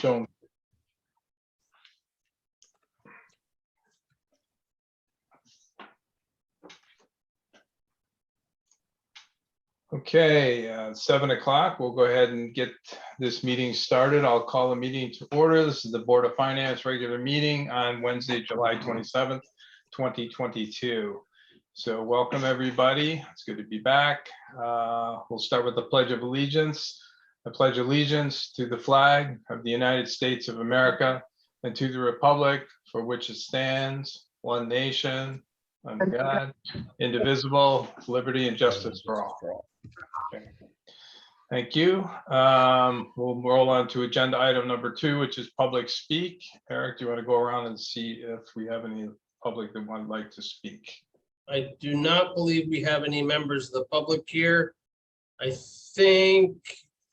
So, okay, 7 o'clock. We'll go ahead and get this meeting started. I'll call the meeting to order. This is the Board of Finance regular meeting on Wednesday, July 27th, 2022. So welcome, everybody. It's good to be back. We'll start with the Pledge of Allegiance. I pledge allegiance to the flag of the United States of America and to the republic for which it stands, one nation, under God, indivisible, liberty and justice for all. Okay. Thank you. We'll roll on to agenda item number 2, which is public speak. Eric, do you want to go around and see if we have any public that would like to speak? I do not believe we have any members of the public here. I think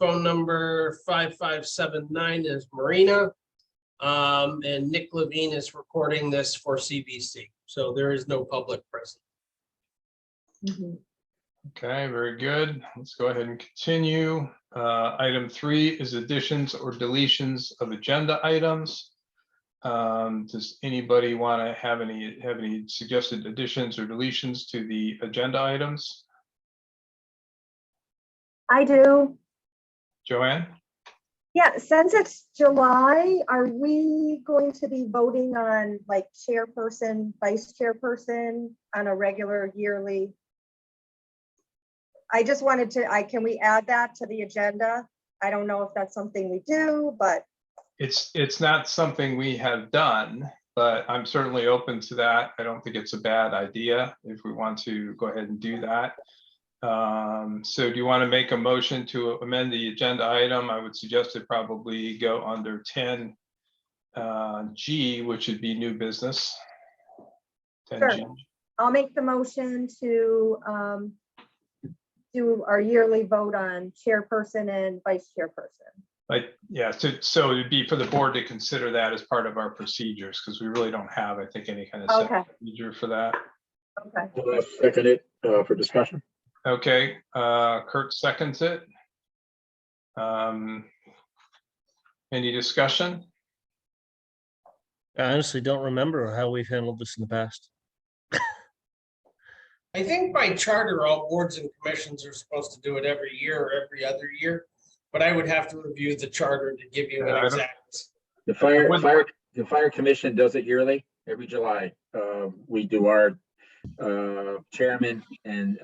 phone number 5579 is Marina. And Nick Levine is recording this for CBC. So there is no public present. Okay, very good. Let's go ahead and continue. Item 3 is additions or deletions of agenda items. Does anybody want to have any suggested additions or deletions to the agenda items? I do. Joanne? Yeah, since it's July, are we going to be voting on like chairperson, vice chairperson on a regular yearly? I just wanted to, can we add that to the agenda? I don't know if that's something we do, but. It's not something we have done, but I'm certainly open to that. I don't think it's a bad idea if we want to go ahead and do that. So do you want to make a motion to amend the agenda item? I would suggest it probably go under 10 G, which would be new business. 10G. Sure. I'll make the motion to do our yearly vote on chairperson and vice chairperson. Like, yeah, so it'd be for the board to consider that as part of our procedures, because we really don't have, I think, any kind of set procedure for that. Okay. Second it for discussion. Okay, Kurt seconds it. Any discussion? I honestly don't remember how we've handled this in the past. I think by charter, all boards and commissions are supposed to do it every year or every other year. But I would have to review the charter to give you an exact. The fire commission does it yearly, every July. We do our chairman and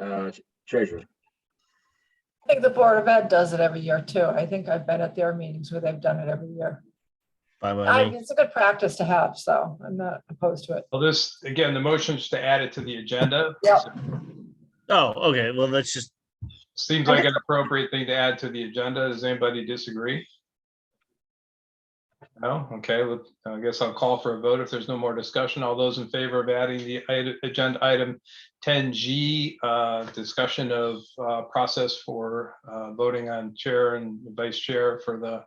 treasurer. I think the Board of Ed does it every year too. I think I've been at their meetings where they've done it every year. It's a good practice to have, so I'm not opposed to it. Well, this, again, the motion is to add it to the agenda. Yep. Oh, okay. Well, that's just. Seems like an appropriate thing to add to the agenda. Does anybody disagree? No? Okay, I guess I'll call for a vote if there's no more discussion. All those in favor of adding the agenda item 10G, discussion of process for voting on chair and vice chair for the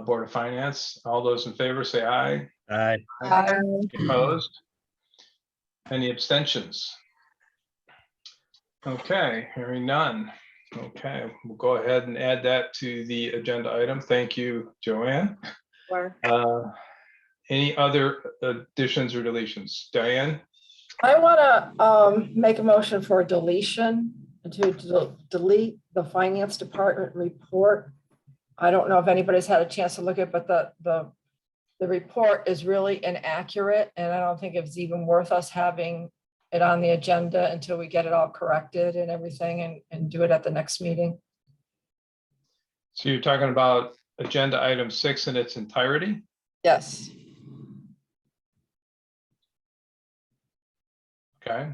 Board of Finance. All those in favor say aye. Aye. Opposed? Any abstentions? Okay, hearing none. Okay, we'll go ahead and add that to the agenda item. Thank you, Joanne. Sure. Any other additions or deletions? Diane? I want to make a motion for a deletion to delete the finance department report. I don't know if anybody's had a chance to look at it, but the report is really inaccurate, and I don't think it's even worth us having it on the agenda until we get it all corrected and everything and do it at the next meeting. So you're talking about agenda item 6 in its entirety? Yes. Okay.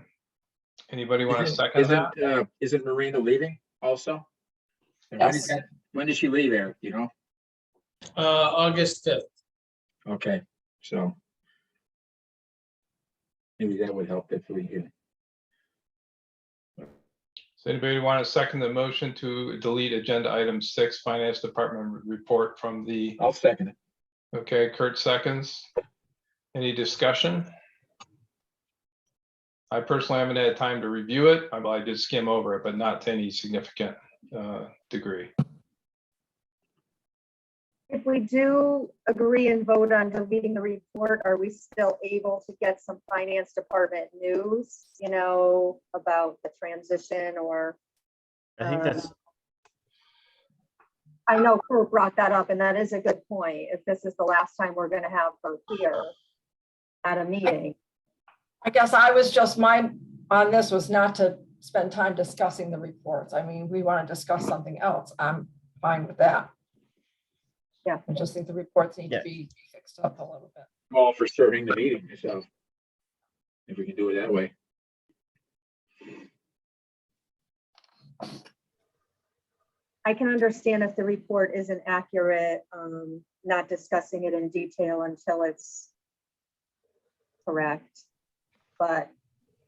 Anybody want to second that? Isn't Marina leaving also? And Yes. When did she leave, Eric, you know? August 5th. Okay, so maybe that would help if we could. Does anybody want to second the motion to delete agenda item 6, Finance Department report from the? I'll second it. Okay, Kurt seconds. Any discussion? I personally haven't had time to review it. I did skim over it, but not to any significant degree. if we do agree and vote on deleting the report, are we still able to get some finance department news, about the transition or? I think that's, I know Kurt brought that up and that is a good point. If this is the last time we're gonna have her here at a meeting. I guess I was just, mine on this was not to spend time discussing the reports. I mean, we want to discuss something else. I'm fine with that. Yeah. I just think the reports need to Yeah. be fixed up a little bit. All for serving the meeting, so if we can do it that way. I can understand if the report isn't accurate, not discussing it in detail until it's correct. But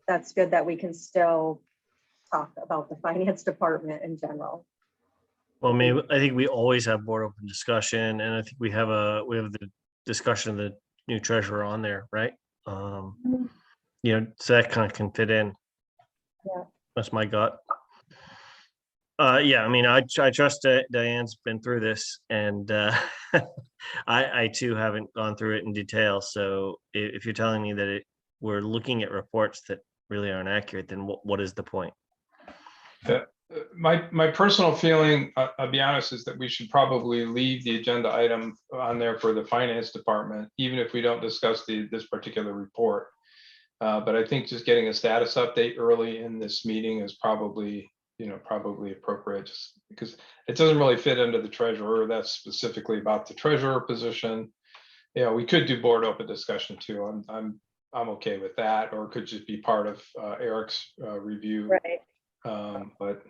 that's good that we can still talk about the finance department in general. well, maybe, I think we always have board open discussion, and I think we have the discussion of the new treasurer on there, right? So that kind of can fit in. Yeah. That's my gut. Yeah, I mean, I trust that Diane's been through this, and I too haven't gone through it in detail. So if you're telling me that we're looking at reports that really aren't accurate, then what is the point? My personal feeling, I'll be honest, is that we should probably leave the agenda item on there for the finance department, even if we don't discuss this particular report. But I think just getting a status update early in this meeting is probably appropriate, just because it doesn't really fit under the treasurer. That's specifically about the treasurer position. We could do board open discussion too. I'm okay with that, or it could just be part of Eric's review. Right. But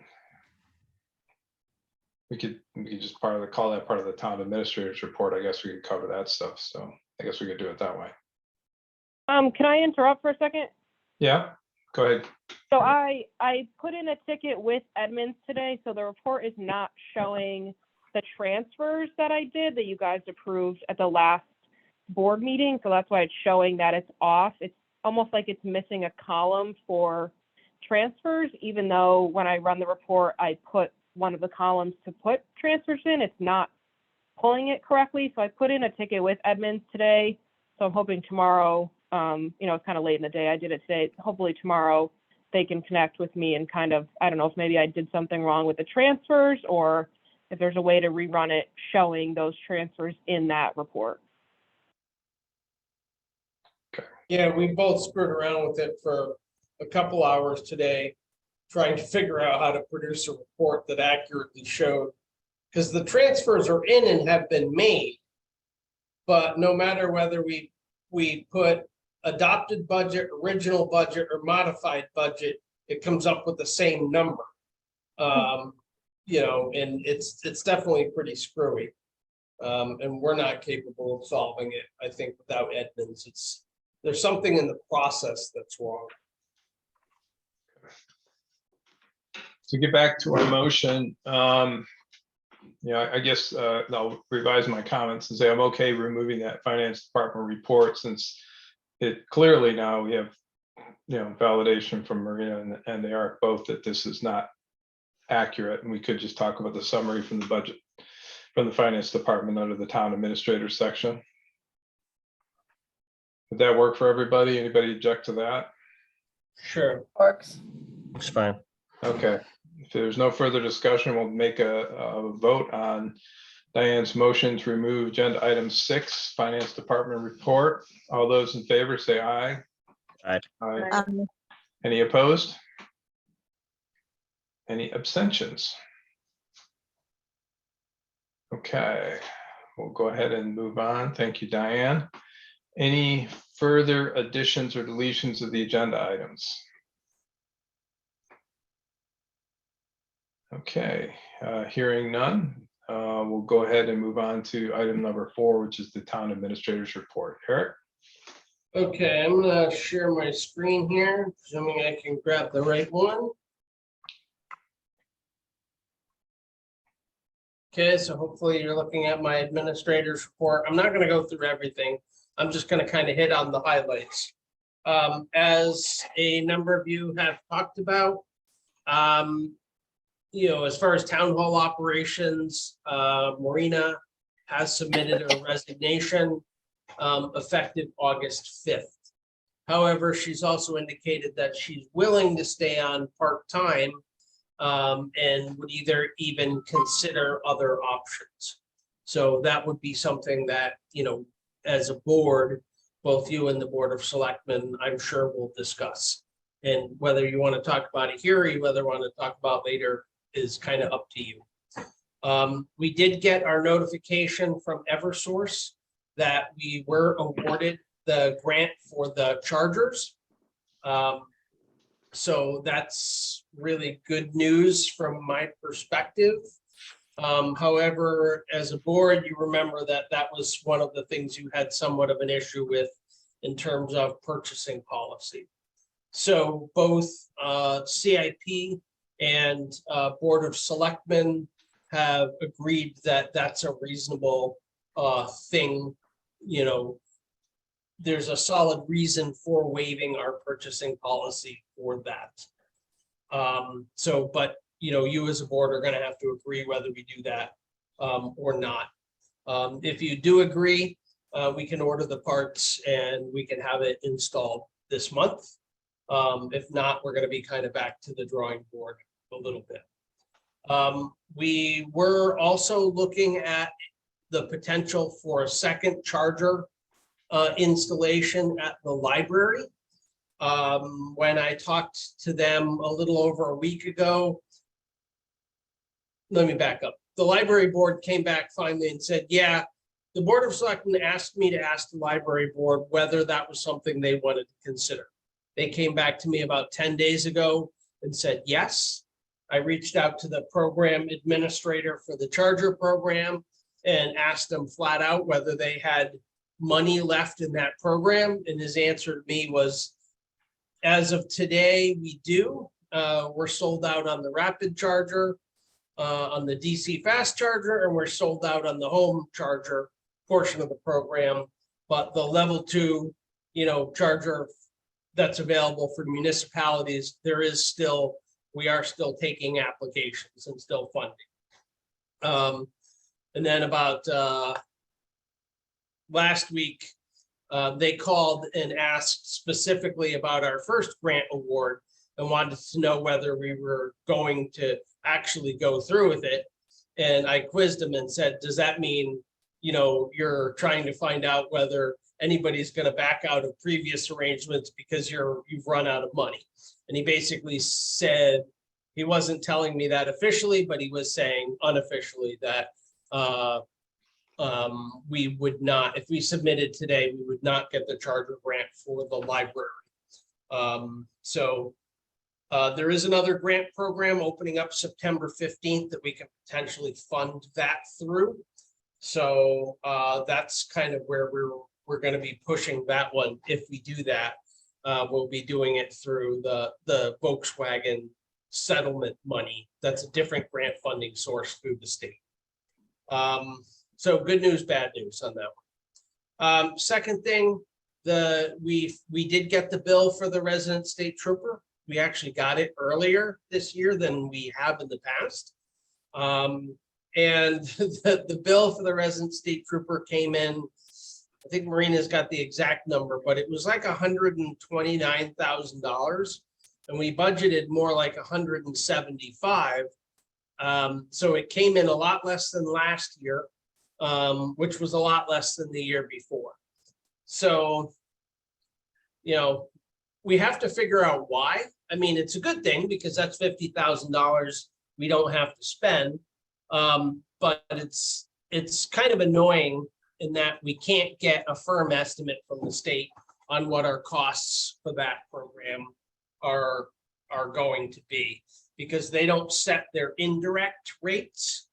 we could just call that part of the town administrator's report. I guess we could cover that stuff. So I guess we could do it that way. Can I interrupt for a second? Yeah, go ahead. So I put in a ticket with Edmunds today, so the report is not showing the transfers that I did that you guys approved at the last board meeting. So that's why it's showing that it's off. It's almost like it's missing a column for transfers, even though when I run the report, I put one of the columns to put transfers in. It's not pulling it correctly. So I put in a ticket with Edmunds today. So I'm hoping tomorrow, it's kind of late in the day. I did it today. Hopefully tomorrow they can connect with me and kind of, I don't know if maybe I did something wrong with the transfers or if there's a way to rerun it showing those transfers in that report. Yeah, we both screwed around with it for a couple hours today, trying to figure out how to produce a report that accurately showed, because the transfers are in and have been made. But no matter whether we put adopted budget, original budget, or modified budget, it comes up with the same number. And it's definitely pretty screwy. And we're not capable of solving it, I think, without Edmunds. There's something in the process that's wrong. To get back to our motion, I guess I'll revise my comments and say I'm okay removing that finance department report, since it clearly now we have, validation from Marina and Eric both that this is not accurate, and we could just talk about the summary from the budget, from the finance department under the town administrator section. Would that work for everybody? Anybody object to that? Sure. Works. It's fine. Okay, if there's no further discussion, we'll make a vote on Diane's motion to remove agenda item 6, finance department report. All those in favor say aye. Aye. Aye. Any opposed? Any abstentions? Okay, we'll go ahead and move on. Thank you, Diane. Any further additions or deletions of the agenda items? Okay, hearing none, we'll go ahead and move on to item number 4, which is the town administrator's report. Eric? Okay, I'm gonna share my screen here, assuming I can grab the right one. Okay, so hopefully you're looking at my administrator's report. I'm not gonna go through everything. I'm just gonna kind of hit on the highlights. As a number of you have talked about, as far as town hall operations, Marina has submitted a resignation effective August 5th. However, she's also indicated that she's willing to stay on part-time and would either even consider other options. So that would be something that, you know, as a board, both you and the Board of Selectmen, I'm sure will discuss. And whether you want to talk about it here, or whether you want to talk about later is kind of up to you. We did get our notification from Eversource that we were awarded the grant for the chargers. So that's really good news from my perspective. However, as a board, you remember that that was one of the things you had somewhat of an issue with in terms of purchasing policy. So both CIP and Board of Selectmen have agreed that that's a reasonable thing. You know, there's a solid reason for waiving our purchasing policy for that. So, but, you know, you as a board are gonna have to agree whether we do that or not. If you do agree, we can order the parts and we can have it installed this month. If not, we're gonna be kind of back to the drawing board a little bit. We were also looking at the potential for a second charger installation at the library. When I talked to them a little over a week ago, let me back up. The library board came back finally and said, yeah, the Board of Selectmen asked me to ask the library board whether that was something they wanted to consider. They came back to me about 10 days ago and said, yes. I reached out to the program administrator for the charger program and asked them flat out whether they had money left in that program. And his answer to me was, as of today, we do. We're sold out on the rapid charger, on the DC fast charger, and we're sold out on the home charger portion of the program. But the level 2, you know, charger that's available for municipalities, there is still, we are still taking applications and still funding. And then about last week, they called and asked specifically about our first grant award and wanted to know whether we were going to actually go through with it. And I quizzed them and said, does that mean, you know, you're trying to find out whether anybody's going to back out of previous arrangements because you've run out of money? And he basically said, he wasn't telling me that officially, but he was saying unofficially that we would not, if we submitted today, we would not get the charger grant for the library. So there is another grant program opening up September 15th that we can potentially fund that through. So that's kind of where we're going to be pushing that one. If we do that, we'll be doing it through the Volkswagen settlement money. That's a different grant funding source through the state. So good news, bad news on that one. Second thing, we did get the bill for the resident state trooper. We actually got it earlier this year than we have in the past. And the bill for the resident state trooper came in, I think Marina's got the exact number, but it was like $129,000. And we budgeted more like 175. So it came in a lot less than last year, which was a lot less than the year before. So, you know, we have to figure out why. I mean, it's a good thing because that's $50,000 we don't have to spend. But it's kind of annoying in that we can't get a firm estimate from the state on what our costs for that program are going to be, because they don't set their indirect rates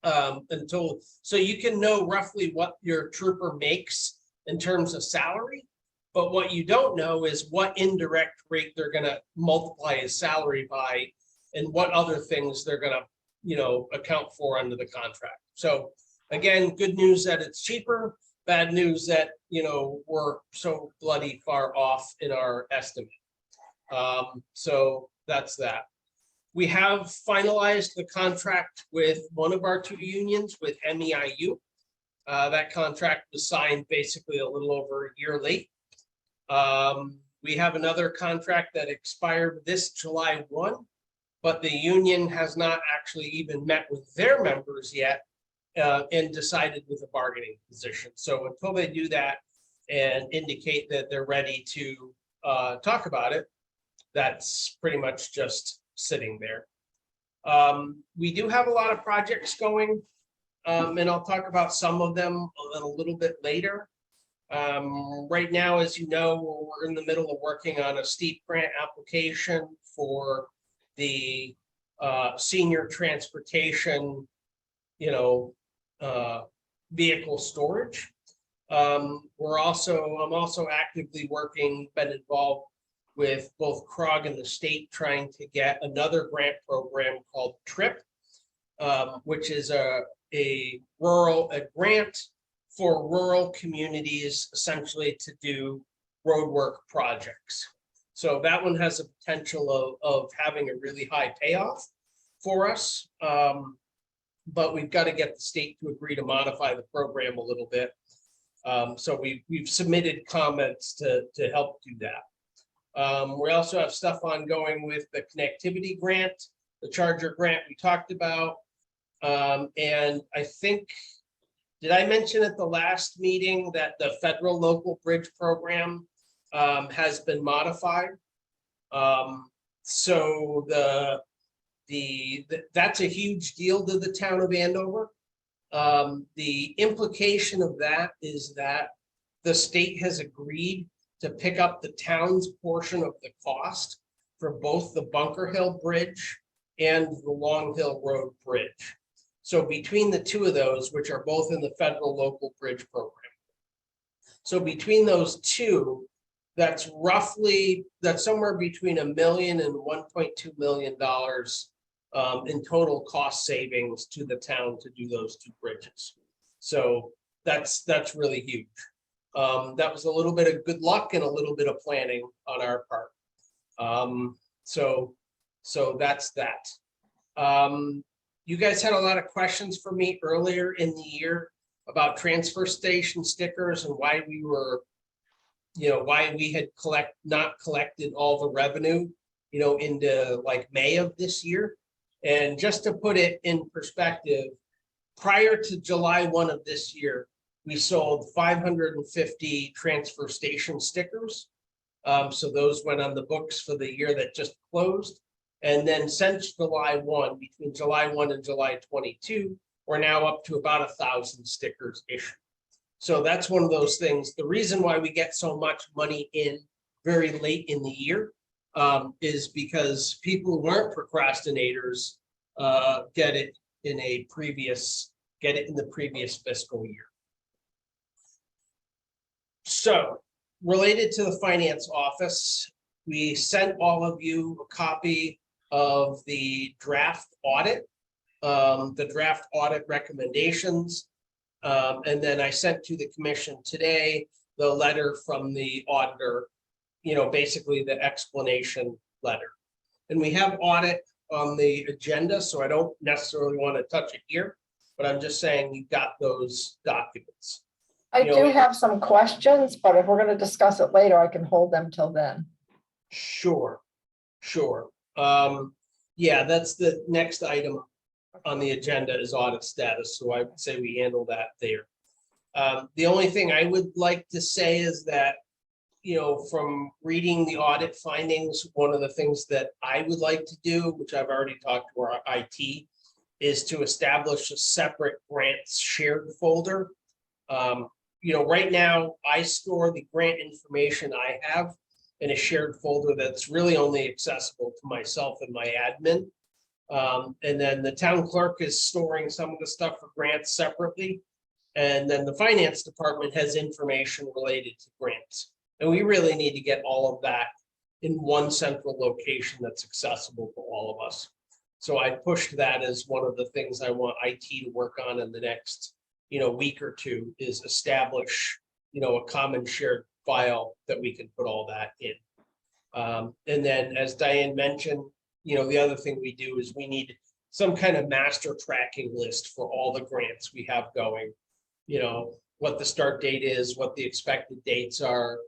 until, so you can know roughly what your trooper makes in terms of salary, but what you don't know is what indirect rate they're gonna multiply his salary by and what other things they're gonna, you know, account for under the contract. So again, good news that it's cheaper, bad news that, you know, we're so bloody far off in our estimate. So that's that. We have finalized the contract with one of our two unions, with MEIU. That contract was signed basically a little over a year late. We have another contract that expired this July 1, but the union has not actually even met with their members yet and decided with a bargaining position. So until they do that and indicate that they're ready to talk about it, that's pretty much just sitting there. We do have a lot of projects going, and I'll talk about some of them a little bit later. Right now, as you know, we're in the middle of working on a steep grant application for the senior transportation, vehicle storage. I'm also actively working, been involved with both CROG and the state trying to get another grant program called TRIP, which is a grant for rural communities essentially to do roadwork projects. So that one has a potential of having a really high payoff for us. But we've got to get the state to agree to modify the program a little bit. So we've submitted comments to help do that. We also have stuff ongoing with the connectivity grant, the charger grant we talked about. And I think, did I mention at the last meeting that the federal local bridge program has been modified? So that's a huge deal to the town of Andover. The implication of that is that the state has agreed to pick up the town's portion of the cost for both the Bunker Hill Bridge and the Long Hill Road Bridge. So between the two of those, which are both in the federal local bridge program. So between those two, that's somewhere between $1 million and $1.2 million in total cost savings to the town to do those two bridges. So that's really huge. That was a little bit of good luck and a little bit of planning on our part. So that's that. You guys had a lot of questions for me earlier in the year about transfer station stickers and why we were, why we had not collected all the revenue, into like May of this year. And just to put it in perspective, prior to July 1 of this year, we sold 550 transfer station stickers. So those went on the books for the year that just closed. And then since July 1, between July 1 and July 22, we're now up to about 1,000 stickers issued. So that's one of those things. The reason why we get so much money in very late in the year is because people who aren't procrastinators get it in the previous fiscal year. So related to the finance office, we sent all of you a copy of the draft audit, recommendations. And then I sent to the commission today the letter from the auditor, basically the explanation letter. And we have audit on the agenda, so I don't necessarily want to touch it here, but I'm just saying you got those documents. I do have some questions, but if we're going to discuss it later, I can hold them till then. Sure. Yeah, that's the next item on the agenda is audit status. So I would say we handle that there. The only thing I would like to say is that, from reading the audit findings, one of the things that I would like to do, which I've already talked to our IT, is to establish a separate grants shared folder. Right now I store the grant information I have in a shared folder that's really only accessible to myself and my admin. And then the town clerk is storing some of the stuff for grants separately. And then the finance department has information related to grants. And we really need to get all of that in one central location that's accessible to all of us. So I pushed that as one of the things I want IT to work on in the next, week or two, is establish, a common shared file that we can put all that in. And then, as Diane mentioned, the other thing we do is we need some kind of master tracking list for all the grants we have going. you know, what the start date is, what the expected dates are,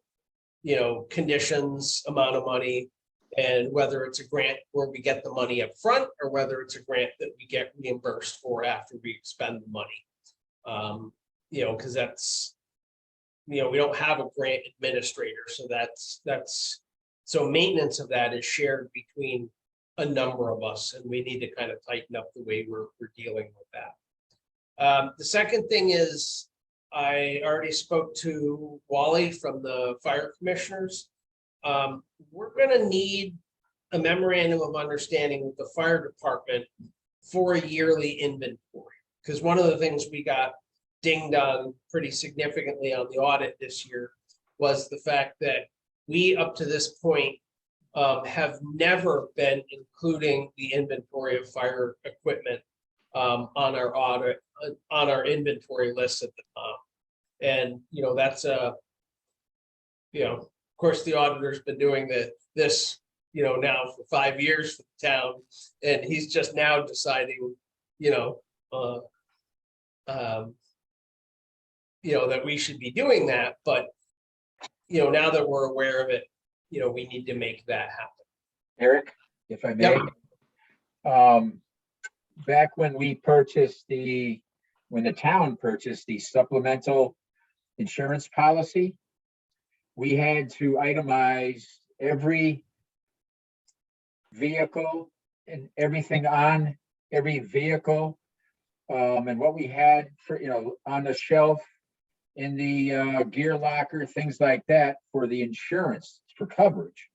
you know, conditions, amount of money, and whether it's a grant where we get the money up front or whether it's a grant that we get reimbursed for after we expend the money. You know, because that's, you know, we don't have a grant administrator, so so maintenance of that is shared between a number of us, and we need to kind of tighten up the way we're dealing with that. The second thing is, I already spoke to Wally from the fire commissioners. We're gonna need a memorandum of understanding with the fire department for a yearly inventory. Because one of the things we got dinged on pretty significantly on the audit this year was the fact that we, up to this point, have never been including the inventory of fire equipment on our audit, on our inventory list at the top. And, you know, that's you know, of course, the auditor's been doing this, you know, now for 5 years for the town, and he's just now deciding, you know, that we should be doing that, but, you know, now that we're aware of it, you know, we need to make that happen. Eric, if I may. Back when we purchased when the town purchased the supplemental insurance policy, we had to itemize every vehicle and everything on every vehicle, and what we had for, you know, on the shelf, in the gear locker, things like that, for the insurance, for coverage.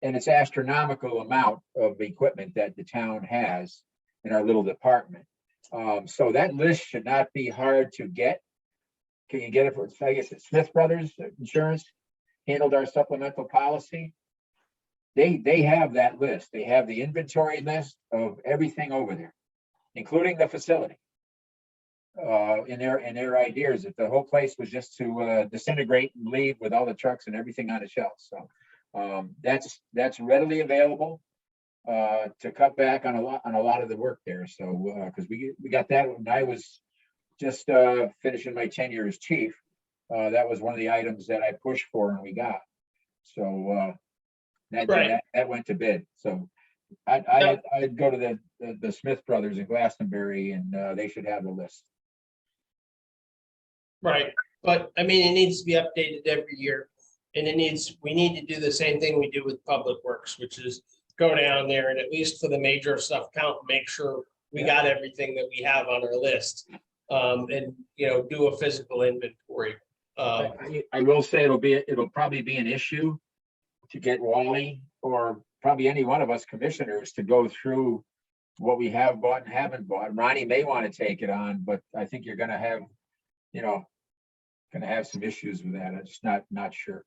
And it's astronomical amount of equipment that the town has in our little department. So that list should not be hard to get. Can you get it for, I guess it's Smith Brothers Insurance handled our supplemental policy. They have that list. They have the inventory list of everything over there, including the facility. In their ideas, that the whole place was just to disintegrate and leave with all the trucks and everything on the shelf. So that's readily available to cut back on a lot of the work there. So because we got that when I was just finishing my tenure as chief, that was one of the items that I pushed for and we got. So that went to bid. So I'd go to the Smith Brothers in Glastonbury, and they should have the list. Right, but I mean, it needs to be updated every year, and we need to do the same thing we do with Public Works, which is go down there and at least for the major stuff count, make sure we got everything that we have on our list. And, you know, do a physical inventory. I will say it'll probably be an issue to get Wally or probably any one of us commissioners to go through what we have bought and haven't bought. Ronnie may want to take it on, but I think you're gonna have, you know, some issues with that. I'm just not sure.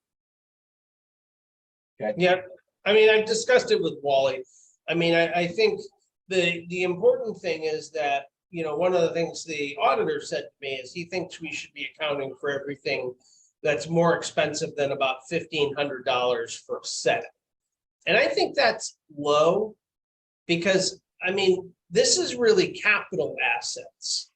Okay. Yeah, I mean, I've discussed it with Wally. I mean, I think the important thing is that, you know, one of the things the auditor said to me is he thinks we should be accounting for everything that's more expensive than about $1,500 for a set. And I think that's low because, I mean, this is really capital assets.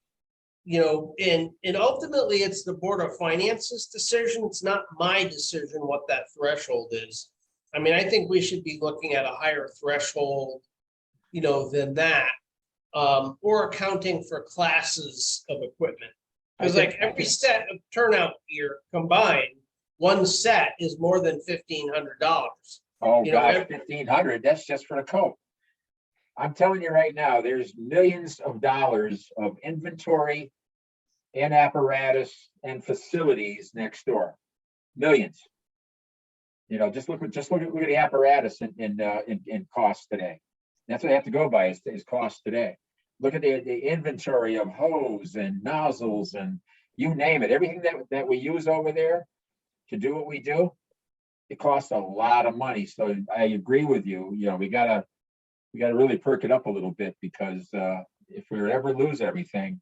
You know, and ultimately it's the Board of Finance's decision. It's not my decision what that threshold is. I mean, I think we should be looking at a higher threshold, you know, than that, or accounting for classes of equipment. Because like every set of turnout gear combined, one set is more than $1,500. Oh, you know, gosh, 1,500, that's just for the coat. I'm telling you right now, there's millions of dollars of inventory and apparatus and facilities next door. Millions. You know, just look at the apparatus in cost today. That's what I have to go by is cost today. Look at the inventory of hose and nozzles and you name it. Everything that we use over there to do what we do, it costs a lot of money. So I agree with you. You know, we gotta really perk it up a little bit because if we ever lose everything,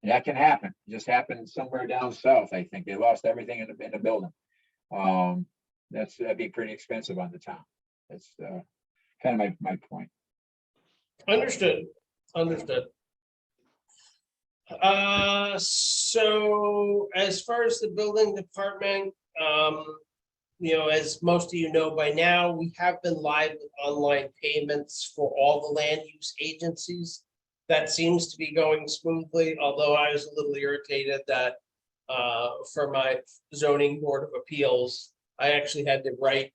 that can happen. It just happened somewhere down south. I think they lost everything in the building. That'd be pretty expensive on the town. That's kind of my point. Understood. So as far as the building department, as most of you know by now, we have been live with online payments for all the land use agencies. That seems to be going smoothly, although I was a little irritated that for my zoning board of appeals, I actually had to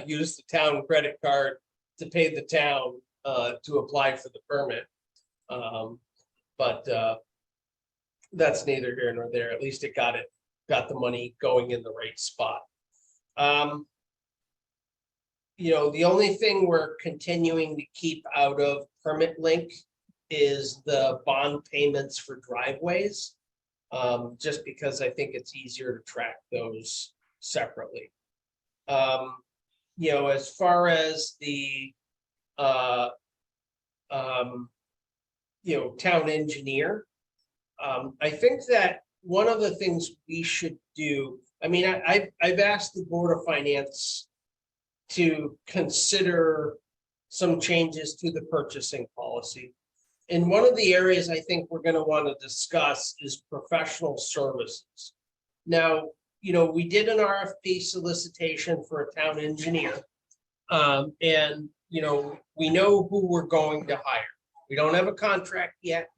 use the town credit card to pay the town to apply for the permit. But that's neither here nor there. At least it got the money going in the right spot. The only thing we're continuing to keep out of Permit Link is the bond payments for driveways. Just because I think it's easier to track those separately. As far as the town engineer, I think that one of the things we should do, I've asked the Board of Finance to consider some changes to the purchasing policy. And one of the areas I think we're going to want to discuss is professional services. Now, we did an RFP solicitation for a town engineer. And we know who we're going to hire. We don't have a contract yet.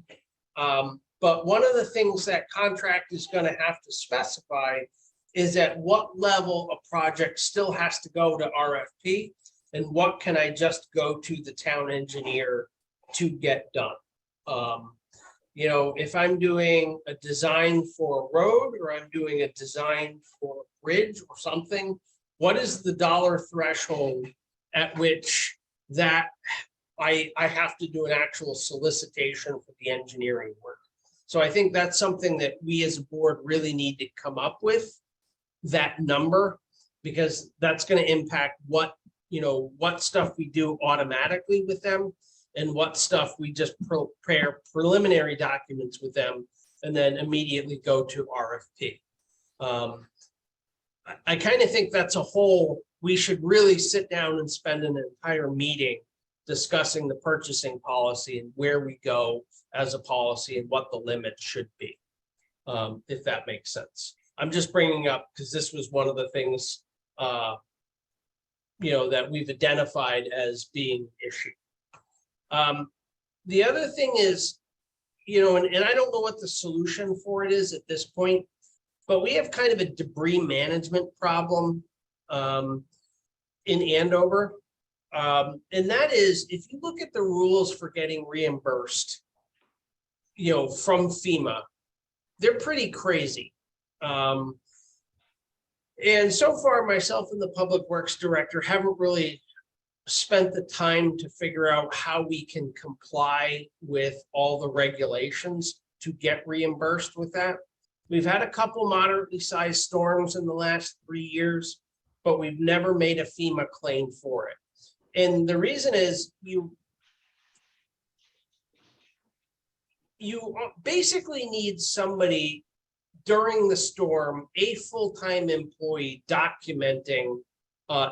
But one of the things that contract is going to have to specify is at what level a project still has to go to RFP and what can I just go to the town engineer to get done. If I'm doing a design for a road or I'm doing a design for a bridge or something, what is the dollar threshold at which that I have to do an actual solicitation for the engineering work? So I think that's something that we as a board really need to come up with, that number, because that's going to impact what stuff we do automatically with them and what stuff we just prepare preliminary documents with them and then immediately go to RFP. I kind of think that's a whole, we should really sit down and spend an entire meeting discussing the purchasing policy and where we go as a policy and what the limit should be, if that makes sense. I'm just bringing up because this was one of the things, that we've identified as being an issue. The other thing is, and I don't know what the solution for it is at this point, but we have kind of a debris management problem in Andover. And that is, if you look at the rules for getting reimbursed, from FEMA, they're pretty crazy. And so far, myself and the Public Works Director haven't really spent the time to figure out how we can comply with all the regulations to get reimbursed with that. We've had a couple moderately sized storms in the last 3 years, but we've never made a FEMA claim for it. And the reason is you basically need somebody during the storm, a full-time employee documenting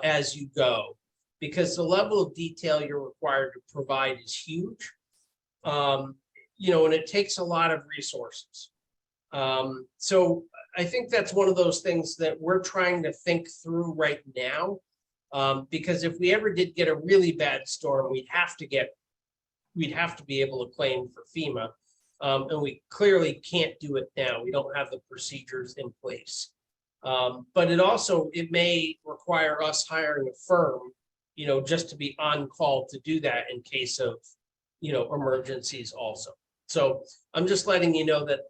as you go, because the level of detail you're required to provide is huge. And it takes a lot of resources. So I think that's one of those things that we're trying to think through right now. Because if we ever did get a really bad storm, we'd have to be able to claim for FEMA. And we clearly can't do it now. We don't have the procedures in place. But it may require us hiring a firm, just to be on call to do that in case of, emergencies also. So I'm just letting you know that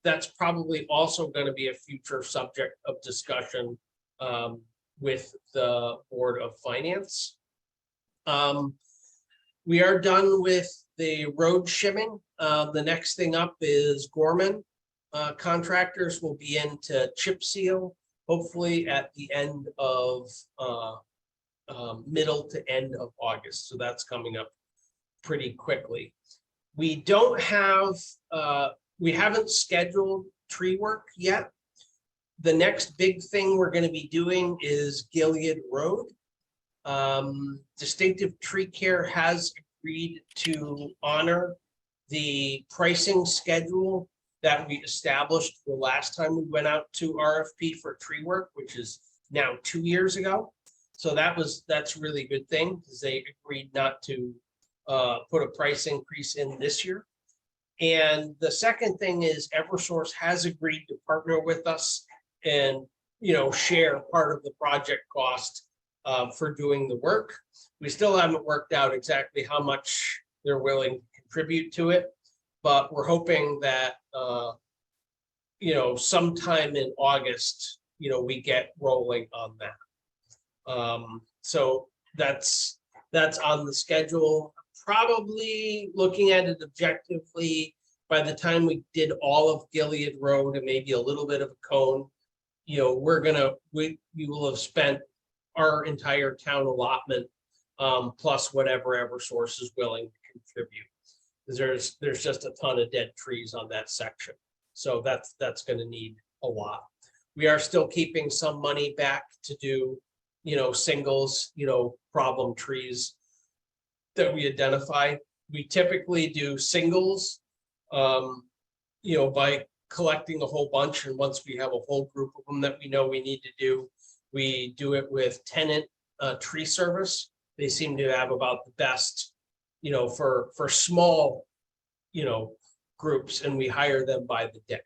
that's probably also going to be a future subject of discussion with the Board of Finance. We are done with the road shimming. The next thing up is Gorman. Contractors will be in to chip seal, hopefully at the end of middle to end of August. So that's coming up pretty quickly. We haven't scheduled tree work yet. The next big thing we're going to be doing is Gilead Road. Distinctive Tree Care has agreed to honor the pricing schedule that we established the last time we went out to RFP for tree work, which is now 2 years ago. So that's really good thing, because they agreed not to put a price increase in this year. And the second thing is Eversource has agreed to partner with us and, share part of the project cost for doing the work. We still haven't worked out exactly how much they're willing to contribute to it, but we're hoping that, sometime in August, we get rolling on that. So that's on the schedule. Probably looking at it objectively, by the time we did all of Gilead Road and maybe a little bit of a cone, we will have spent our entire town allotment, plus whatever Eversource is willing to contribute. Because there's just a ton of dead trees on that section. So that's going to need a lot. We are still keeping some money back to do, singles, problem trees that we identify. We typically do singles, by collecting a whole bunch. And once we have a whole group of them that we know we need to do, we do it with tenant tree service. They seem to have about the best, for small, groups, and we hire them by the day.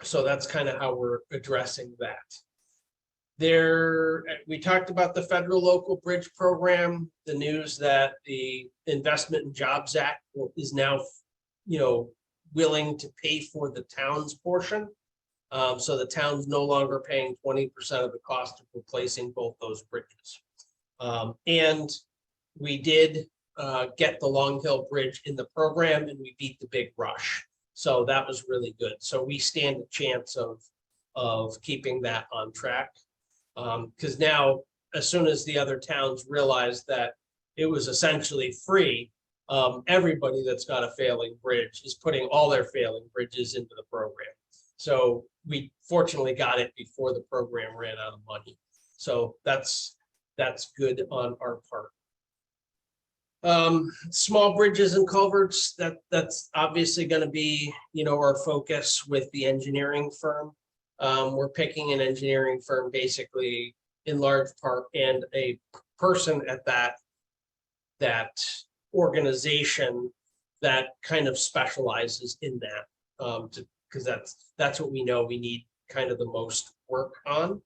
So that's kind of how we're addressing that. We talked about the federal local bridge program, the news that the Investment and Jobs Act is now, willing to pay for the town's portion. So the town's no longer paying 20% of the cost of replacing both those bridges. And we did get the Long Hill Bridge in the program, and we beat the big rush. So that was really good. So we stand a chance of keeping that on track. Because now, as soon as the other towns realized that it was essentially free, everybody that's got a failing bridge is putting all their failing bridges into the program. So we fortunately got it before the program ran out of money. So that's good on our part. Small bridges and culverts, that's obviously going to be, our focus with the engineering firm. We're picking an engineering firm basically in large part, and a person at that organization that kind of specializes in that, because that's what we know we need kind of the most work on.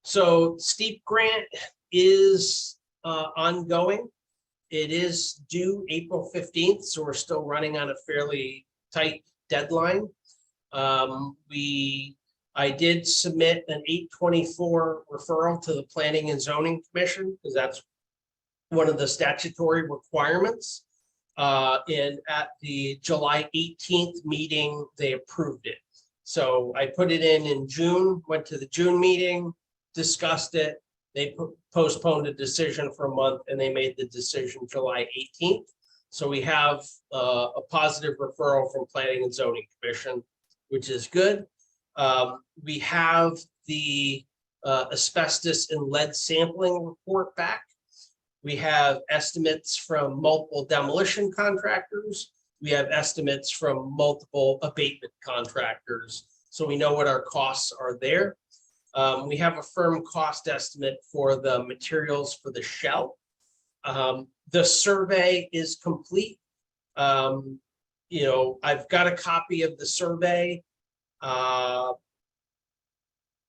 So STEEP grant is ongoing. It is due April 15th, so we're still running on a fairly tight deadline. I did submit an 824 referral to the Planning and Zoning Commission, because that's one of the statutory requirements. And at the July 18th meeting, they approved it. So I put it in June, went to the June meeting, discussed it. They postponed a decision for a month, and they made the decision July 18th. So we have a positive referral from Planning and Zoning Commission, which is good. We have the asbestos and lead sampling report back. We have estimates from multiple demolition contractors. We have estimates from multiple abatement contractors. So we know what our costs are there. We have a firm cost estimate for the materials for the shell. The survey is complete. I've got a copy of the survey.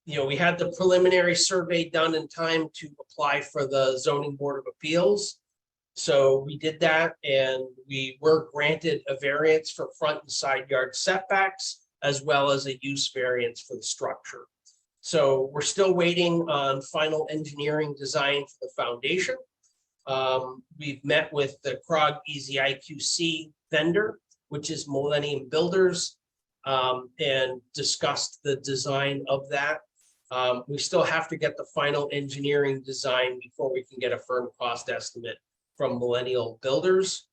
We had the preliminary survey done in time to apply for the Zoning Board of Appeals. So we did that, and we were granted a variance for front and side yard setbacks, as well as a use variance for the structure. So we're still waiting on final engineering design for the foundation. We've met with the Krog Easy IQC vendor, which is Millennium Builders, and discussed the design of that. We still have to get the final engineering design before we can get a firm cost estimate from Millennium Builders.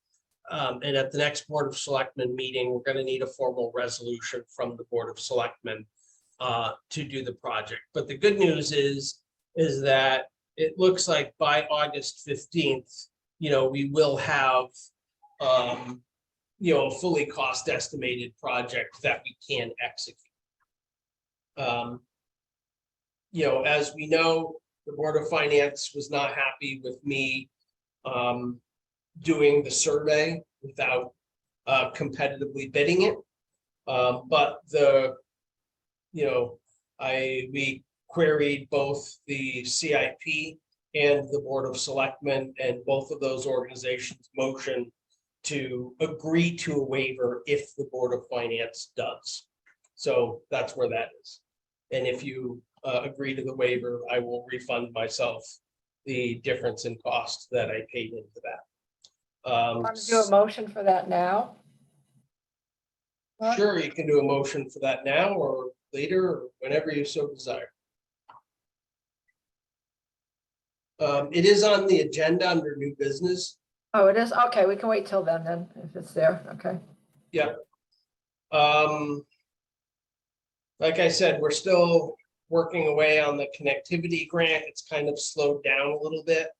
And at the next Board of Selectmen meeting, we're going to need a formal resolution from the Board of Selectmen to do the project. But the good news is that it looks like by August 15th, we will have a fully cost estimated project that we can execute. As we know, the Board of Finance was not happy with me doing the survey without competitively bidding it. But we queried both the CIP and the Board of Selectmen, and both of those organizations motioned to agree to a waiver if the Board of Finance does. So that's where that is. And if you agree to the waiver, I will refund myself the difference in cost that I paid into that. Want to do a motion for that now? Mark? Sure, you can do a motion for that now or later, or whenever you so desire. It is on the agenda under new business. Oh, it is? Okay, we can wait till then, if it's there. Okay. Yeah. Like I said, we're still working away on the connectivity grant. It's kind of slowed down a little bit.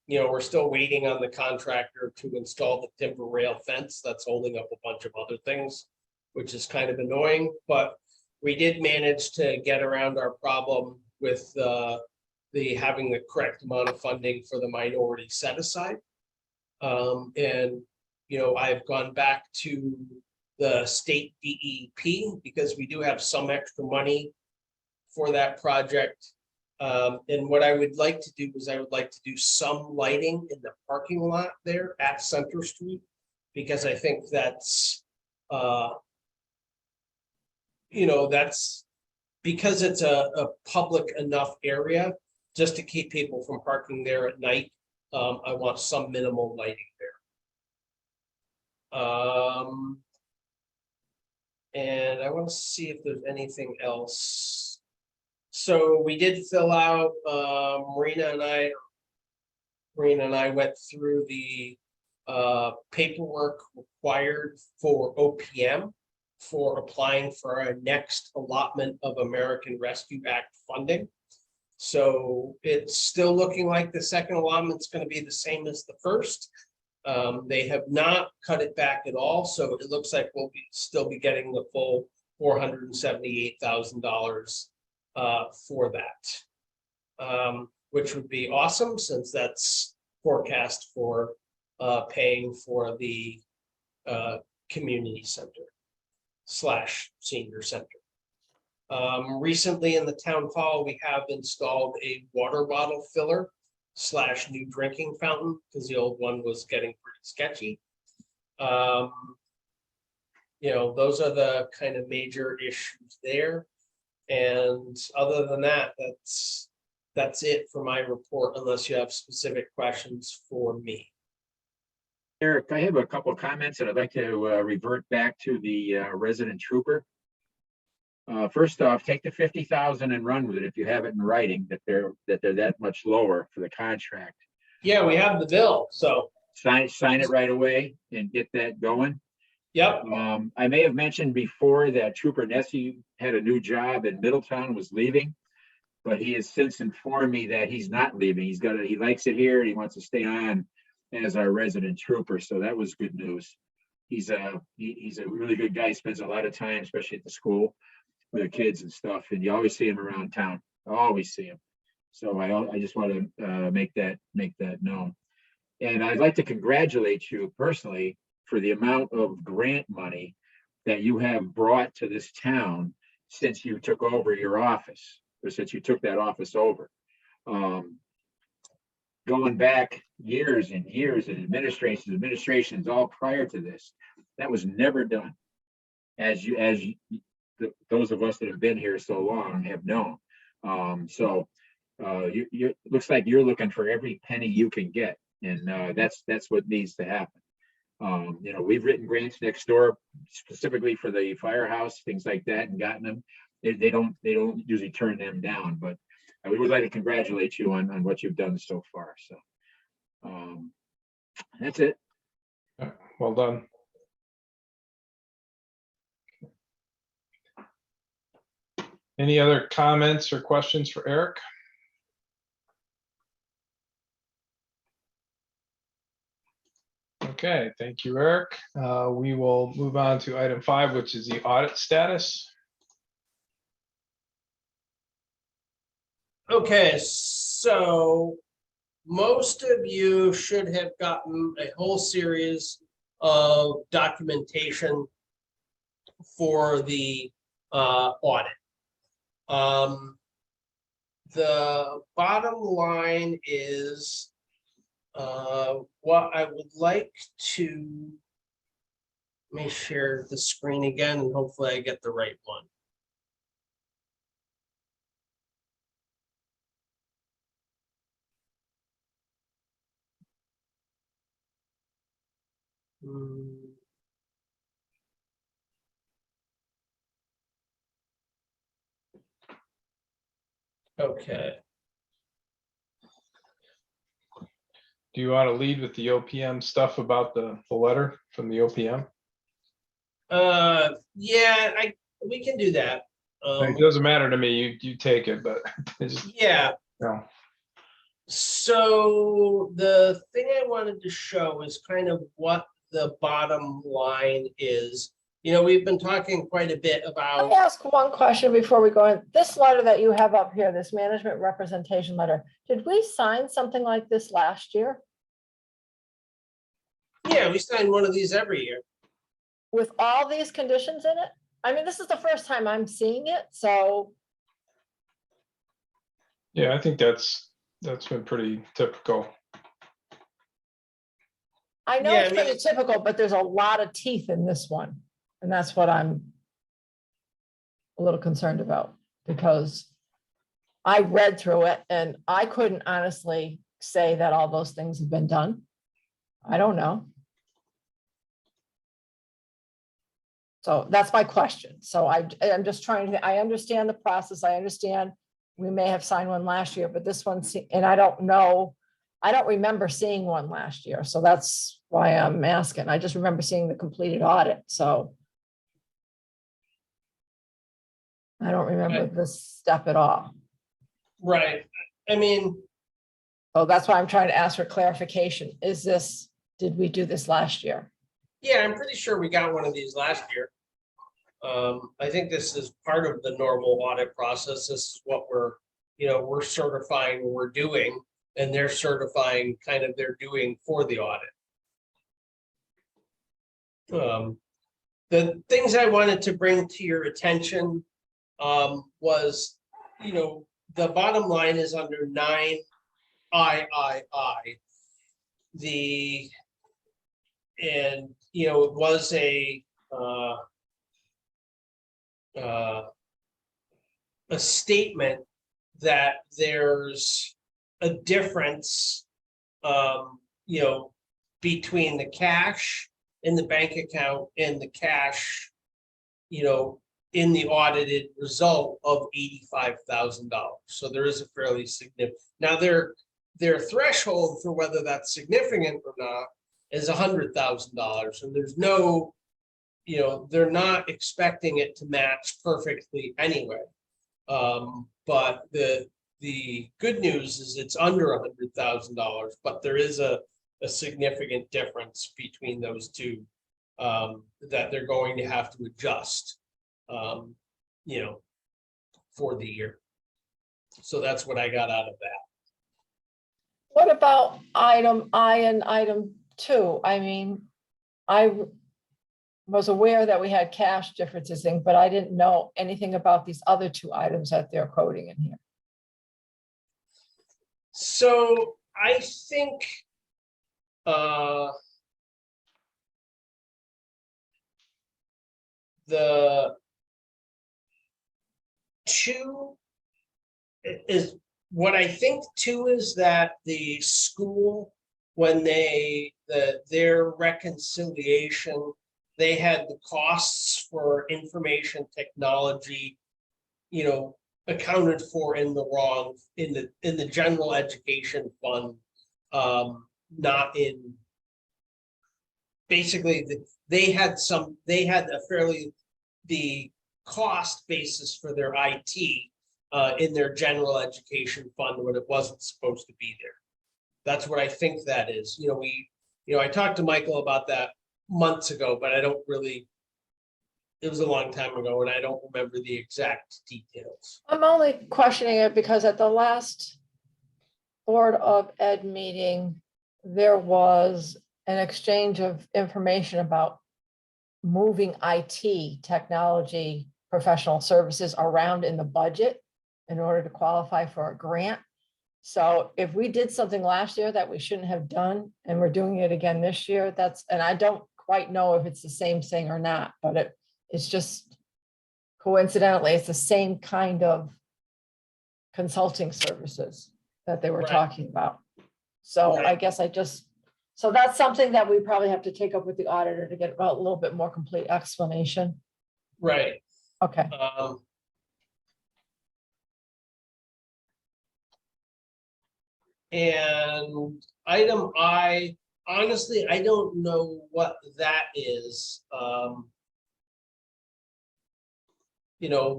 We're still waiting on the contractor to install the timber rail fence that's holding up a bunch of other things, which is kind of annoying, but we did manage to get around our problem with having the correct amount of funding for the minority set aside. I've gone back to the state DEP because we do have some extra money for that project. And what I would like to do is I would like to do some lighting in the parking lot there at Center Street, because I think that's, that's because it's a public enough area just to keep people from parking there at night. I want some minimal lighting there. And I want to see if there's anything else. So we did fill out, Marina and I went through the paperwork required for OPM for applying for our next allotment of American Rescue Act funding. So it's still looking like the second allotment is going to be the same as the first. They have not cut it back at all, so it looks like we'll still be getting the full $478,000 for that, which would be awesome since that's forecast for paying for the community center / senior center. Recently in the town hall, we have installed a water bottle filler / new drinking fountain because the old one was getting pretty sketchy. Those are the kind of major issues there. And other than that, that's it for my report, unless you have specific questions for me. Eric, I have a couple of comments that I'd like to revert back to the resident trooper. First off, take the 50,000 and run with it if you have it in writing that they're that much lower for the contract. Yeah, we have the bill, so. Sign it right away and get that going. Yep. I may have mentioned before that Trooper Nessie had a new job in Middletown, was leaving, but he has since informed me that he's not leaving. He likes it here and he wants to stay on as our resident trooper. So that was good news. He's a really good guy. He spends a lot of time, especially at the school, with the kids and stuff. And you always see him around town. I always see him. So I just want to make that known. And I'd like to congratulate you personally for the amount of grant money that you have brought to this town since you took over your office, or since you took that office over. Going back years and years and administrations all prior to this, that was never done. As those of us that have been here so long have known. You looks like you're looking for every penny you can get, and that's what needs to happen. We've written grants next door specifically for the firehouse, things like that, and gotten them. They don't usually turn them down, but we would like to congratulate you on what you've done so far. So that's it. Well done. Any other comments or questions for Eric? Okay, thank you, Eric. We will move on to item 5, which is the audit status. Okay, so most of you should have gotten a whole series of documentation for the audit. The bottom line is what I would like to, let me share the screen again and hopefully I get the right one. Okay, Do you want to lead with the OPM stuff about the letter from the OPM? yeah, we can do that. It doesn't matter to me. You take it, but it's just, Yeah, no. so the thing I wanted to show is kind of what the bottom line is. You know, we've been talking quite a bit Let about, me ask one question before we go in. This letter that you have up here, this management representation letter, did we sign something like this last year yeah, we sign one of these every year. with all these conditions in it? I mean, this is the first time I'm seeing it, so Yeah, I think that's been pretty typical. I know Yeah, it's I mean, pretty typical, but there's a lot of teeth in this one. And that's what I'm a little concerned about, because I read through it and I couldn't honestly say that all those things have been done. I don't know. So that's my question. So I'm just trying to, I understand the process. I understand we may have signed one last year, but this one, and I don't know, I don't remember seeing one last year. So that's why I'm asking. I just remember seeing the completed audit. So I don't remember this step at all. right, I mean, So that's why I'm trying to ask for clarification. Is this, did we do this last year? yeah, I'm pretty sure we got one of these last year. I think this is part of the normal audit process. This is what we're certifying we're doing, and they're certifying kind of they're doing for the audit. The things I wanted to bring to your attention was, the bottom line is under 9 III. It was a statement that there's a difference, between the cash in the bank account and the cash, in the audited result of $85,000. So there is a fairly significant, now their threshold for whether that's significant or not is $100,000. And there's no, they're not expecting it to match perfectly anyway. But the good news is it's under $100,000, but there is a significant difference between those two that they're going to have to adjust, for the year. So that's what I got out of that. What about item I and item 2? I mean, I was aware that we had cash differences in, but I didn't know anything about these other 2 items that they're quoting in here. So I think the 2 is what I think 2 is that the school, when their reconciliation, they had the costs for information technology, accounted for in the wrong, in the general education fund, not in. Basically, they had the cost basis for their IT in their general education fund when it wasn't supposed to be there. That's what I think that is. I talked to Michael about that months ago, but I don't really, it was a long time ago and I don't remember the exact details. I'm only questioning it because at the last Board of Ed meeting, there was an exchange of information about moving IT, technology, professional services around in the budget in order to qualify for a grant. So if we did something last year that we shouldn't have done, and we're doing it again this year, and I don't quite know if it's the same thing or not, but it's just coincidentally, it's the same kind of consulting services that they were Right. talking about. So I Right. guess so that's something that we probably have to take up with the auditor to get a little bit more complete explanation. Right. Okay, And item I, honestly, I don't know what that is.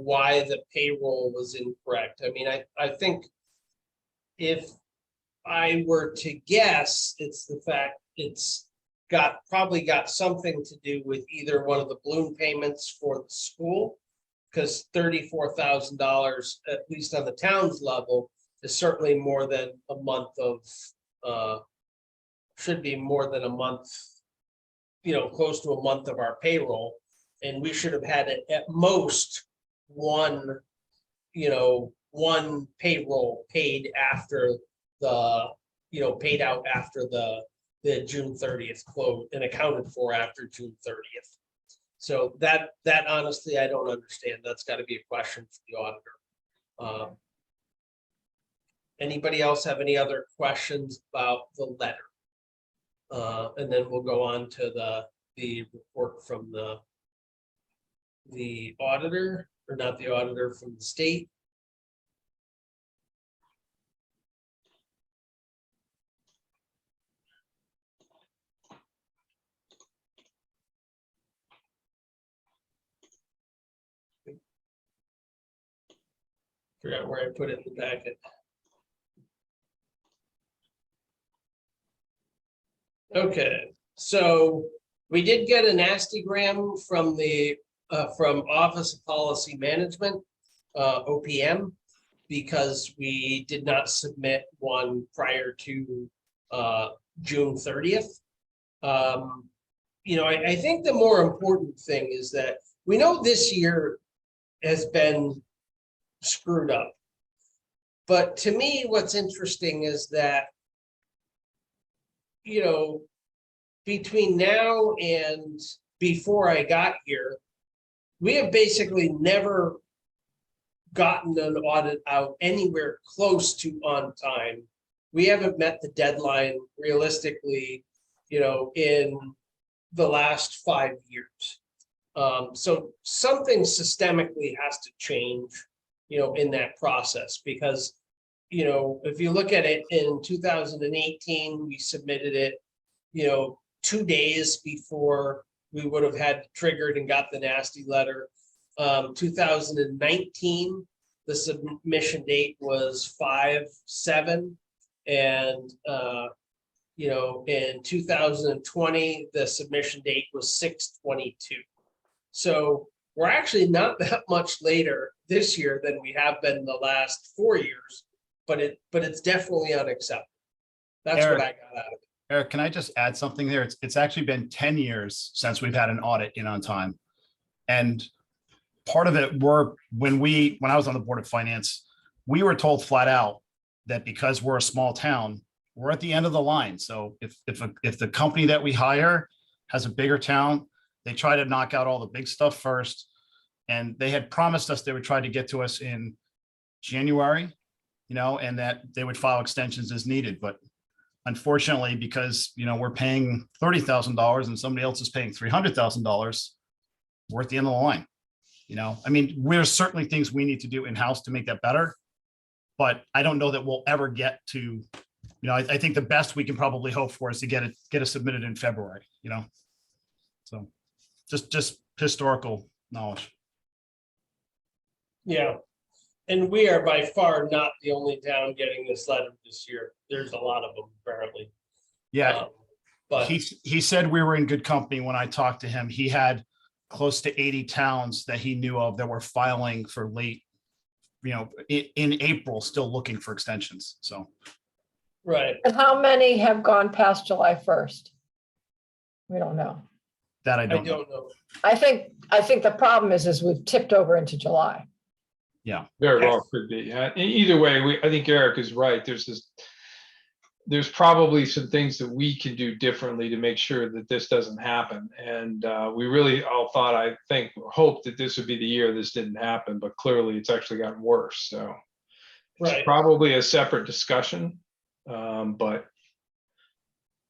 Why the payroll was incorrect. I mean, I think if I were to guess, it's the fact it's probably got something to do with either one of the balloon payments for the school. Because $34,000, at least on the town's level, is certainly more than a month of, should be more than a month, close to a month of our payroll. And we should have had it at most one payroll paid after paid out after the June 30th close and accounted for after June 30th. So that honestly, I don't understand. That's got to be a question for the auditor. Anybody else have any other questions about the letter? And then we'll go on to the report from the auditor, or not the auditor, from the state. Forgot where I put it in the packet. Okay, so we did get a nastygram from from Office of Policy Management, OPM, because we did not submit one prior to June 30th. I think the more important thing is that we know this year has been screwed up. But to me, what's interesting is that, between now and before I got here, we have basically never gotten an audit out anywhere close to on time. We haven't met the deadline realistically, in the last 5 years. So something systemically has to change, in that process, because, if you look at it in 2018, we submitted it, 2 days before we would have had triggered and got the nasty letter. 2019, the submission date was 5/7, and in 2020, the submission date was 6/22. So we're actually not that much later this year than we have been the last 4 years, but it's definitely unacceptable. That's what I got out of it. Eric, can I just add something there? It's actually been 10 years since we've had an audit in on time. And part of it when I was on the Board of Finance, we were told flat out that because we're a small town, we're at the end of the line. So if the company that we hire has a bigger town, they try to knock out all the big stuff first. And they had promised us they would try to get to us in January, and that they would file extensions as needed. But unfortunately, because, we're paying $30,000 and somebody else is paying $300,000, we're at the end of the line. There's certainly things we need to do in-house to make that better. But I don't know that we'll ever get to, I think the best we can probably hope for is to get it submitted in February, So just historical knowledge. Yeah. And we are by far not the only town getting this letter this year. There's a lot of them apparently. Yeah. But he said we were in good company when I talked to him. He had close to 80 towns that he knew of that were filing for late, in April, still looking for extensions. So right, And how many have gone past July 1st? We don't know. that I I don't know. don't know. I think the problem is we've tipped over into July. Very well could be. Either way, I think Eric is right. There's probably some things that we can do differently to make sure that this doesn't happen. And we really all thought, I think, hoped that this would be the year this didn't happen, but clearly it's actually gotten worse. So it's Right. probably a separate discussion, but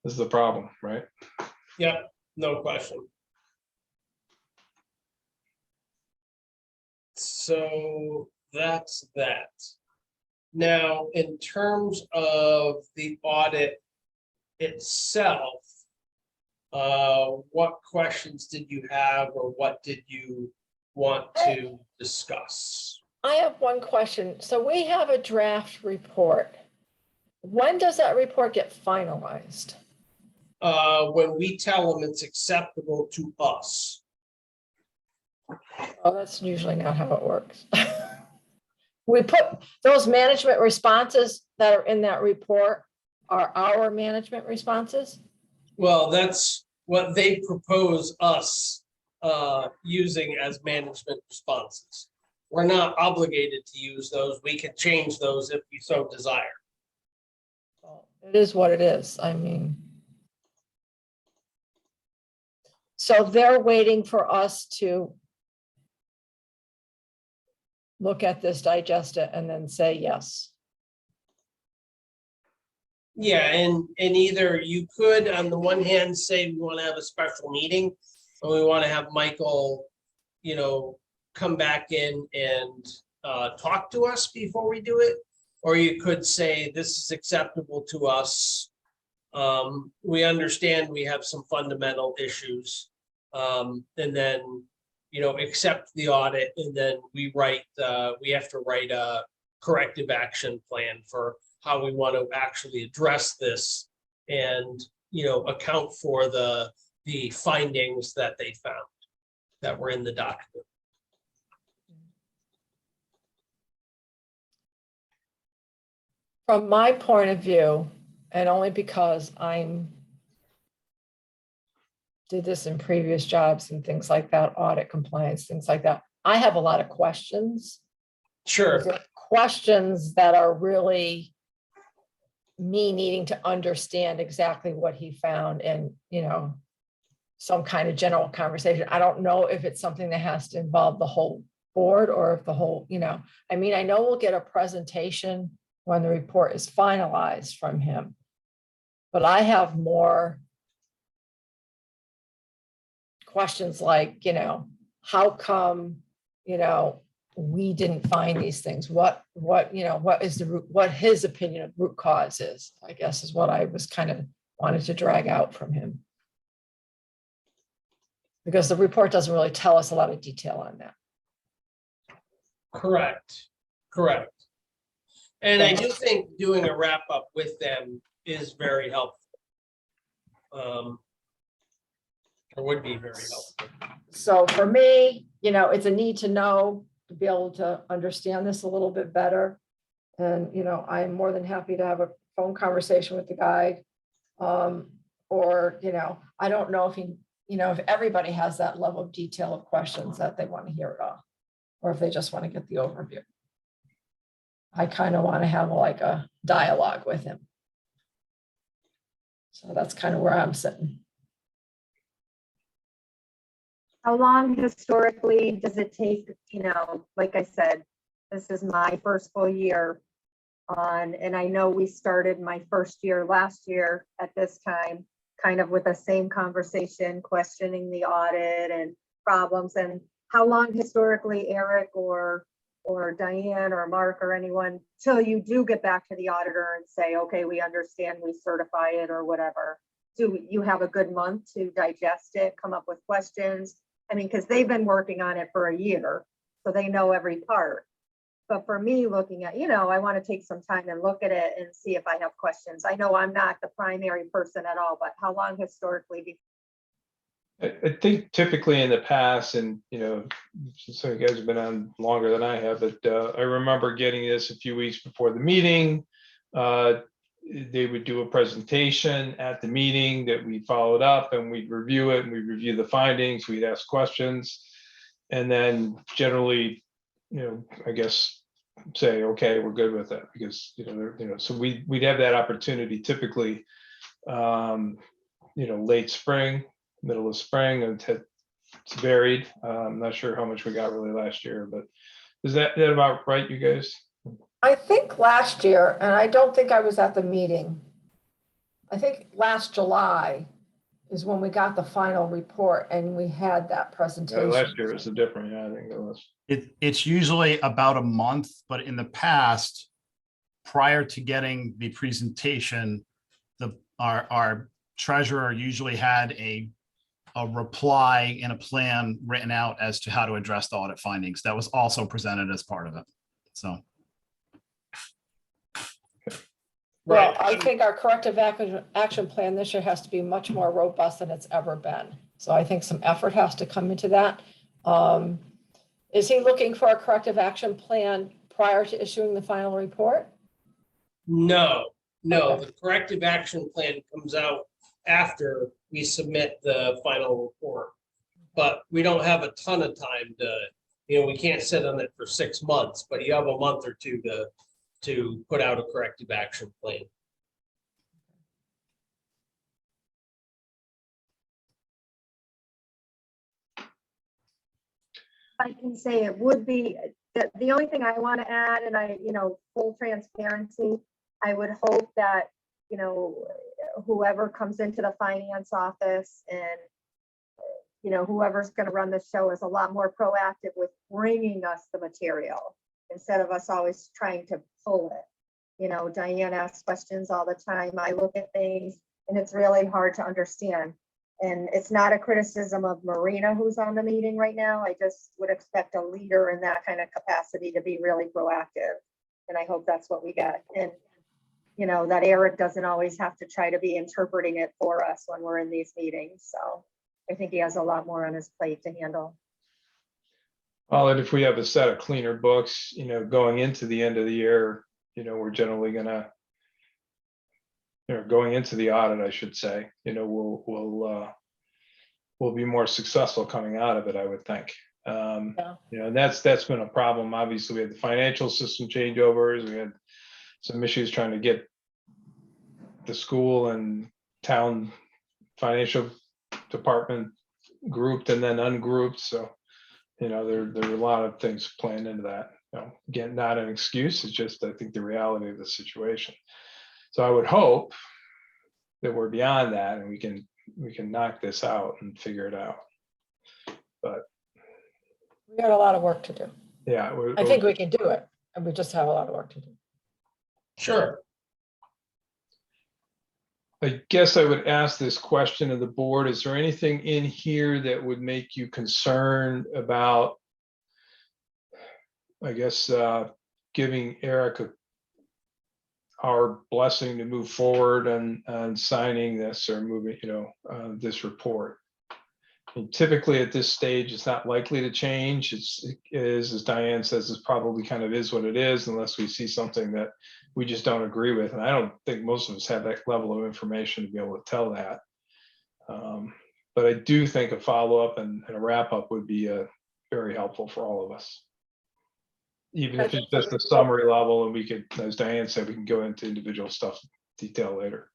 this is the problem, right? Yep, no question. So that's that. Now, in terms of the audit itself, what questions did you have, or what did you want to discuss? I have one question. So we have a draft report. When does that report get finalized? When we tell them it's acceptable to us. Oh, that's usually not how it works. We put those management responses that are in that report are our management responses. Well, that's what they propose us using as management responses. We're not obligated to use those. We can change those if we so desire. It is what it is. I mean. So they're waiting for us to look at this, digest it, and then say yes. Yeah, and either you could, on the one hand, say we want to have a special meeting, and we want to have Michael, come back in and talk to us before we do it. Or you could say, this is acceptable to us. We understand we have some fundamental issues. And then, accept the audit, and then we have to write a corrective action plan for how we want to actually address this and, account for the findings that they found that were in the document. From my point of view, and only because did this in previous jobs and things like that, audit compliance, things like that, I have a lot of questions. Sure. Questions that are really me needing to understand exactly what he found and, some kind of general conversation. I don't know if it's something that has to involve the whole board or if the whole, I know we'll get a presentation when the report is finalized from him, but I have more questions like, how come, we didn't find these things? What is the root, what his opinion of root cause is, I guess, is what I was kind of wanted to drag out from him. Because the report doesn't really tell us a lot of detail on that. Correct. And I do think doing a wrap up with them is very helpful. Or would be very helpful. So for me, it's a need to know to be able to understand this a little bit better. And, I'm more than happy to have a phone conversation with the guy. Or, I don't know if if everybody has that level of detail of questions that they want to hear it all, or if they just want to get the overview. I kind of want to have like a dialogue with him. So that's kind of where I'm sitting. How long historically does it take, like I said, this is my first full year on, and I know we started my first year last year at this time, kind of with the same conversation, questioning the audit and problems. And how long historically, Eric or Diane or Mark or anyone, till you do get back to the auditor and say, okay, we understand, we certify it or whatever? Do you have a good month to digest it, come up with questions? Because they've been working on it for a year, so they know every part. But for me, looking at, I want to take some time and look at it and see if I have questions. I know I'm not the primary person at all, but how long historically I think typically in the past, and so you guys have been on longer than I have, but I remember getting this a few weeks before the meeting. They would do a presentation at the meeting that we followed up, and we'd review it, and we'd review the findings, we'd ask questions. And then generally, I guess, say, okay, we're good with it, because, so we'd have that opportunity typically, late spring, middle of spring, and it's varied. I'm not sure how much we got really last year, but is that about right, you guys? I think last year, and I don't think I was at the meeting. I think last July is when we got the final report and we had that presentation. Last year was different, I think it was. It's usually about a month, but in the past, prior to getting the presentation, our treasurer usually had a reply and a plan written out as to how to address the audit findings. That was also presented as part of it. So. Well, Right. I think our corrective action plan this year has to be much more robust than it's ever been. So I think some effort has to come into that. Is he looking for a corrective action plan prior to issuing the final report? No, the corrective action plan comes out after we submit the final report. But we don't have a ton of time we can't sit on it for 6 months, but you have a month or two to put out a corrective action plan. I can say it would be, the only thing I want to add, and full transparency, I would hope that, whoever comes into the finance office and, whoever's going to run the show is a lot more proactive with bringing us the material instead of us always trying to pull it. Diane asks questions all the time. I look at things and it's really hard to understand. And it's not a criticism of Marina, who's on the meeting right now. I just would expect a leader in that kind of capacity to be really proactive. And I hope that's what we get. And, that Eric doesn't always have to try to be interpreting it for us when we're in these meetings. So I think he has a lot more on his plate to handle. Well, and if we have a set of cleaner books, going into the end of the year, we're generally gonna, going into the audit, I should say, we'll be more successful coming out of it, I would think. And that's been a problem. Obviously, we had the financial system changeovers. We had some issues trying to get the school and town financial department grouped and then ungrouped. So, there are a lot of things playing into that. Again, not an excuse. It's just, I think, the reality of the situation. So I would hope that we're beyond that and we can knock this out and figure it out. But We got a lot of work to do. yeah, I think we can do it, and we just have a lot of work to do. Sure. I guess I would ask this question of the board. Is there anything in here that would make you concerned about, I guess, giving Eric our blessing to move forward and signing this or moving, this report? And typically at this stage, it's not likely to change. It is, as Diane says, it probably kind of is what it is unless we see something that we just don't agree with. And I don't think most of us have that level of information to be able to tell that. But I do think a follow-up and a wrap-up would be very helpful for all of us. Even if it's just a summary level and we could, as Diane said, we can go into individual stuff detail later.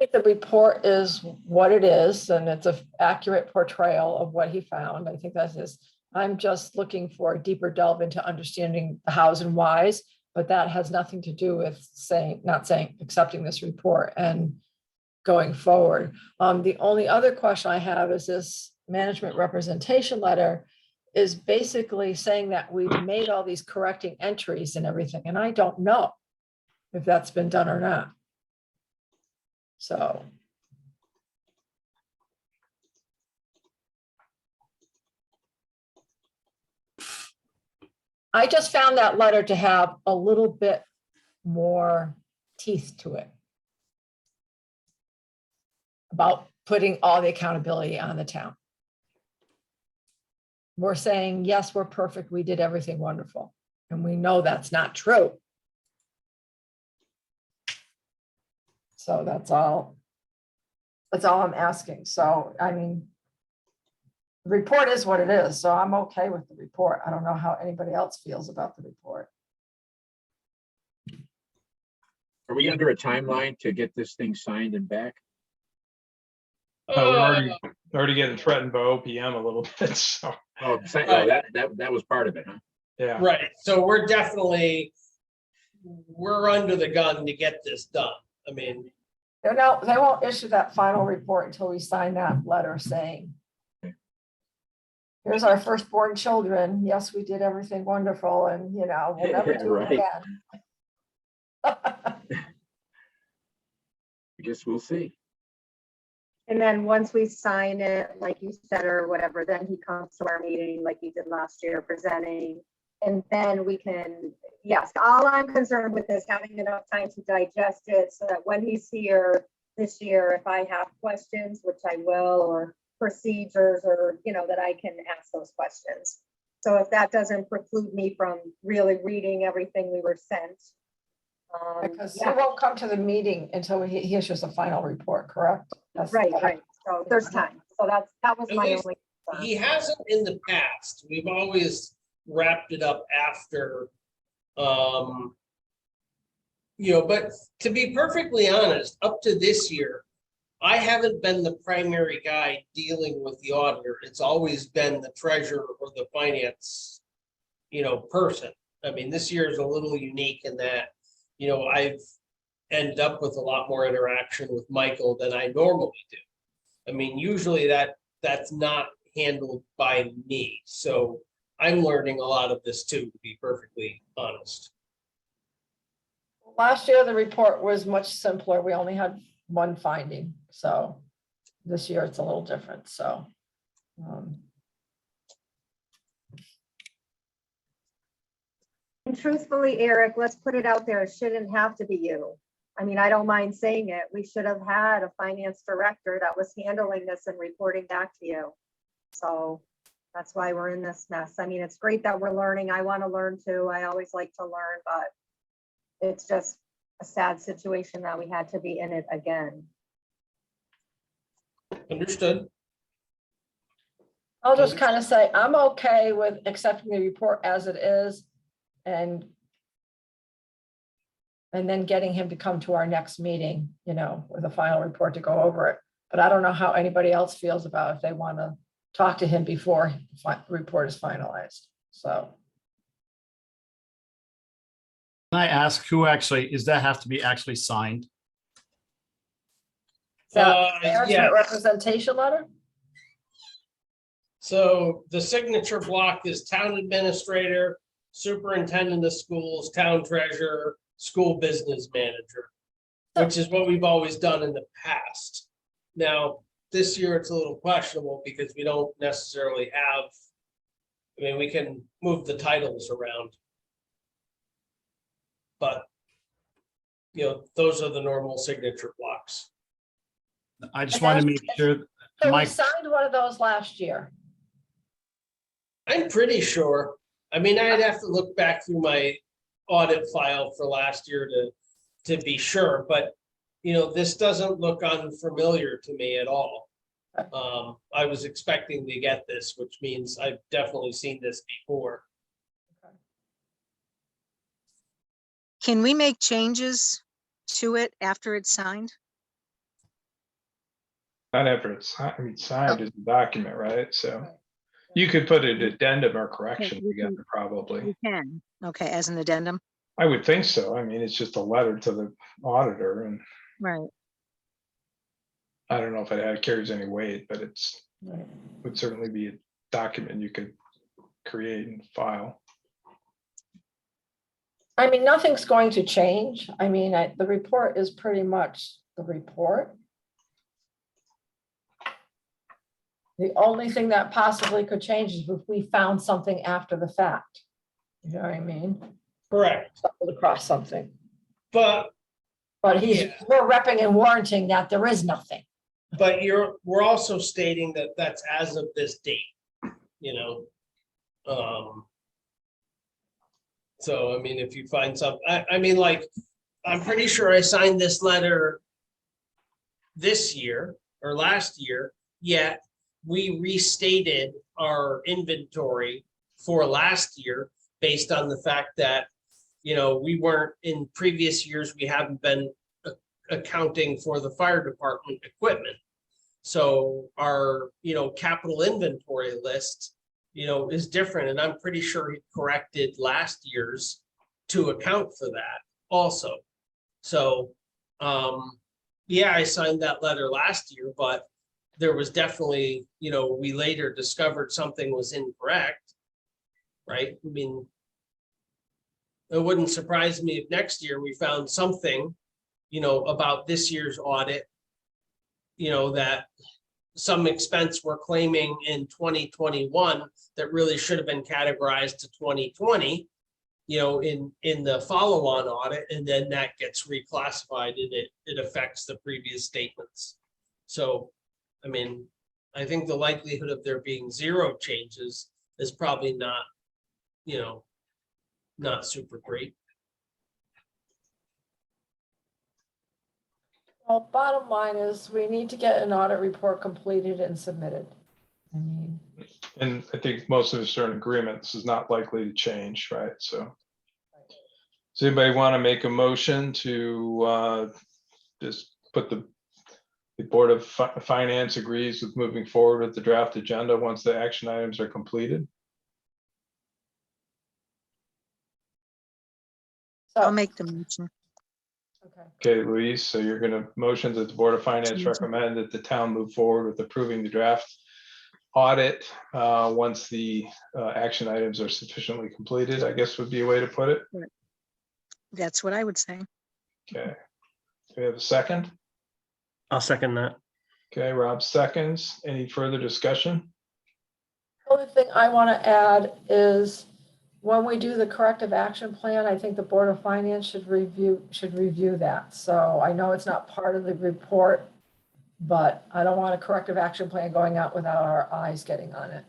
I think the report is what it is, and it's an accurate portrayal of what he found. I think that is, I'm just looking for a deeper delve into understanding the hows and whys, but that has nothing to do with accepting this report and going forward. The only other question I have is this management representation letter is basically saying that we've made all these correcting entries and everything, and I don't know if that's been done or not. So. I just found that letter to have a little bit more teeth to it. About putting all the accountability on the town. We're saying, yes, we're perfect. We did everything wonderful. And we know that's not true. So that's all. That's all I'm asking. So, I mean, the report is what it is. So I'm okay with the report. I don't know how anybody else feels about the report. Are we under a timeline to get this thing signed and back? We're already getting threatened by OPM a little bit, so, Oh, that was part of it, huh? yeah. Right, so we're definitely, we're under the gun to get this done. I mean, No, they won't issue that final report until we sign that letter saying, here's our firstborn children. Yes, we did everything wonderful and, you know, we'll never do it Right. again. I guess we'll see. And then once we sign it, like you said, or whatever, then he comes to our meeting like he did last year presenting. And then we can, yes, all I'm concerned with is having enough time to digest it so that when he's here this year, if I have questions, which I will, or procedures, or, you know, that I can ask those questions. So if that doesn't preclude me from really reading everything we were sent. Because he yeah, won't come to the meeting until he issues a final report, correct? That's- right. So there's time. So that was At my least only. concern. he hasn't in the past. We've always wrapped it up after. You know, but to be perfectly honest, up to this year, I haven't been the primary guy dealing with the auditor. It's always been the treasurer or the finance, you know, person. I mean, this year is a little unique in that, you know, I've ended up with a lot more interaction with Michael than I normally do. I mean, usually that's not handled by me. So I'm learning a lot of this too, to be perfectly honest. Last year, the report was much simpler. We only had one finding. So this year it's a little different. So. And truthfully, Eric, let's put it out there. It shouldn't have to be you. I mean, I don't mind saying it. We should have had a finance director that was handling this and reporting back to you. So that's why we're in this mess. I mean, it's great that we're learning. I want to learn too. I always like to learn, but it's just a sad situation that we had to be in it again. Understood. I'll just kind of say, I'm okay with accepting the report as it is and then getting him to come to our next meeting, you know, with a final report to go over it. But I don't know how anybody else feels about if they want to talk to him before the report is finalized. So. Can I ask who actually, does that have to be actually signed? Management Yeah. representation letter? So the signature block is town administrator, superintendent of schools, town treasurer, school business manager, which is what we've always done in the past. Now, this year it's a little questionable because we don't necessarily have, I mean, we can move the titles around. But, you know, those are the normal signature blocks. I just wanted to make sure, So we Mike, signed one of those last year. I'm pretty sure. I mean, I'd have to look back through my audit file for last year to be sure, but you know, this doesn't look unfamiliar to me at all. I was expecting to get this, which means I've definitely seen this before. Can we make changes to it after it's signed? Not after it's, signed is a document, right? So you could put an addendum or correction we can- together, probably. We can, okay, as an addendum, I would think so. I mean, it's just a letter to the auditor, and right? I don't know if it carries any weight, but it's, Right. would certainly be a document you could create and file. I mean, nothing's going to change. I mean, the report is pretty much the report. The only thing that possibly could change is if we found something after the fact. You know what I mean? Correct. Stumbled across something. But But Yeah. we're repping and warranting that there is nothing. we're also stating that that's as of this date, you know? So, I mean, if you find some, I mean, like, I'm pretty sure I signed this letter this year or last year, yet we restated our inventory for last year based on the fact that, you know, we weren't in previous years, we haven't been accounting for the fire department equipment. So our, you know, capital inventory list, you know, is different, and I'm pretty sure he corrected last year's to account for that also. So, yeah, I signed that letter last year, but there was definitely, you know, we later discovered something was incorrect, right? I mean, it wouldn't surprise me if next year we found something, you know, about this year's audit, you know, that some expense we're claiming in 2021 that really should have been categorized to 2020, you know, in the follow-on audit, and then that gets reclassified and it affects the previous statements. So, I mean, I think the likelihood of there being zero changes is probably not, you know, not super great. Well, bottom line is we need to get an audit report completed and submitted. I mean, And I think most of us are in agreement. This is not likely to change, right? So. Does anybody want to make a motion to just put the Board of Finance agrees with moving forward with the draft agenda once the action items are completed? I'll so, make the motion. okay. Okay, Louise, so you're going to motion that the Board of Finance recommend that the town move forward with approving the draft audit once the action items are sufficiently completed, I guess would be a way to put it. That's what I would say. Okay. Do we have a second? I'll second that. Okay, Rob seconds. Any further discussion? The only thing I want to add is when we do the corrective action plan, I think the Board of Finance should review that. So I know it's not part of the report, but I don't want a corrective action plan going out without our eyes getting on it.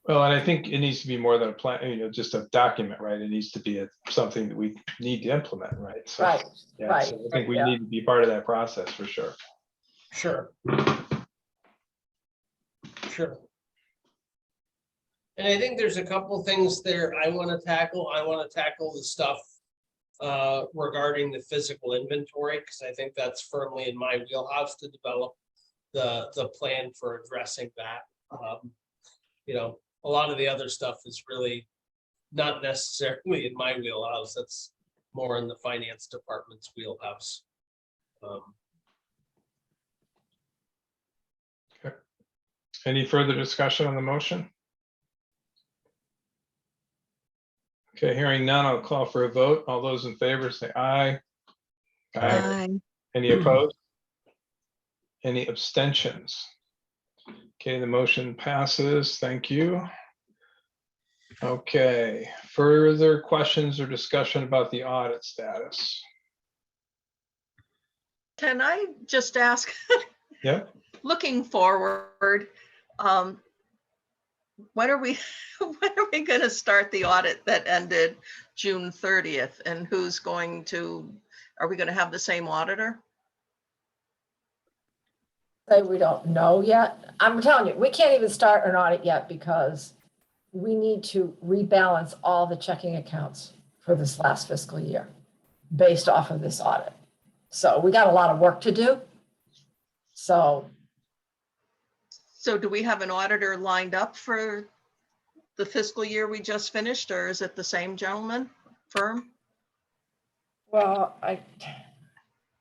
Well, and I think it needs to be more than a plan, you know, just a document, right? It needs to be something that we need to implement, right? So, Right, yeah, right. so I think we Yeah. need to be part of that process for sure. Sure. Sure. And I think there's a couple things there I want to tackle. I want to tackle the stuff regarding the physical inventory, because I think that's firmly in my wheelhouse to develop the plan for addressing that. You know, a lot of the other stuff is really not necessarily in my wheelhouse. That's more in the finance department's wheelhouse. Any further discussion on the motion? Okay, hearing none, I'll call for a vote. All those in favor say aye. Aye. Any opposed? Any abstentions? Okay, the motion passes. Thank you. Okay, further questions or discussion about the audit status? Can I just ask, Yep. looking forward, when are we going to start the audit that ended June 30th? And who's going to, are we going to have the same auditor? Say we don't know yet. I'm telling you, we can't even start an audit yet because we need to rebalance all the checking accounts for this last fiscal year based off of this audit. So we got a lot of work to do. So do we have an auditor lined up for the fiscal year we just finished, or is it the same gentleman firm? well, I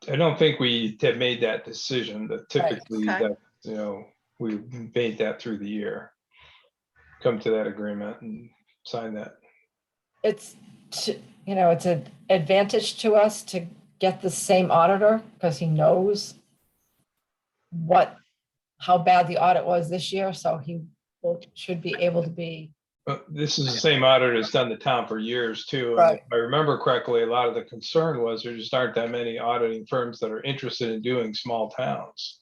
don't think we have made that decision, but typically okay. that, you know, we made that through the year. Come to that agreement and sign that. it's, you know, it's an advantage to us to get the same auditor because he knows how bad the audit was this year. So he should be able to be This is the same auditor that's done the town for years too. And Right. if I remember correctly, a lot of the concern was there just aren't that many auditing firms that are interested in doing small towns.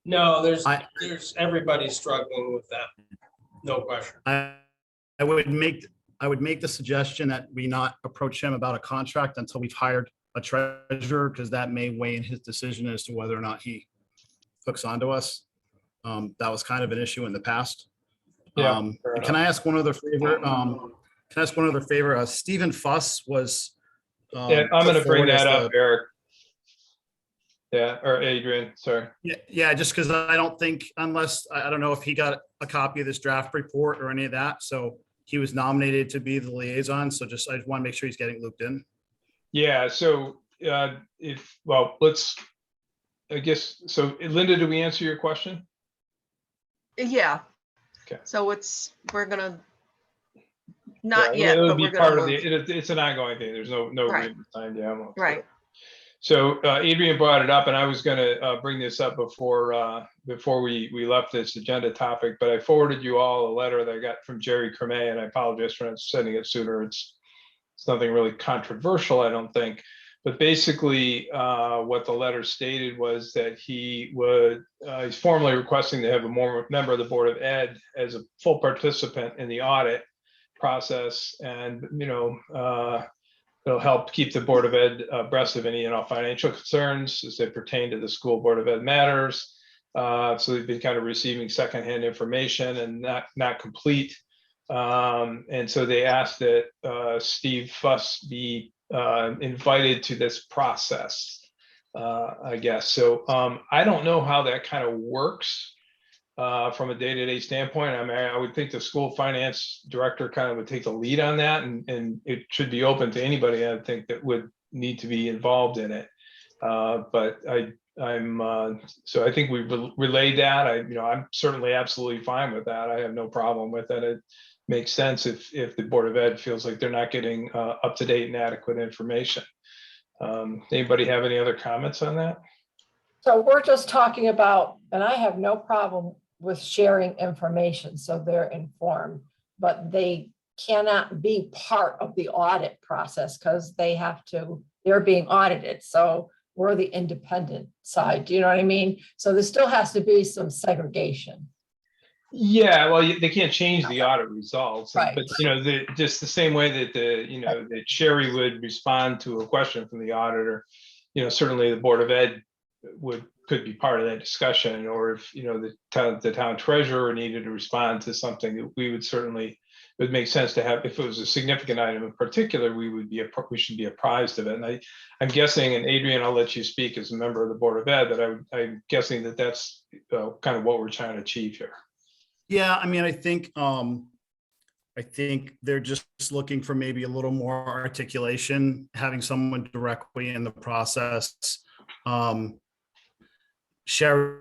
No, I- there's, everybody's struggling with that. No question. I would make the suggestion that we not approach him about a contract until we've hired a treasurer, because that may weigh in his decision as to whether or not he hooks onto us. That was kind of an issue in the past. Yeah, fair Can I ask one other favor? Stephen Fuss was. Yeah, I'm gonna bring that up, Eric. Yeah, or Adrian, sorry. Yeah, just because I don't think, unless, I don't know if he got a copy of this draft report or any of that, so he was nominated to be the liaison, so I just want to make sure he's getting looped in. Yeah, so I guess, so Linda, do we answer your question? Yeah. Okay. So we're gonna, not Yeah, yet, it'll but be we're part gonna of move. it's an ongoing thing. There's no Right. agreement signed. Yeah. Right. So Adrian brought it up, and I was going to bring this up before we left this agenda topic, but I forwarded you all a letter that I got from Jerry Cremay, and I apologize for not sending it sooner. It's nothing really controversial, I don't think. But basically, what the letter stated was that he's formally requesting to have a member of the Board of Ed as a full participant in the audit process, and it'll help keep the Board of Ed abreast of any financial concerns as they pertain to the school Board of Ed matters. So they've been kind of receiving secondhand information and not complete. And so they asked that Steve Fuss be invited to this process, I guess. So I don't know how that kind of works from a day-to-day standpoint. I mean, I would think the school finance director kind of would take the lead on that, and it should be open to anybody, I think, that would need to be involved in it. But so I think we relayed that. I'm certainly absolutely fine with that. I have no problem with it. It makes sense if the Board of Ed feels like they're not getting up-to-date and adequate information. Anybody have any other comments on that? So we're just talking about, and I have no problem with sharing information, so they're informed, but they cannot be part of the audit process because they're being audited. So we're the independent side. Do you know what I mean? So there still has to be some segregation. Yeah, well, they can't change the audit results, Right. but just the same way that that Sherry would respond to a question from the auditor, certainly the Board of Ed could be part of that discussion, or if the town treasurer needed to respond to something, we would certainly, it would make sense to have, if it was a significant item in particular, we should be apprised of it. And I'm guessing, and Adrian, I'll let you speak as a member of the Board of Ed, but I'm guessing that that's kind of what we're trying to achieve here. Yeah, I mean, I think they're just looking for maybe a little more articulation, having someone directly in the process. Sherry's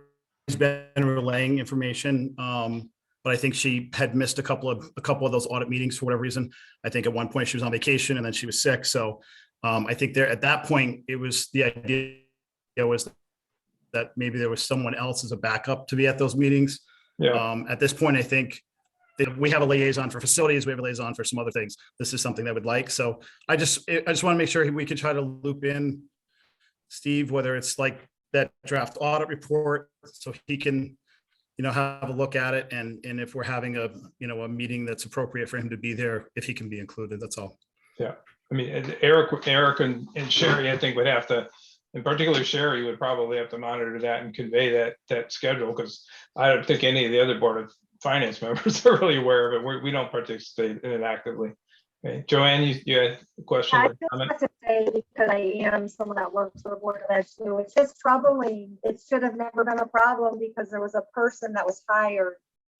been relaying information, but I think she had missed a couple of those audit meetings for whatever reason. I think at one point she was on vacation and then she was sick. So I think at that point, it was the idea was that maybe there was someone else as a backup to be at those meetings. Yeah. At this point, I think that we have a liaison for facilities. We have a liaison for some other things. This is something that would like. So I just want to make sure we can try to loop in Steve, whether it's like that draft audit report, so he can, have a look at it. And if we're having a meeting that's appropriate for him to be there, if he can be included, that's all. Yeah. I mean, Eric and Sherry, I think, would have to, in particular, Sherry would probably have to monitor that and convey that schedule, because I don't think any of the other Board of Finance members are really aware of it. We don't participate in it actively. Okay. Joanne, you had a question? I or just comment? want to say, because I am someone that works for the Board of Ed too, it's just troubling. It should have never been a problem because there was a person that was hired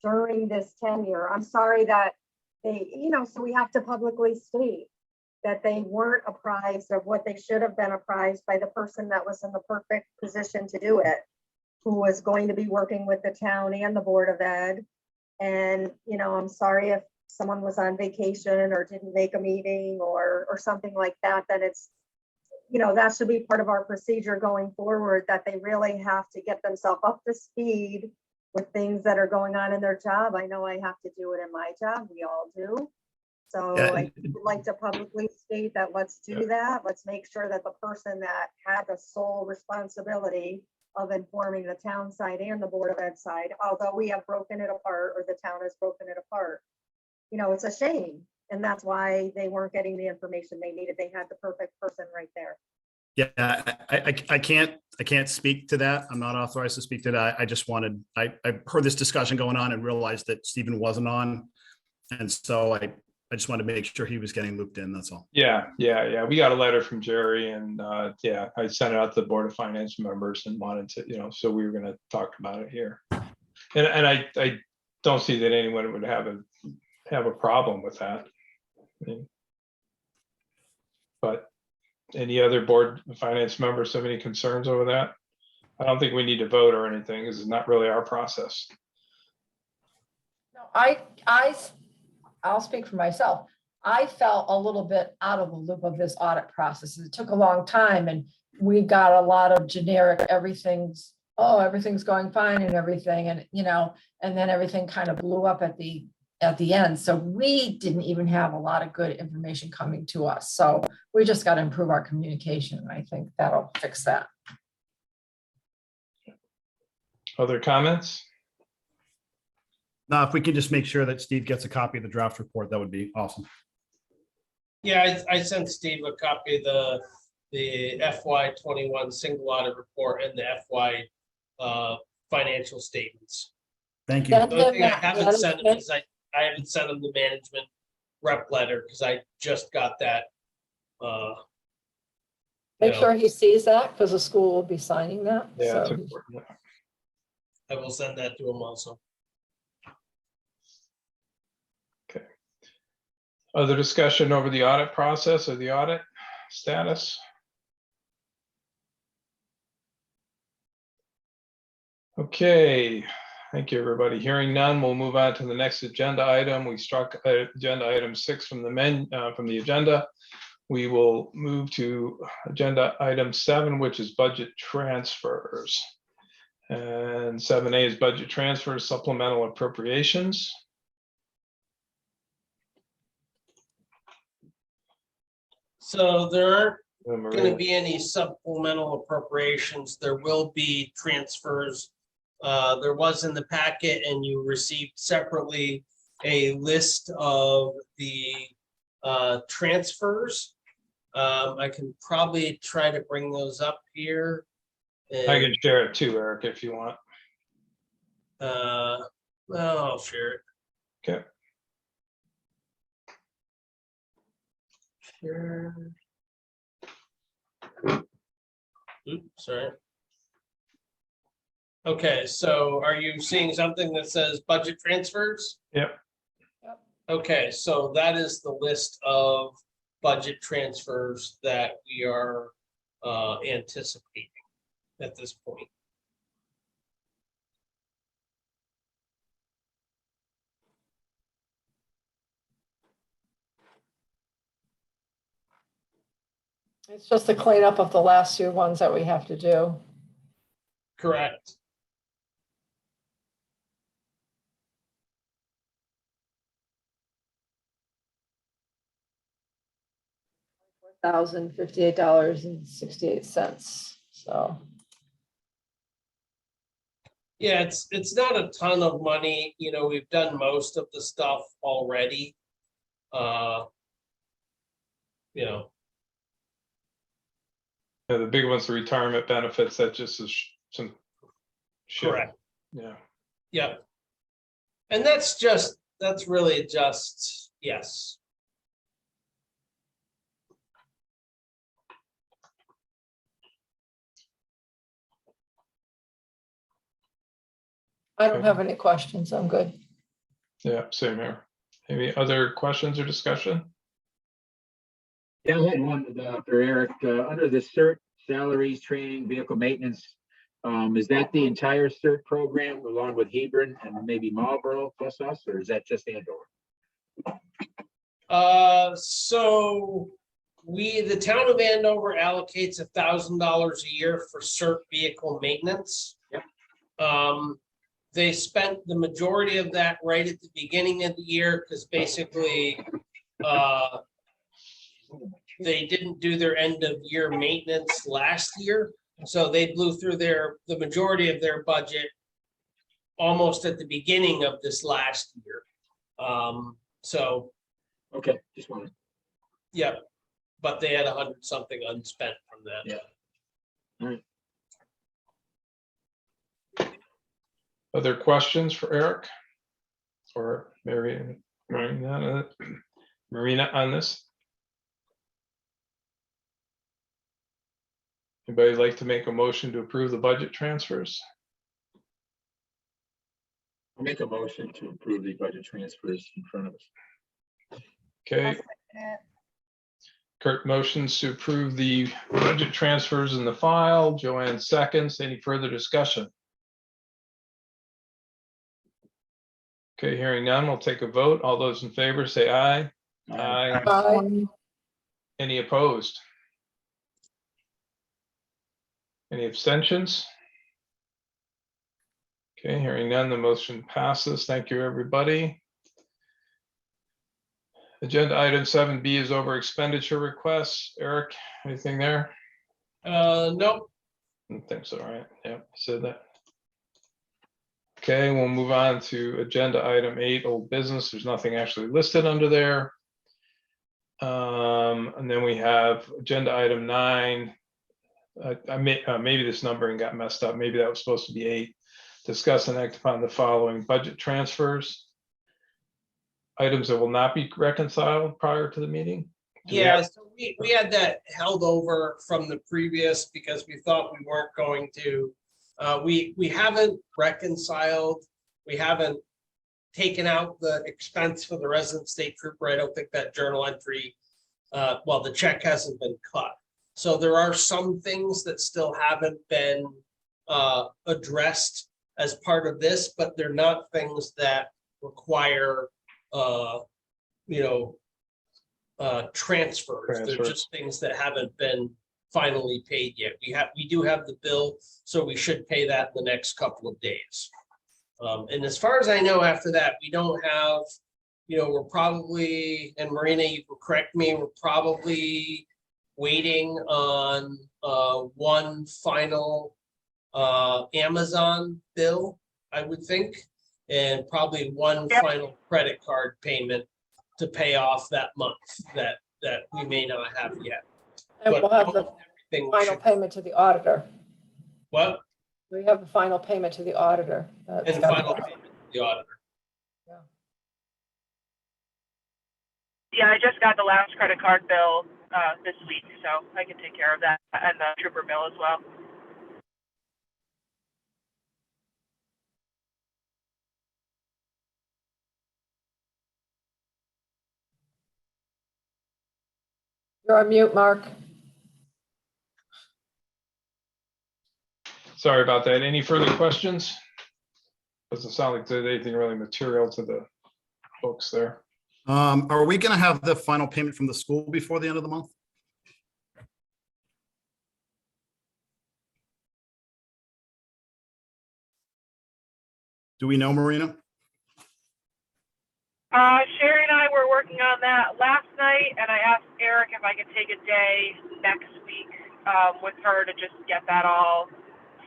during this tenure. I'm sorry that they, so we have to publicly state that they weren't apprised of what they should have been apprised by the person that was in the perfect position to do it, who was going to be working with the town and the Board of Ed. And, I'm sorry if someone was on vacation or didn't make a meeting or something like that, then it's, that should be part of our procedure going forward, that they really have to get themselves up to speed with things that are going on in their job. I know I have to do it in my job. We all do. So Yeah, I would like to publicly state that let's do that. Let's make sure that the person that had the sole responsibility of informing the town side and the Board of Ed side, although we have broken it apart, or the town has broken it apart. You know, it's a shame. And that's why they weren't getting the information they needed. They had the perfect person right there. Yeah, I can't speak to that. I'm not authorized to speak to that. I just wanted, I heard this discussion going on and realized that Stephen wasn't on. And so I just wanted to make sure he was getting looped in, that's all. Yeah. We got a letter from Jerry and, yeah, I sent it out to the Board of Finance members and wanted to, you know, so we were gonna talk about it here. And I don't see that anyone would have a problem with that. I mean, but any other Board of Finance members have any concerns over that? I don't think we need to vote or anything. This is not really our process. No, I'll speak for myself. I felt a little bit out of the loop of this audit process. It took a long time and we got a lot of generic, everything's going fine and everything. And, you know, and then everything kind of blew up at the end. So we didn't even have a lot of good information coming to us. So we just got to improve our communication. And I think that'll fix that. Other comments? Now, if we could just make sure that Steve gets a copy of the draft report, that would be awesome. Yeah, I sent Steve a copy of the FY21 single audit report and the FY financial statements. Thank you. Then- The only thing I haven't sent him is I haven't sent him the management rep letter because I just got that. Make sure he sees that because the school will be signing that. Yeah, it's So important. I will send that to him also. Okay. Other discussion over the audit process or the audit status? Okay, thank you, everybody. Hearing none, we'll move on to the next agenda item. We struck agenda item 6 from the agenda. We will move to agenda item 7, which is budget transfers. And 7A is budget transfers, supplemental appropriations. So there aren't going to Maria, be any supplemental appropriations. There will be transfers. There was in the packet and you received separately a list of the transfers. I can probably try to bring those up here. I can share it too, Eric, if you want. Well, I'll share it. Okay. Sure. Oops, sorry. Okay, so are you seeing something that says budget transfers? Yep. Okay, so that is the list of budget transfers that we are anticipating at this point. it's just a cleanup of the last few ones that we have to do. Correct. $1,058.68. So Yeah, it's not a ton of money. You know, we've done most of the stuff already. You know, Yeah, the big one's the retirement benefits. That just is some. shit. correct. Yeah. Yep. And that's really just, yes. I don't have any questions. I'm good. Yeah, same here. Any other questions or discussion? Yeah, I had one for Eric, under the CERT, salaries, training, vehicle maintenance. Is that the entire CERT program along with Hebron and maybe Marlboro plus us, or is that just Andover? So the town of Andover allocates $1,000 a year for CERT vehicle maintenance. Yep. they spent the majority of that right at the beginning of the year, because basically they didn't do their end of year maintenance last year. So they blew through the majority of their budget almost at the beginning of this last year. So, Okay, just wanted. yeah, but they had 100 something unspent from that. Yeah. Other questions for Eric? Or Marina on this? Anybody like to make a motion to approve the budget transfers? I'll make a motion to approve the budget transfers in front of us. Okay, Kurt motions to approve the budget transfers in the file. Joanne seconds. Any further discussion? Okay, hearing none, we'll take a vote. All those in favor say aye. Aye. Aye. Any opposed? Any abstentions? Okay, hearing none, the motion passes. Thank you, everybody. Agenda item 7B is over expenditure requests. Eric, anything there? Nope. I don't think so, right? Yeah, said that. Okay, we'll move on to agenda item 8, old business. There's nothing actually listed under there. And then we have agenda item 9. Maybe this numbering got messed up. Maybe that was supposed to be 8. Discuss and act upon the following budget transfers. Items that will not be reconciled prior to the meeting. Do we Yeah, have- so we had that held over from the previous because we thought we weren't going to. We haven't reconciled, we haven't taken out the expense for the resident state trooper. I don't think that journal entry, well, the check hasn't been cut. So there are some things that still haven't been addressed as part of this, but they're not things that require transfers. They're Transfers. just things that haven't been finally paid yet. We do have the bill, so we should pay that in the next couple of days. And as far as I know, after that, we don't have, we're probably, and Marina, you can correct me, we're probably waiting on one final Amazon bill, I would think, and probably one final credit card payment to pay off that month that we may not have yet. And But we'll have the everything final should- payment to the auditor. What? We have the final payment to the auditor. That's And gotta final go. payment to the auditor. Yeah, I just got the last credit card bill this week, so I can take care of that and the trooper bill as well. You're on mute, Mark. Sorry about that. Any further questions? Doesn't sound like there's anything really material to the folks there. Are we gonna have the final payment from the school before the end of the month? Do we know, Marina? Sherry and I were working on that last night, and I asked Eric if I could take a day next week with her to just get that all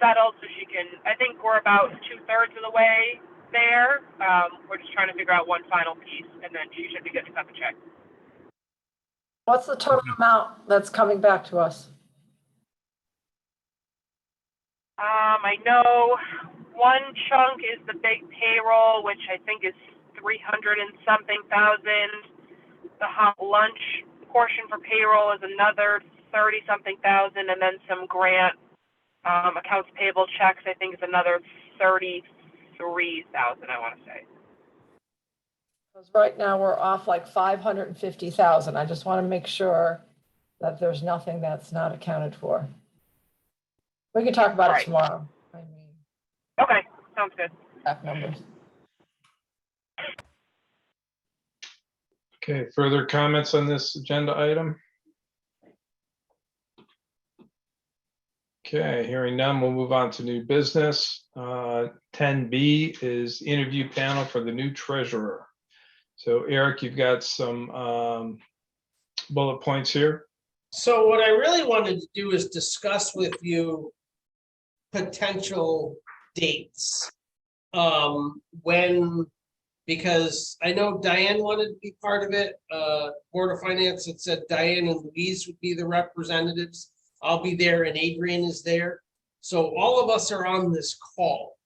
settled so she can, I think we're about 2/3 of the way there. We're just trying to figure out one final piece, and then she should be good to cut the check. What's the total amount that's coming back to us? I know one chunk is the big payroll, which I think is 300 and something thousand. The hot lunch portion for payroll is another 30 something thousand, and then some grant accounts payable checks, I think is another 33,000, I want to say. Because right now we're off like 550,000. I just want to make sure that there's nothing that's not accounted for. We can talk about it Right. tomorrow. I mean, Okay, sounds good. exact numbers. Okay, further comments on this agenda item? Okay, hearing none, we'll move on to new business. 10B is interview panel for the new treasurer. So Eric, you've got some bullet points here. So what I really wanted to do is discuss with you potential dates. When, because I know Diane wanted to be part of it. Board of Finance had said Diane and Louise would be the representatives. I'll be there and Adrian is there. So all of us are on this call.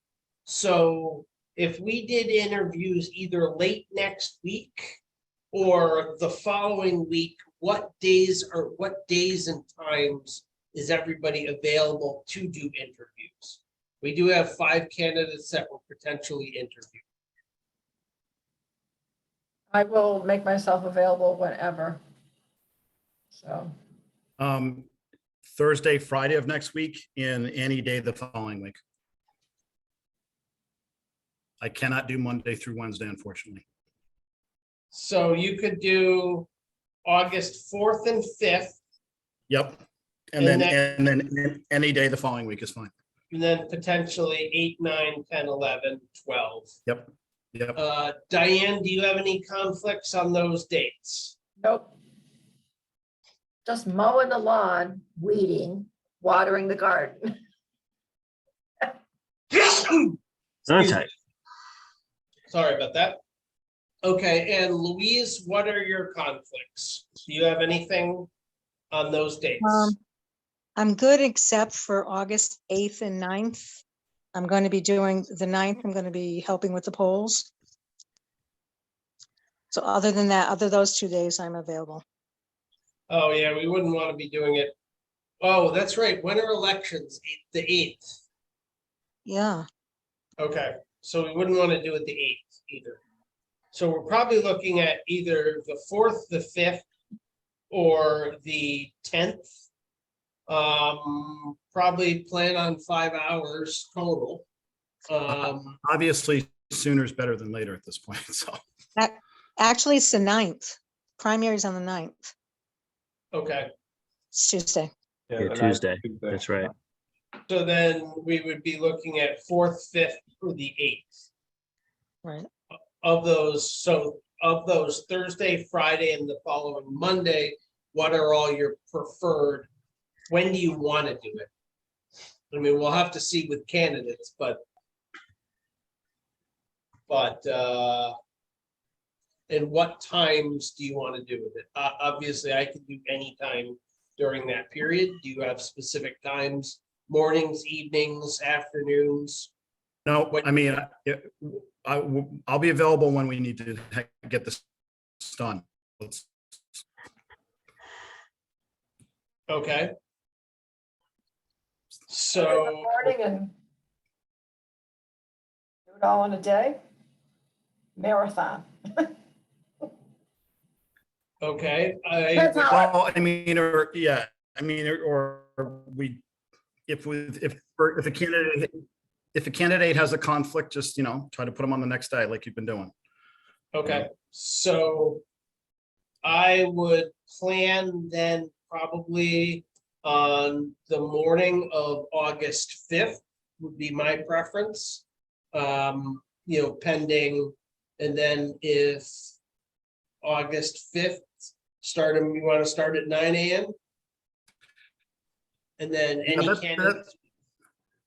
So if we did interviews either late next week or the following week, what days and times is everybody available to do interviews? We do have 5 candidates that will potentially interview. I will make myself available whenever. So, Thursday, Friday of next week, and any day the following week. I cannot do Monday through Wednesday, unfortunately. So you could do August 4th and 5th, Yep. And And then any day the following week is fine. and then potentially 8, 9, 10, 11, 12. Yep. Diane, do you have any conflicts on those dates? nope. Just mowing the lawn, weeding, watering the garden. Okay. Sorry about that. Okay, and Louise, what are your conflicts? Do you have anything on those dates? I'm good except for August 8th and 9th. I'm going to be doing the 9th. I'm going to be helping with the polls. So other than that, other those 2 days, I'm available. Oh, yeah, we wouldn't want to be doing it. Oh, that's right. When are elections? The 8th. Yeah. Okay, so we wouldn't want to do it the 8th either. So we're probably looking at either the 4th, the 5th, or the 10th. Probably plan on 5 hours total. Obviously, sooner is better than later at this point, so. Actually, it's the 9th. Primary's on the 9th. Okay, It's Tuesday. Yeah, the ninth Tuesday. Tuesday. That's right. so then we would be looking at 4th, 5th, or the 8th. Right. Of those Thursday, Friday, and the following Monday, what are all your preferred? When do you want to do it? I mean, we'll have to see with candidates, but and what times do you want to do with it? Obviously, I can do any time during that period. Do you have specific times, mornings, evenings, afternoons? No, I mean, I'll be available when we need to get this done. Okay. In the So, morning and do it all in a day. Marathon. okay, Depends how- Well, I mean, or, yeah, I mean, or we, if a candidate has a conflict, just, try to put them on the next day like you've been doing. okay, so I would plan then probably on the morning of August 5th would be my preference. Pending, and then if August 5th, you want to start at 9 a.m.? And then any candidates.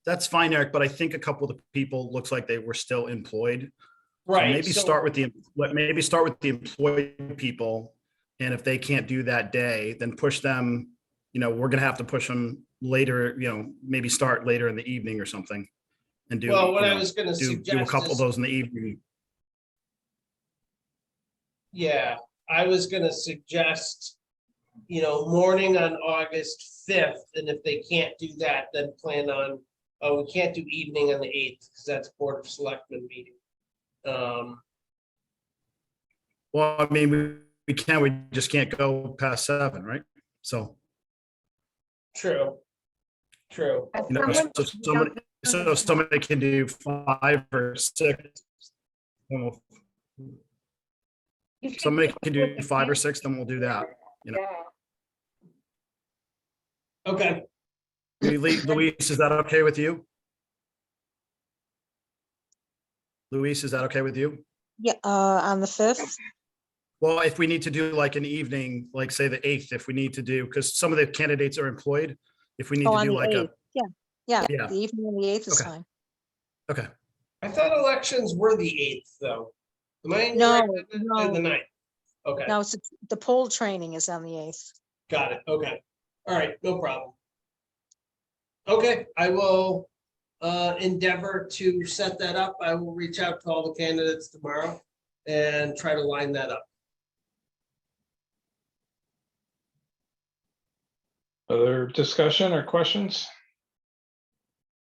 That's fine, Eric, but I think a couple of the people looks like they were still employed. So Right. Maybe so- start with the employed people. And if they can't do that day, then push them, we're gonna have to push them later, maybe start later in the evening or something. And do, Well, what I was gonna do a suggest couple of is, those in the evening. yeah, I was gonna suggest, morning on August 5th, and if they can't do that, then plan on, we can't do evening on the 8th, because that's Board of Selectmen meeting. Well, I mean, we just can't go past 7, right? So, True. As so if somebody can do 5 or 6. Well, You should somebody get can do with the 5 or 6, then we'll do that. Yeah. Okay. Luis, is that okay with you? Luis, is that okay with you? Yeah, on the 5th. Well, if we need to do like an evening, like say the 8th, if we need to do, because some of the candidates are employed, if we need Oh, to on do the like a, 8th. Yeah, yeah, Yeah. the evening on the 8th is Okay. fine. okay. I thought elections were the 8th, though. Am I No, incorrect? The no. 9th. Okay, No, it's, the poll training is on the 8th. got it. Okay. All right, no problem. Okay, I will endeavor to set that up. I will reach out to all the candidates tomorrow and try to line that up. Other discussion or questions?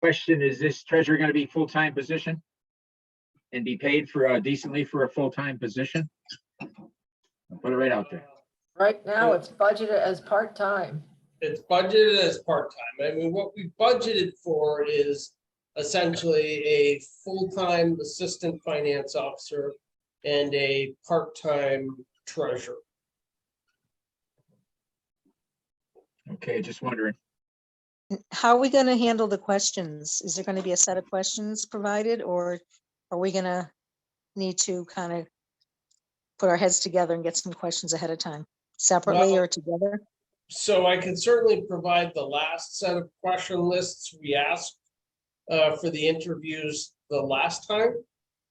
Question, is this treasurer gonna be full-time position? And be paid for decently for a full-time position? I'll put it right out there. Right now, it's budgeted as part-time. It's budgeted as part-time. I mean, what we budgeted for is essentially a full-time assistant finance officer and a part-time treasurer. Okay, just wondering. How are we going to handle the questions? Is there going to be a set of questions provided, or are we going to need to kind of put our heads together and get some questions ahead of time, separately Well- or together? So I can certainly provide the last set of question lists we asked for the interviews the last time.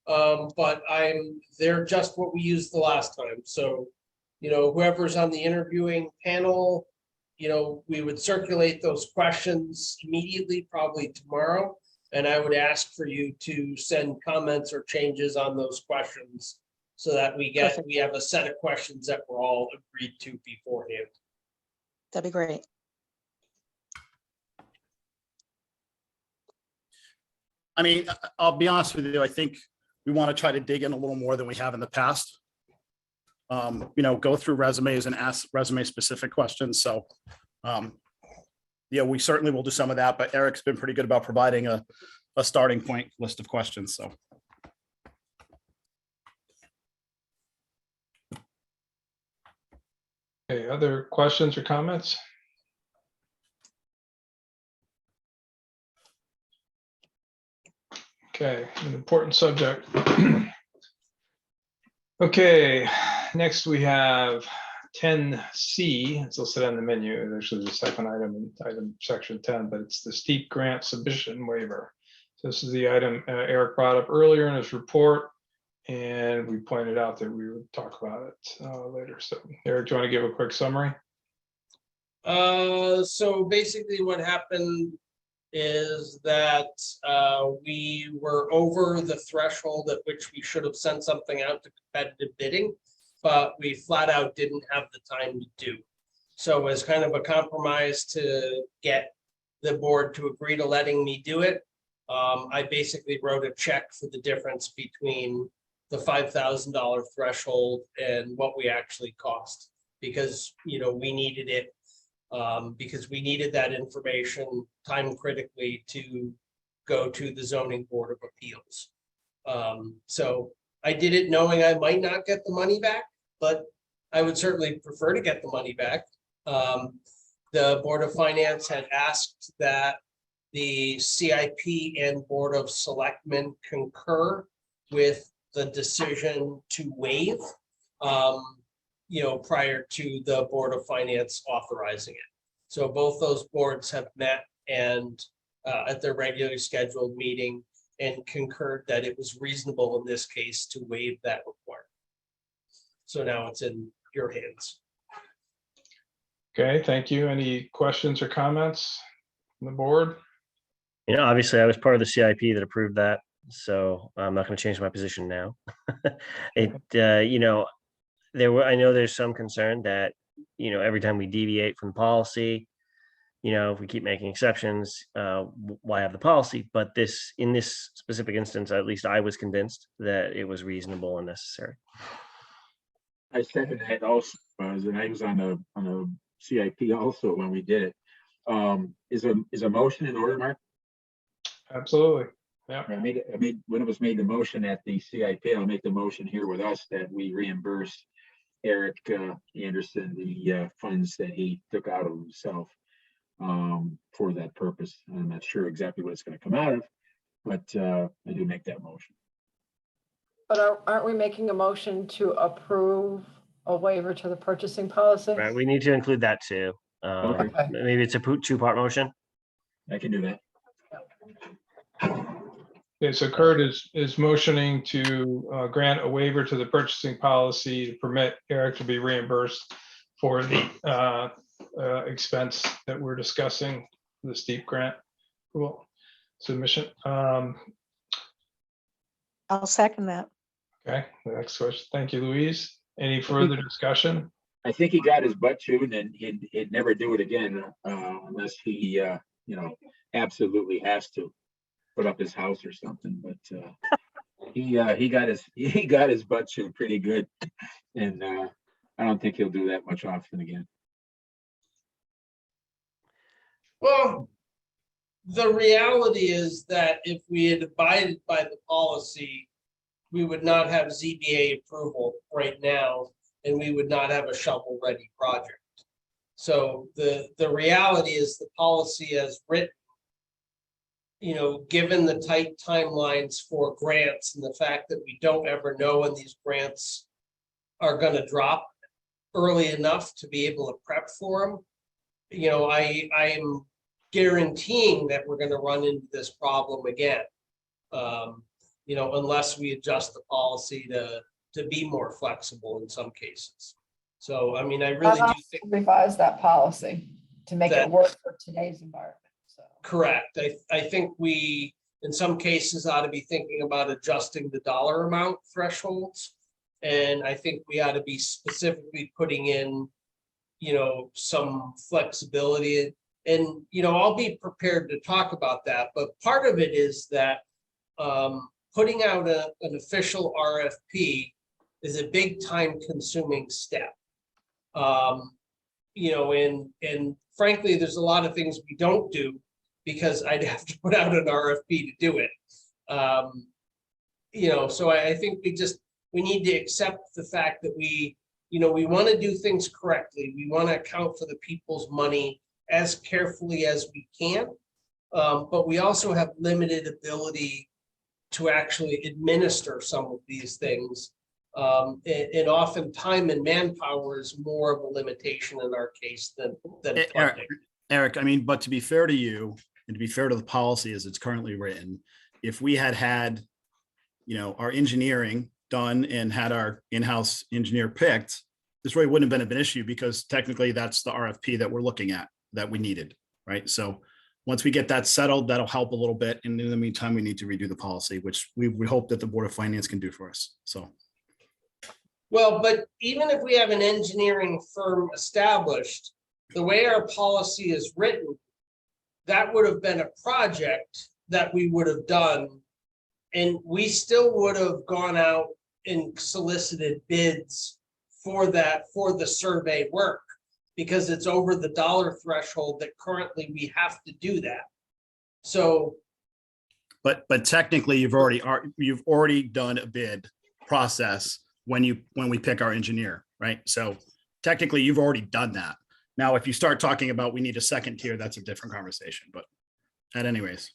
But they're just what we used the last time. So, whoever's on the interviewing panel, we would circulate those questions immediately, probably tomorrow. And I would ask for you to send comments or changes on those questions so that we Perfect. have a set of questions that were all agreed to beforehand. That'd be great. I mean, I'll be honest with you, I think we want to try to dig in a little more than we have in the past. Go through resumes and ask resume specific questions. So, we certainly will do some of that, but Eric's been pretty good about providing a starting point list of questions. So. Okay, other questions or comments? Okay, an important subject. Okay, next we have 10C. It's listed on the menu. It's actually the second item in item section 10, but it's the steep grant submission waiver. So this is the item Eric brought up earlier in his report, and we pointed out that we would talk about it later. So Eric, do you want to give a quick summary? So basically what happened is that we were over the threshold at which we should have sent something out to competitive bidding, but we flat out didn't have the time to do. So as kind of a compromise to get the board to agree to letting me do it, I basically wrote a check for the difference between the $5,000 threshold and what we actually cost, because we needed it. Because we needed that information time critically to go to the zoning board of appeals. So I did it knowing I might not get the money back, but I would certainly prefer to get the money back. The Board of Finance had asked that the CIP and Board of Selectmen concur with the decision to waive. Prior to the Board of Finance authorizing it. So both those boards have met and at their regularly scheduled meeting and concurred that it was reasonable in this case to waive that requirement. So now it's in your hands. Okay, thank you. Any questions or comments from the board? Obviously I was part of the CIP that approved that, so I'm not going to change my position now. I know there's some concern that, every time we deviate from policy, if we keep making exceptions, why have the policy? But in this specific instance, at least I was convinced that it was reasonable and necessary. I second that also, and I was on a CIP also when we did it. Is a motion in order, Mark? Absolutely. Yeah. I made when it was made the motion at the CIP, I'll make the motion here with us that we reimburse Eric Anderson the funds that he took out of himself. for that purpose. I'm not sure exactly what it's gonna come out of, but I do make that motion. But aren't we making a motion to approve a waiver to the purchasing policy? Right, we need to include that too. Okay. Okay. Maybe it's a two-part motion. I can do that. Okay, so Kurt is motioning to grant a waiver to the purchasing policy to permit Eric to be reimbursed for the expense that we're discussing, the steep grant submission. I'll second that. Okay, the next question. Thank you, Louise. Any further discussion? I think he got his butt chewed and he'd never do it again unless he, you know, absolutely has to put up his house or something. But he got his butt chewed pretty good, and I don't think he'll do that much often again. Well, the reality is that if we had abided by the policy, we would not have ZBA approval right now, and we would not have a shovel-ready project. So the reality is the policy as written, you know, given the tight timelines for grants and the fact that we don't ever know when these grants are gonna drop early enough to be able to prep for them, you know, I am guaranteeing that we're gonna run into this problem again. You know, unless we adjust the policy to be more flexible in some cases. So, I mean, I really do think. Revise that policy to make it That- work for today's environment. So, Correct. I think we, in some cases, ought to be thinking about adjusting the dollar amount thresholds. And I think we ought to be specifically putting in, you know, some flexibility. And, you know, I'll be prepared to talk about that, but part of it is that putting out an official RFP is a big time-consuming step. You know, and frankly, there's a lot of things we don't do because I'd have to put out an RFP to do it. You know, so I think we need to accept the fact that we want to do things correctly. We want to account for the people's money as carefully as we can. But we also have limited ability to actually administer some of these things. And often time and manpower is more of a limitation in our case than funding. Eric, I mean, but to be fair to you and to be fair to the policy as it's currently written, if we had, you know, our engineering done and had our in-house engineer picked, this really wouldn't have been an issue because technically that's the RFP that we're looking at that we needed, right? So once we get that settled, that'll help a little bit. And in the meantime, we need to redo the policy, which we hope that the Board of Finance can do for us. So. Well, but even if we have an engineering firm established, the way our policy is written, that would have been a project that we would have done. And we still would have gone out and solicited bids for the survey work, because it's over the dollar threshold that currently we have to do that. So. But technically you've already done a bid process when we pick our engineer, right? So technically you've already done that. Now, if you start talking about we need a second tier, that's a different conversation, but anyways.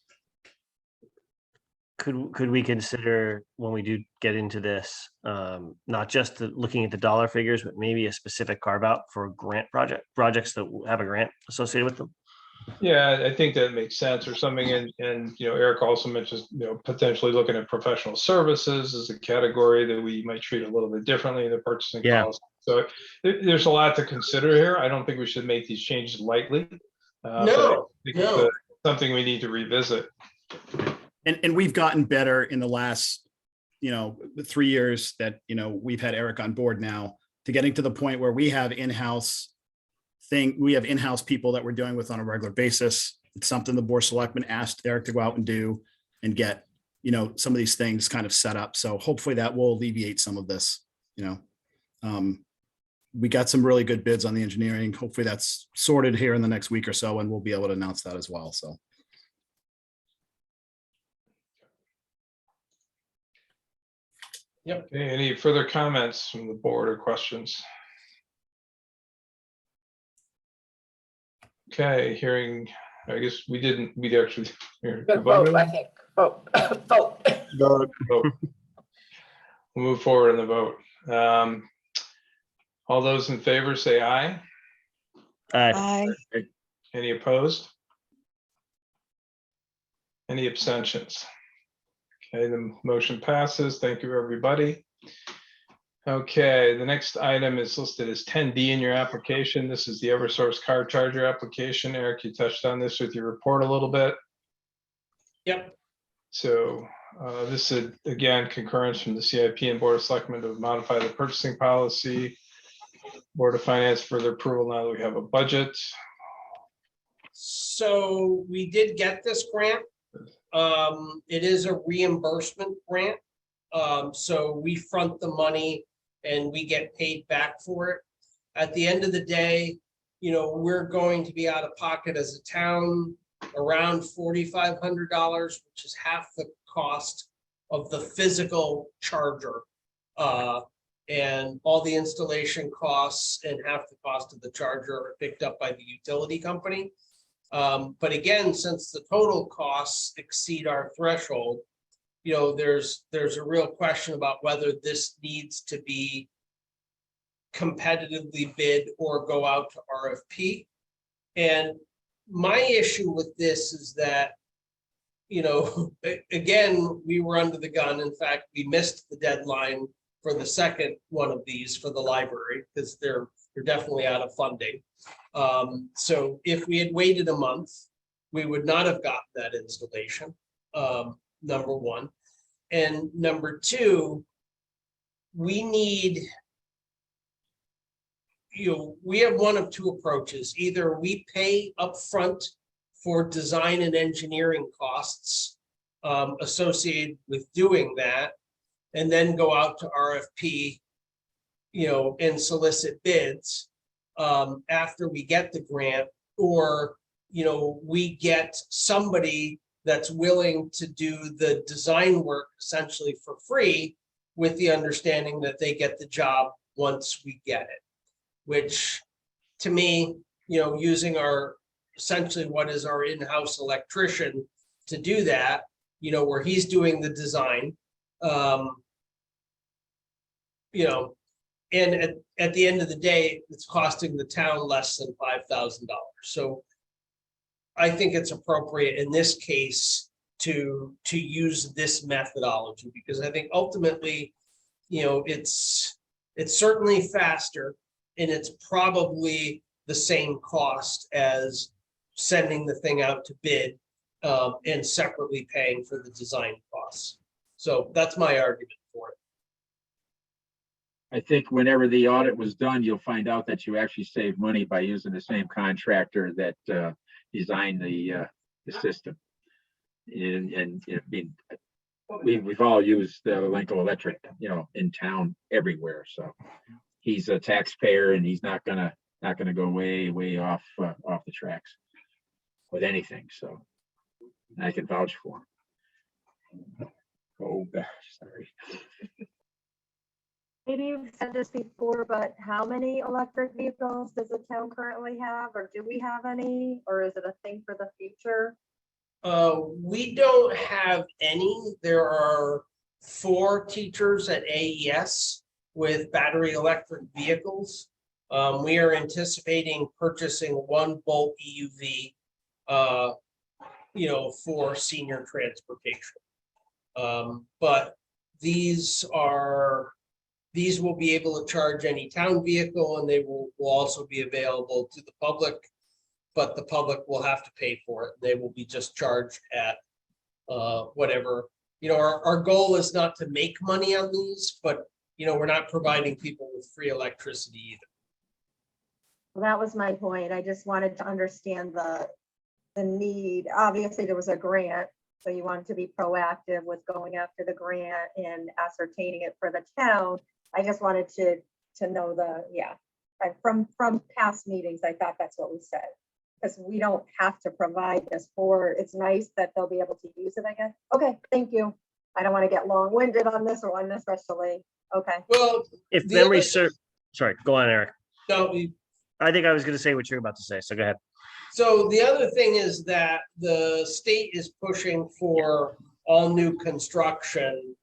Could we consider when we do get into this, not just looking at the dollar figures, but maybe a specific carve out for grant projects that have a grant associated with them? Yeah, I think that makes sense, or something. And you know, Eric also mentioned, you know, potentially looking at professional services as a category that we might treat a little bit differently in the purchasing Yeah. policy. So there's a lot to consider here. I don't think we should make these changes lightly. But I No, think no. it's something we need to revisit. And we've gotten better in the last, you know, 3 years that, you know, we've had Eric on board now, to getting to the point where we have in-house people that we're dealing with on a regular basis. It's something the Board of Selectmen asked Eric to go out and do and get, you know, some of these things kind of set up. So hopefully that will alleviate some of this, you know. We got some really good bids on the engineering. Hopefully that's sorted here in the next week or so, and we'll be able to announce that as well. So. Yep. Okay, any further comments from the board or questions? Okay, hearing, I guess we actually. Good vote, I think. Vote, vote. Vote. We'll move forward in the vote. All those in favor say aye. Aye. Aye. Any opposed? Any abstentions? Okay, the motion passes. Thank you, everybody. Okay, the next item is listed as 10D in your application. This is the Eversource car charger application. Eric, you touched on this with your report a little bit. Yep. So this is, again, concurrence from the CIP and Board of Selectmen to modify the purchasing policy. Board of Finance further approval now that we have a budget. So we did get this grant. It is a reimbursement grant. So we front the money and we get paid back for it. At the end of the day, you know, we're going to be out of pocket as a town around $4,500, which is half the cost of the physical charger. And all the installation costs and half the cost of the charger are picked up by the utility company. But again, since the total costs exceed our threshold, you know, there's a real question about whether this needs to be competitively bid or go out to RFP. And my issue with this is that, you know, again, we were under the gun. In fact, we missed the deadline for the second one of these for the library because they're definitely out of funding. So if we had waited a month, we would not have gotten that installation, number one. And number two, we need, you know, we have one of two approaches. Either we pay upfront for design and engineering costs associated with doing that, and then go out to RFP, you know, and solicit bids after we get the grant, or, you know, we get somebody that's willing to do the design work essentially for free with the understanding that they get the job once we get it, which to me, you know, using our essentially what is our in-house electrician to do that, you know, where he's doing the design, you know, and at the end of the day, it's costing the town less than $5,000. So I think it's appropriate in this case to use this methodology, because I think ultimately, you know, it's certainly faster and it's probably the same cost as sending the thing out to bid and separately paying for the design costs. So that's my argument for it. I think whenever the audit was done, you'll find out that you actually save money by using the same contractor that designed the system. And I mean, we've all used the Elenco Electric, you know, in town everywhere. So he's a taxpayer and he's not gonna go way off the tracks with anything. So I can vouch for him. Oh gosh, sorry. Maybe you've said this before, but how many electric vehicles does the town currently have, or do we have any, or is it a thing for the future? We don't have any. There are 4 teachers at AES with battery electric vehicles. We are anticipating purchasing 1 Bolt EUV, you know, for senior transportation. But these will be able to charge any town vehicle, and they will also be available to the public, but the public will have to pay for it. They will be just charged at whatever, you know, our goal is not to make money on these, but, you know, we're not providing people with free electricity either. Well, that was my point. I just wanted to understand the need. Obviously, there was a grant, so you wanted to be proactive with going after the grant and ascertaining it for the town. I just wanted to know from past meetings, I thought that's what we said. Because we don't have to provide this for, it's nice that they'll be able to use it, I guess. Okay, thank you. I don't want to get long-winded on this one especially. Okay. Well, If the memory other- serves, sorry, go on, Eric. no, I think I was gonna say what you're about to say, so go ahead. So the other thing is that the state is pushing for all new construction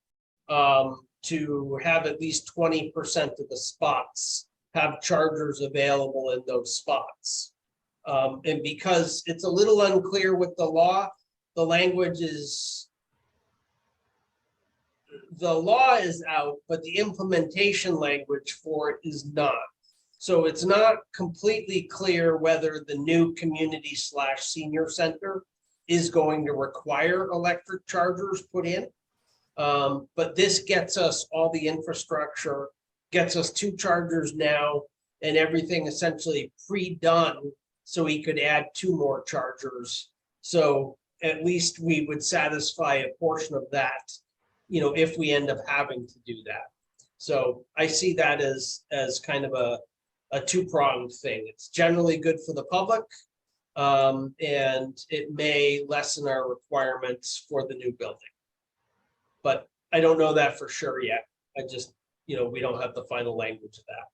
to have at least 20% of the spots have chargers available in those spots. And because it's a little unclear with the law, the language is, the law is out, but the implementation language for it is not. So it's not completely clear whether the new community/senior center is going to require electric chargers put in. But this gets us all the infrastructure, gets us 2 chargers now and everything essentially pre-done. So we could add 2 more chargers. So at least we would satisfy a portion of that, you know, if we end up having to do that. So I see that as kind of a 2-pronged thing. It's generally good for the public. And it may lessen our requirements for the new building. But I don't know that for sure yet. I just, you know, we don't have the final language of that.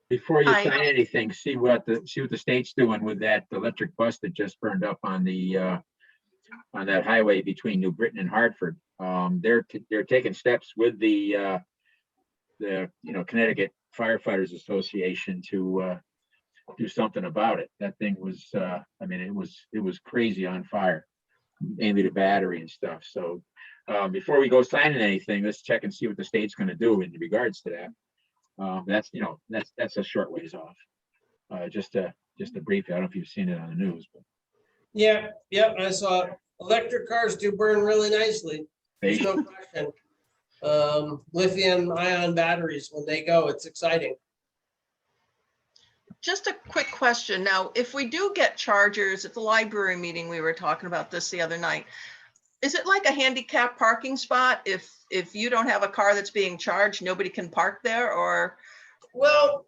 Before you I- sign anything, see what the state's doing with that electric bus that just burned up on on that highway between New Britain and Hartford. They're taking steps with the Connecticut Firefighters Association to do something about it. That thing was, I mean, it was crazy on fire, mainly the battery and stuff. So before we go signing anything, let's check and see what the state's going to do in regards to that. That's a short ways off. Just a brief. I don't know if you've seen it on the news, but Yeah, I saw it. Electric cars do burn really nicely. There's no question. Lithium ion batteries, when they go, it's exciting. Just a quick question. Now, if we do get chargers at the library meeting, we were talking about this the other night. Is it like a handicap parking spot? If you don't have a car that's being charged, nobody can park there, or Well,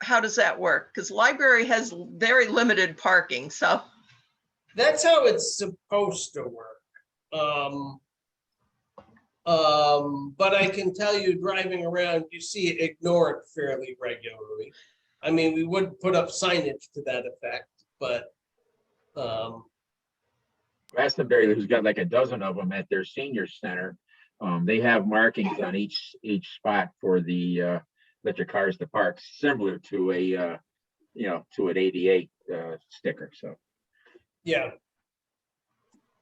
how does that work? Because library has very limited parking, so. that's how it's supposed to work. But I can tell you, driving around, you see it ignored fairly regularly. I mean, we would put up signage to that effect, but Glastonbury, who's got like a dozen of them at their senior center, they have markings on each spot for the electric cars to park, similar to an ADA sticker. So yeah,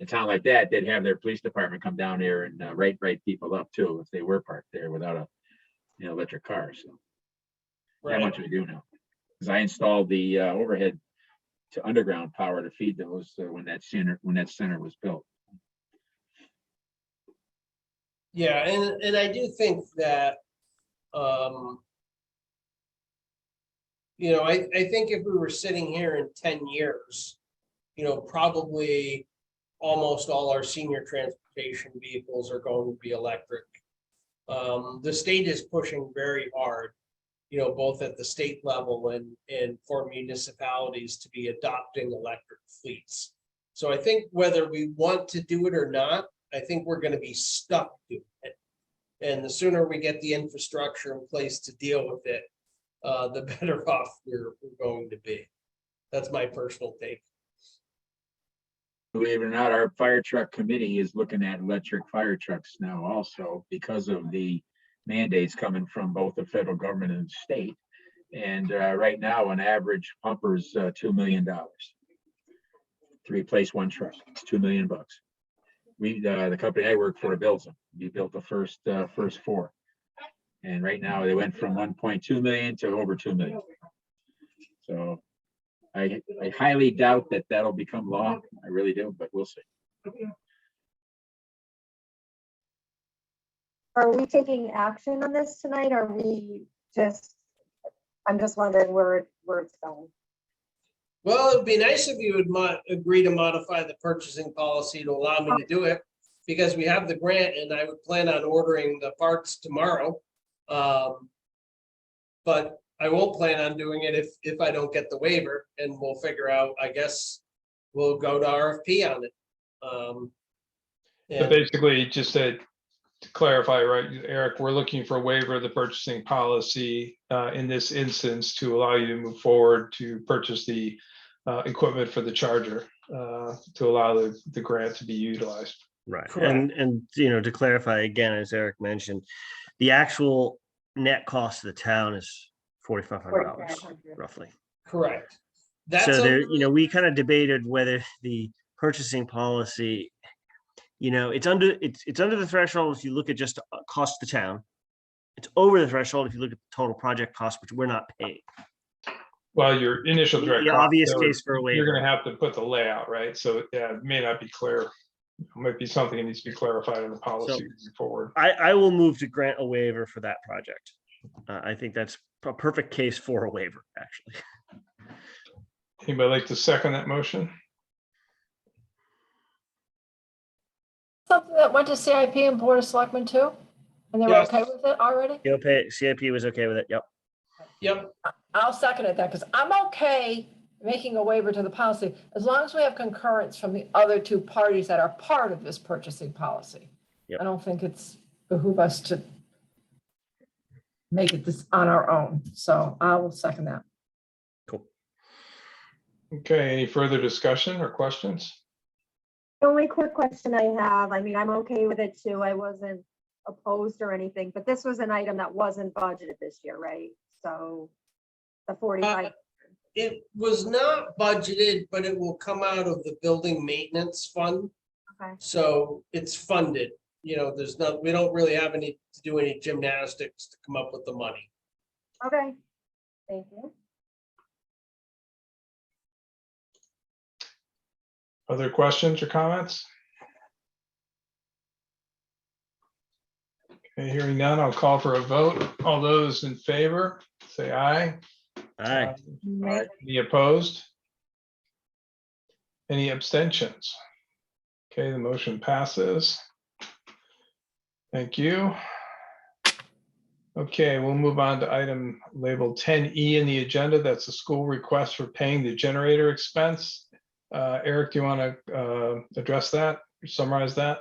a town like that, they'd have their police department come down there and write people up too if they were parked there without a electric car. So that right. much we do know. Because I installed the overhead to underground power to feed those when that center was built. Yeah, and I do think that, I think if we were sitting here in 10 years, probably almost all our senior transportation vehicles are going to be electric. The state is pushing very hard, both at the state level and for municipalities to be adopting electric fleets. So I think whether we want to do it or not, I think we're going to be stuck doing it. And the sooner we get the infrastructure in place to deal with it, the better off we're going to be. That's my personal take. Believe it or not, our fire truck committee is looking at electric fire trucks now also because of the mandates coming from both the federal government and the state. And right now, an average pumper is $2 million to replace one truck. It's $2 million. The company I work for builds them. We built the first 4, and right now they went from 1.2 million to over 2 million. So I highly doubt that that'll become law. I really do, but we'll see. Are we taking action on this tonight? Or are we I'm just wondering where it's going. Well, it'd be nice if you would agree to modify the purchasing policy to allow me to do it, because we have the grant and I would plan on ordering the parts tomorrow. But I won't plan on doing it if I don't get the waiver, and we'll figure out, I guess, we'll go to RFP on it. So basically, just said, to clarify, right, Eric, we're looking for a waiver of the purchasing policy in this instance to allow you to move forward to purchase the equipment for the charger, to allow the grant to be utilized. Right. Correct. And, you know, to clarify again, as Eric mentioned, the actual net cost to the town is $4,500 $4,500. roughly. Correct. That's So there, a- you know, we kind of debated whether the purchasing policy, you know, it's under the threshold if you look at just cost to town. It's over the threshold if you look at the total project cost, which we're not paying. Well, your initial direct The cost, obvious though, case for a you're waiver. gonna have to put the layout, right? So, yeah, it may not be clear. It might be something that needs to be clarified in the policy moving forward. I will move to grant a waiver for that project. I think that's a perfect case for a waiver, actually. Anybody like to second that motion? Something that went to CIP and Board of Selectmen too? And they were Yes. okay with it already? CIP was okay with it. Yep. Yep, I'll second it then, because I'm okay making a waiver to the policy, as long as we have concurrence from the other two parties that are part of this purchasing policy. Yep. I don't think it's behoove us to make it this on our own, so I will second that. Cool. Okay, any further discussion or questions? The only quick question I have, I mean, I'm okay with it too. I wasn't opposed or anything, but this was an item that wasn't budgeted this year, right? So the 45, it was not budgeted, but it will come out of the building maintenance fund. okay, So it's funded, you know, there's not, we don't really have any to do any gymnastics to come up with the money. okay. Thank you. Other questions or comments? Okay, hearing none, I'll call for a vote. All those in favor, say aye. Aye. Any opposed? Any abstentions? Okay, the motion passes. Thank you. Okay, we'll move on to item labeled 10E in the agenda. That's a school request for paying the generator expense. Eric, do you want to address that, summarize that?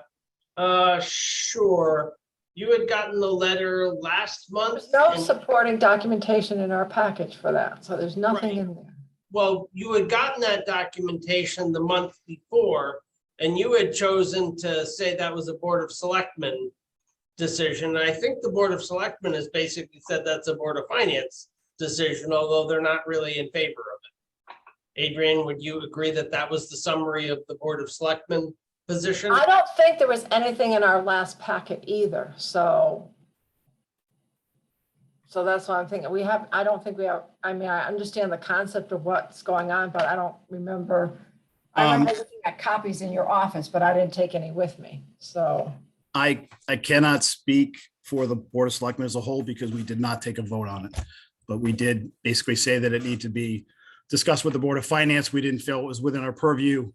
Sure. You had gotten the letter last month. There's no and- supporting documentation in our package for that, so there's nothing Right. in there. Well, you had gotten that documentation the month before, and you had chosen to say that was a Board of Selectmen decision. And I think the Board of Selectmen has basically said that's a Board of Finance decision, although they're not really in favor of it. Adrian, would you agree that that was the summary of the Board of Selectmen position? I don't think there was anything in our last packet either, so. So that's why I'm thinking, I don't think we have, I mean, I understand the concept of what's going on, but I don't remember. I remember looking at copies in your office, but I didn't take any with me, so. I cannot speak for the Board of Selectmen as a whole because we did not take a vote on it. But we did basically say that it needed to be discussed with the Board of Finance. We didn't feel it was within our purview.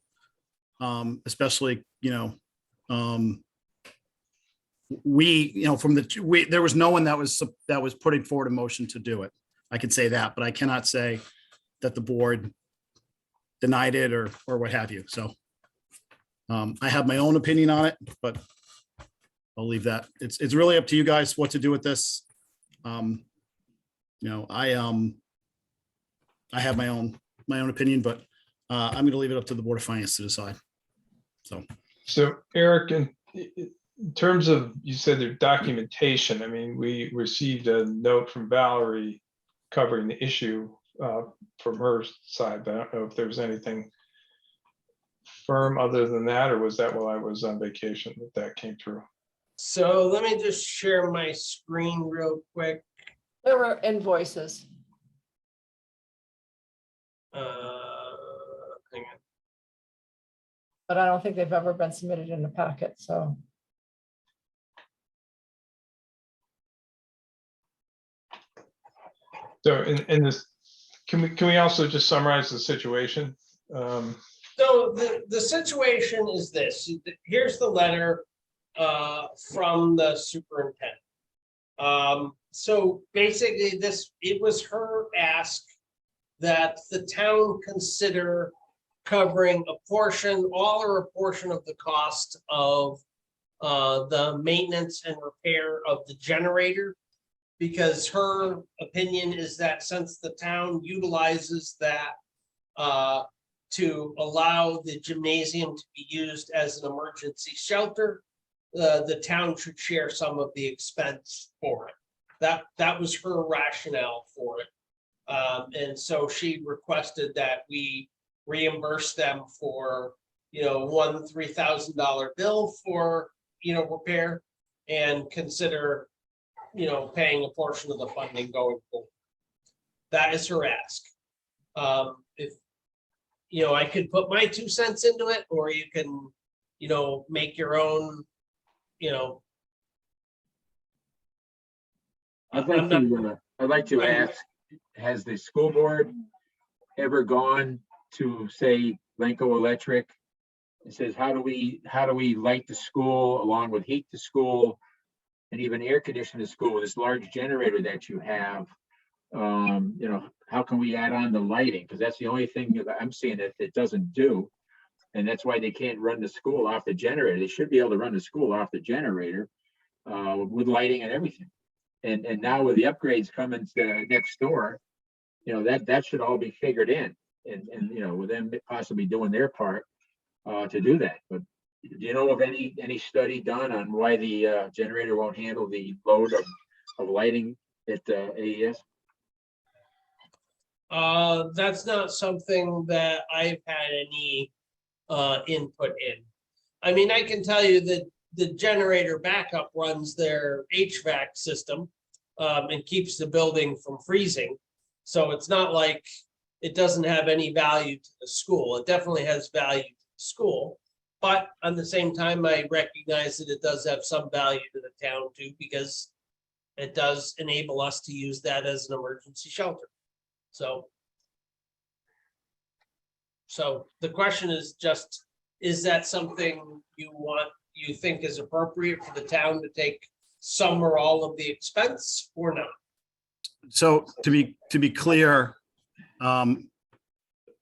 Especially, you know, there was no one that was putting forward a motion to do it. I can say that, but I cannot say that the board denied it or what have you. So I have my own opinion on it, but I'll leave that. It's really up to you guys what to do with this. You know, I have my own opinion, but I'm going to leave it up to the Board of Finance to decide. So Eric, in terms of, you said their documentation, I mean, we received a note from Valerie covering the issue from her side, but I don't know if there was anything firm other than that, or was that while I was on vacation that came through? So let me just share my screen real quick. There were invoices. Hang on. But I don't think they've ever been submitted in the packet, so. So in this, can we also just summarize the situation? So the situation is this, here's the letter from the superintendent. So basically it was her ask that the town consider covering a portion, all or a portion of the cost of the maintenance and repair of the generator. Because her opinion is that since the town utilizes that to allow the gymnasium to be used as an emergency shelter, the town should share some of the expense for it. That was her rationale for it. And so she requested that we reimburse them for, one $3,000 bill for, repair, and consider, paying a portion of the funding going forward. That is her ask. If, I could put my 2 cents into it, or you can, make your own, I'd I'm like to I'm- ask, has the school board ever gone to, say, Lenco Electric? It says, how do we light the school along with heat the school and even air condition the school with this large generator that you have? How can we add on the lighting? Because that's the only thing that I'm seeing that it doesn't do. And that's why they can't run the school off the generator. They should be able to run the school off the generator with lighting and everything. And now with the upgrades coming to next door, that should all be figured in. And with them possibly doing their part to do that. But do you know of any study done on why the generator won't handle the load of lighting at AES? That's not something that I've had any input in. I mean, I can tell you that the generator backup runs their HVAC system and keeps the building from freezing. So it's not like it doesn't have any value to the school. It definitely has value to the school. But at the same time, I recognize that it does have some value to the town too, because it does enable us to use that as an emergency shelter. So the question is just, is that something you think is appropriate for the town to take some or all of the expense or not? So to be clear,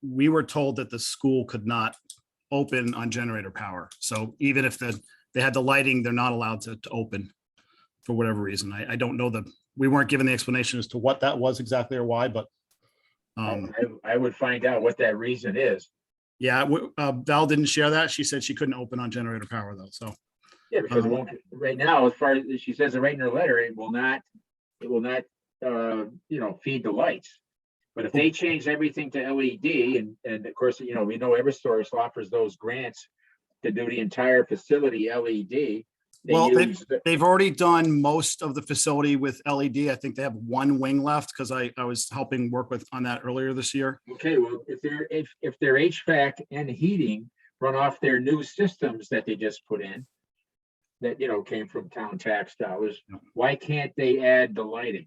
we were told that the school could not open on generator power. So even if they had the lighting, they're not allowed to open for whatever reason. I don't know we weren't given the explanation as to what that was exactly or why, but I would find out what that reason is. yeah, Val didn't share that. She said she couldn't open on generator power though, so. Yeah, because it won't, right now, as far as she says it right in her letter, it will not, feed the lights. But if they change everything to LED, and of course, we know Eversource offers those grants to do the entire facility LED. Well, they've already done most of the facility with LED. I think they have one wing left because I was helping work on that earlier this year. Okay, well, if their HVAC and heating run off their new systems that they just put in, that came from town tax dollars, why can't they add the lighting?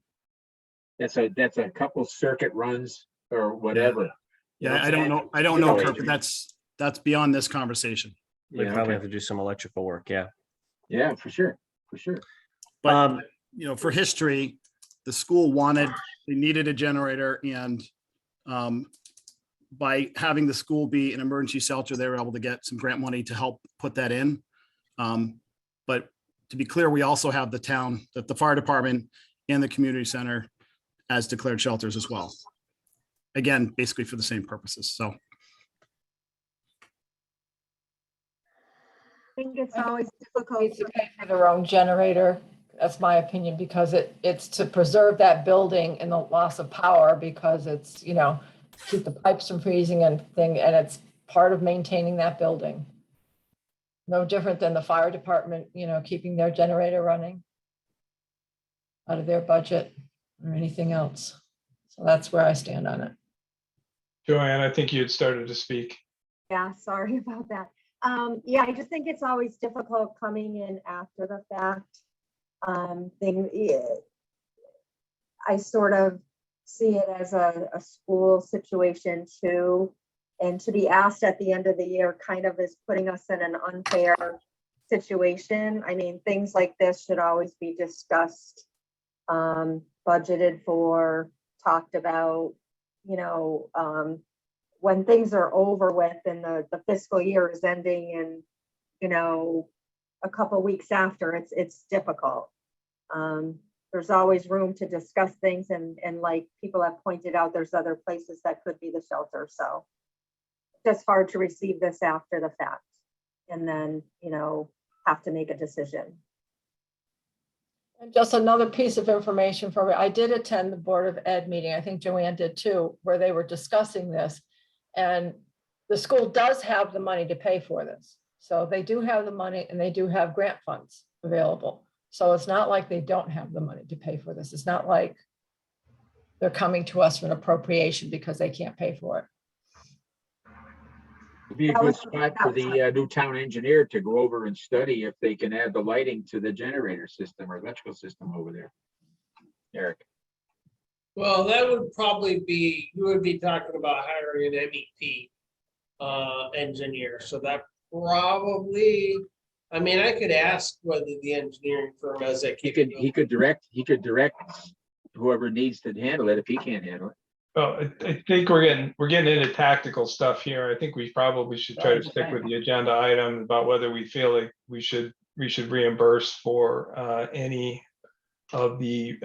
That's a couple circuit runs or whatever. Yeah, I don't know, Kirk, but that's beyond this conversation. We Yeah, probably okay. have to do some electrical work, yeah. Yeah, for sure. But, for history, the school they needed a generator, and by having the school be an emergency shelter, they were able to get some grant money to help put that in. But to be clear, we also have the fire department and the community center as declared shelters as well. Again, basically for the same purposes, so. I think it's always difficult. Needs to pay for their own generator. That's my opinion, because it's to preserve that building and the loss of power, because it's, keep the pipes from freezing and it's part of maintaining that building. No different than the fire department, keeping their generator running out of their budget or anything else. So that's where I stand on it. Joanne, I think you had started to speak. Yeah, sorry about that. Yeah, I just think it's always difficult coming in after the fact. I sort of see it as a school situation too. And to be asked at the end of the year kind of is putting us in an unfair situation. I mean, things like this should always be discussed, budgeted for, talked about, when things are over with and the fiscal year is ending and, a couple weeks after, it's difficult. There's always room to discuss things and like people have pointed out, there's other places that could be the shelter, so. Just hard to receive this after the fact and then, have to make a decision. And just another piece of information for me, I did attend the Board of Ed meeting, I think Joanne did too, where they were discussing this. And the school does have the money to pay for this. So they do have the money and they do have grant funds available. So it's not like they don't have the money to pay for this. It's not like they're coming to us for an appropriation because they can't pay for it. It'd be a good spot for the new town engineer to go over and study if they can add the lighting to the generator system or electrical system over there. Eric. Well, that would probably be, you would be talking about hiring an MEP engineer, so that probably, I mean, I could ask whether the engineering firm has that. He could direct whoever needs to handle it if he can't handle it. Well, I think we're getting into tactical stuff here. I think we probably should try to stick with the agenda item about whether we feel like we should reimburse for any of the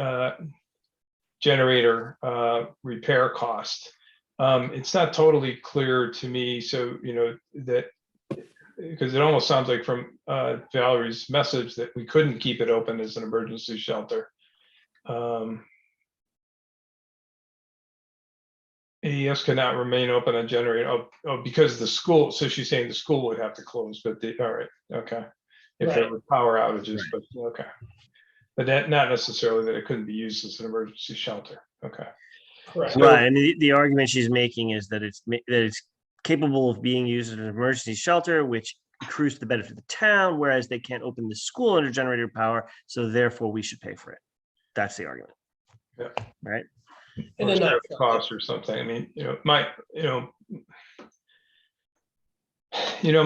generator repair cost. It's not totally clear to me, so that because it almost sounds like from Valerie's message that we couldn't keep it open as an emergency shelter. AES cannot remain open on generator. Oh, because the school, so she's saying the school would have to close, but all right, okay. If there were power outages, but okay. But that not necessarily that it couldn't be used as an emergency shelter. Okay. Correct. So- Right, and the argument she's making is that it's capable of being used as an emergency shelter, which accrues to the benefit of the town, whereas they can't open the school under generator power, so therefore we should pay for it. That's the argument. Yeah. Right. In Or a share nutshell. the cost or something. I mean,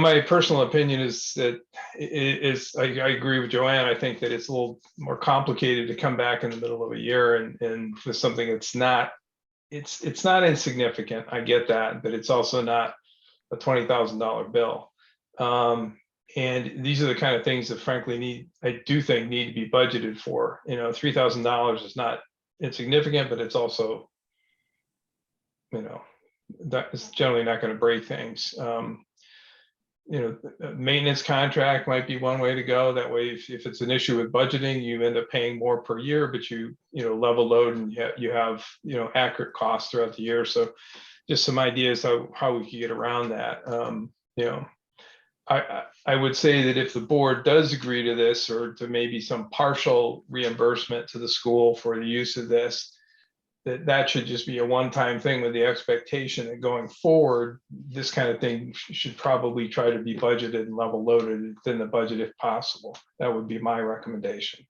my personal opinion is that I agree with Joanne. I think that it's a little more complicated to come back in the middle of a year and for something that's not, it's not insignificant. I get that, but it's also not a $20,000 bill. And these are the kind of things that frankly I do think need to be budgeted for. $3,000 is not insignificant, but it's also, that is generally not going to break things. A maintenance contract might be one way to go. That way, if it's an issue with budgeting, you end up paying more per year, but you level load and you have accurate costs throughout the year. So just some ideas how we could get around that. I would say that if the board does agree to this or to maybe some partial reimbursement to the school for the use of this, that should just be a one-time thing with the expectation that going forward, this kind of thing should probably try to be budgeted and level loaded within the budget if possible. That would be my recommendation.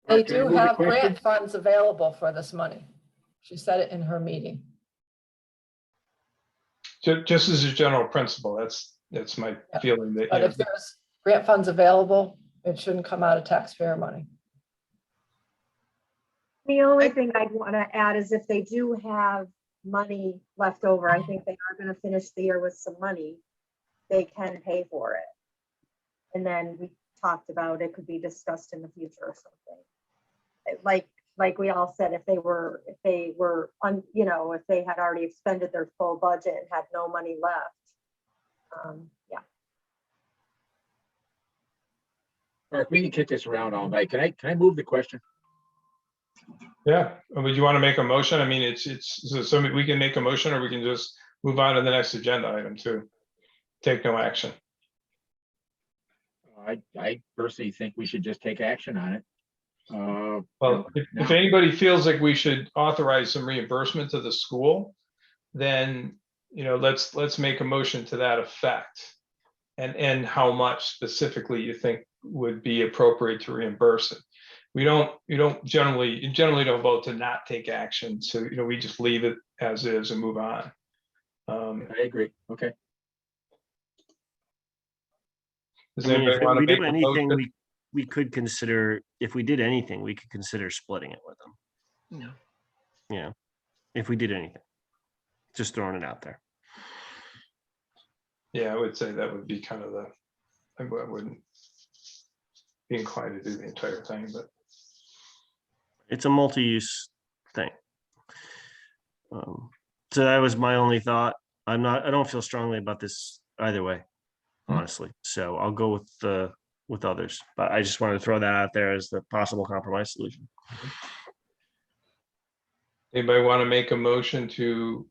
They Can I do move the have question? grant funds available for this money. She said it in her meeting. Just as a general principle, that's my Yeah. feeling that, But if there's grant funds available, it shouldn't come out of taxpayer money. The only thing I'd want to add is if they do have money left over, I think they are going to finish the year with some money, they can pay for it. And then we talked about it could be discussed in the future or something. Like we all said, if they had already expended their full budget and had no money left. Yeah. Mark, we can kick this around all night. Can I move the question? Yeah, would you want to make a motion? I mean, it's so we can make a motion or we can just move on to the next agenda item too. Take no action. I personally think we should just take action on it. Well, if anybody feels like we should authorize some reimbursement to the school, then, let's make a motion to that effect. And how much specifically you think would be appropriate to reimburse it. You generally don't vote to not take action. So, we just leave it as is and move on. I agree. Okay. Does I mean, anybody if want to we make do a anything, motion? we could consider, if we did anything, we could consider splitting it with them. Yeah. If we did anything, just throwing it out there. Yeah, I would say that would be kind of wouldn't be inclined to do the entire thing, but It's a multi-use thing. So that was my only thought. I don't feel strongly about this either way, honestly. So I'll go with others, but I just wanted to throw that out there as the possible compromise solution. anybody want to make a motion to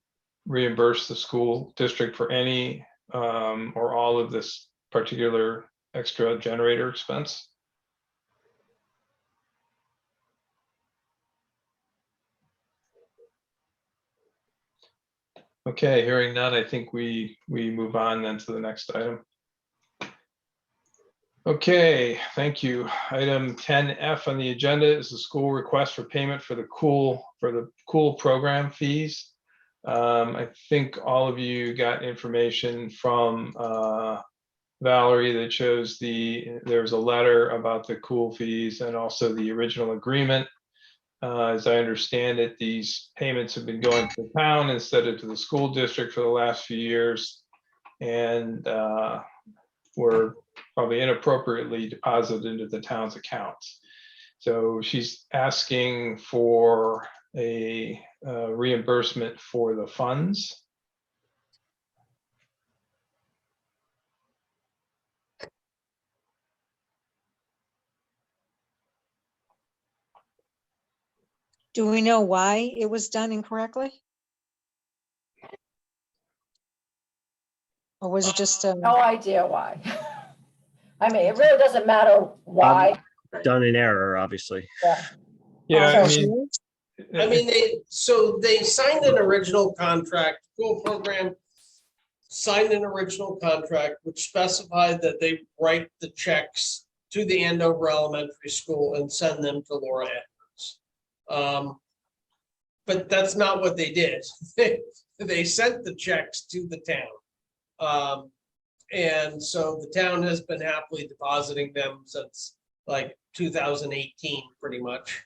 reimburse the school district for any or all of this particular extra generator expense? Okay, hearing none, I think we move on then to the next item. Okay, thank you. Item 10F on the agenda is the school request for payment for the cool program fees. I think all of you got information from Valerie that shows there's a letter about the cool fees and also the original agreement. As I understand it, these payments have been going to the town instead of to the school district for the last few years. And were probably inappropriately deposited into the town's accounts. So she's asking for a reimbursement for the funds. Do we know why it was done incorrectly? Or was it just, No idea why. I mean, it really doesn't matter why. Done in error, obviously. Yeah, I so- mean, I mean, they signed an original contract, school program signed an original contract which specified that they write the checks to the Andover Elementary School and send them to Laura Edwards. But that's not what they did. They sent the checks to the town. And so the town has been happily depositing them since like 2018, pretty much.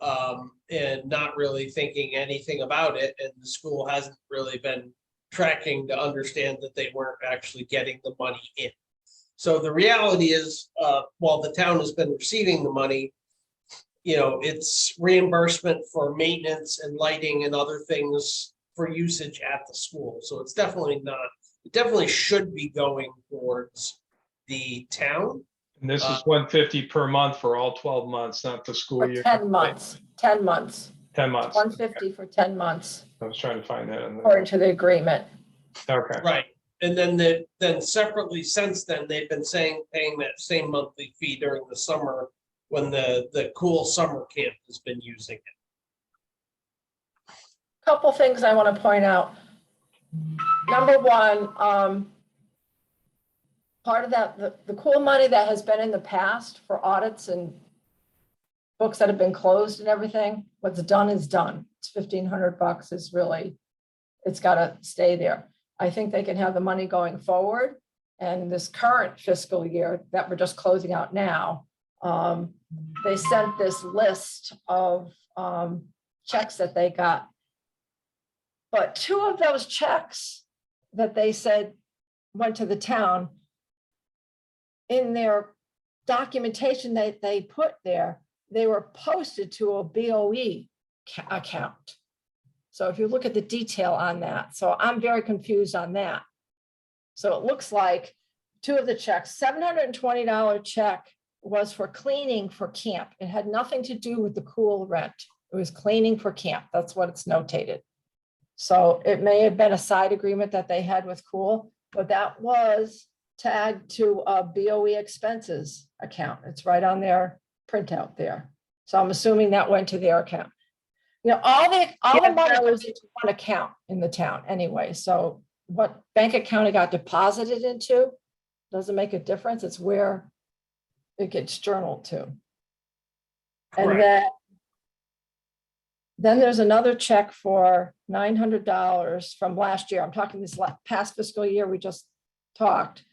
And not really thinking anything about it. And the school hasn't really been tracking to understand that they weren't actually getting the money in. So the reality is, while the town has been receiving the money, you know, it's reimbursement for maintenance and lighting and other things for usage at the school. So it's definitely not, it definitely should be going towards the town. and this is 150 per month for all 12 months, not the school For year. 10 months, 10 months, 10 months. 150 for 10 months, I was trying to find that in according the, to the agreement. okay. Right, and then separately since then, they've been paying that same monthly fee during the summer when the cool summer camp has been using it. Couple things I want to point out. Number one, part of that, the cool money that has been in the past for audits and books that have been closed and everything, what's done is done. It's $1,500 is really, it's got to stay there. I think they can have the money going forward. And this current fiscal year that we're just closing out now, they sent this list of checks that they got. But two of those checks that they said went to the town, in their documentation that they put there, they were posted to a BOE account. So if you look at the detail on that, so I'm very confused on that. So it looks like two of the checks, $720 check was for cleaning for camp. It had nothing to do with the cool rent. It was cleaning for camp. That's what it's notated. So it may have been a side agreement that they had with Cool, but that was tagged to a BOE expenses account. It's right on their printout there. So I'm assuming that went to their account. You know, all the money goes into one account in the town anyway. So what bank account it got deposited into doesn't make a difference. It's where it gets journaled to. And Correct. then there's another check for $900 from last year. I'm talking this past fiscal year we just talked.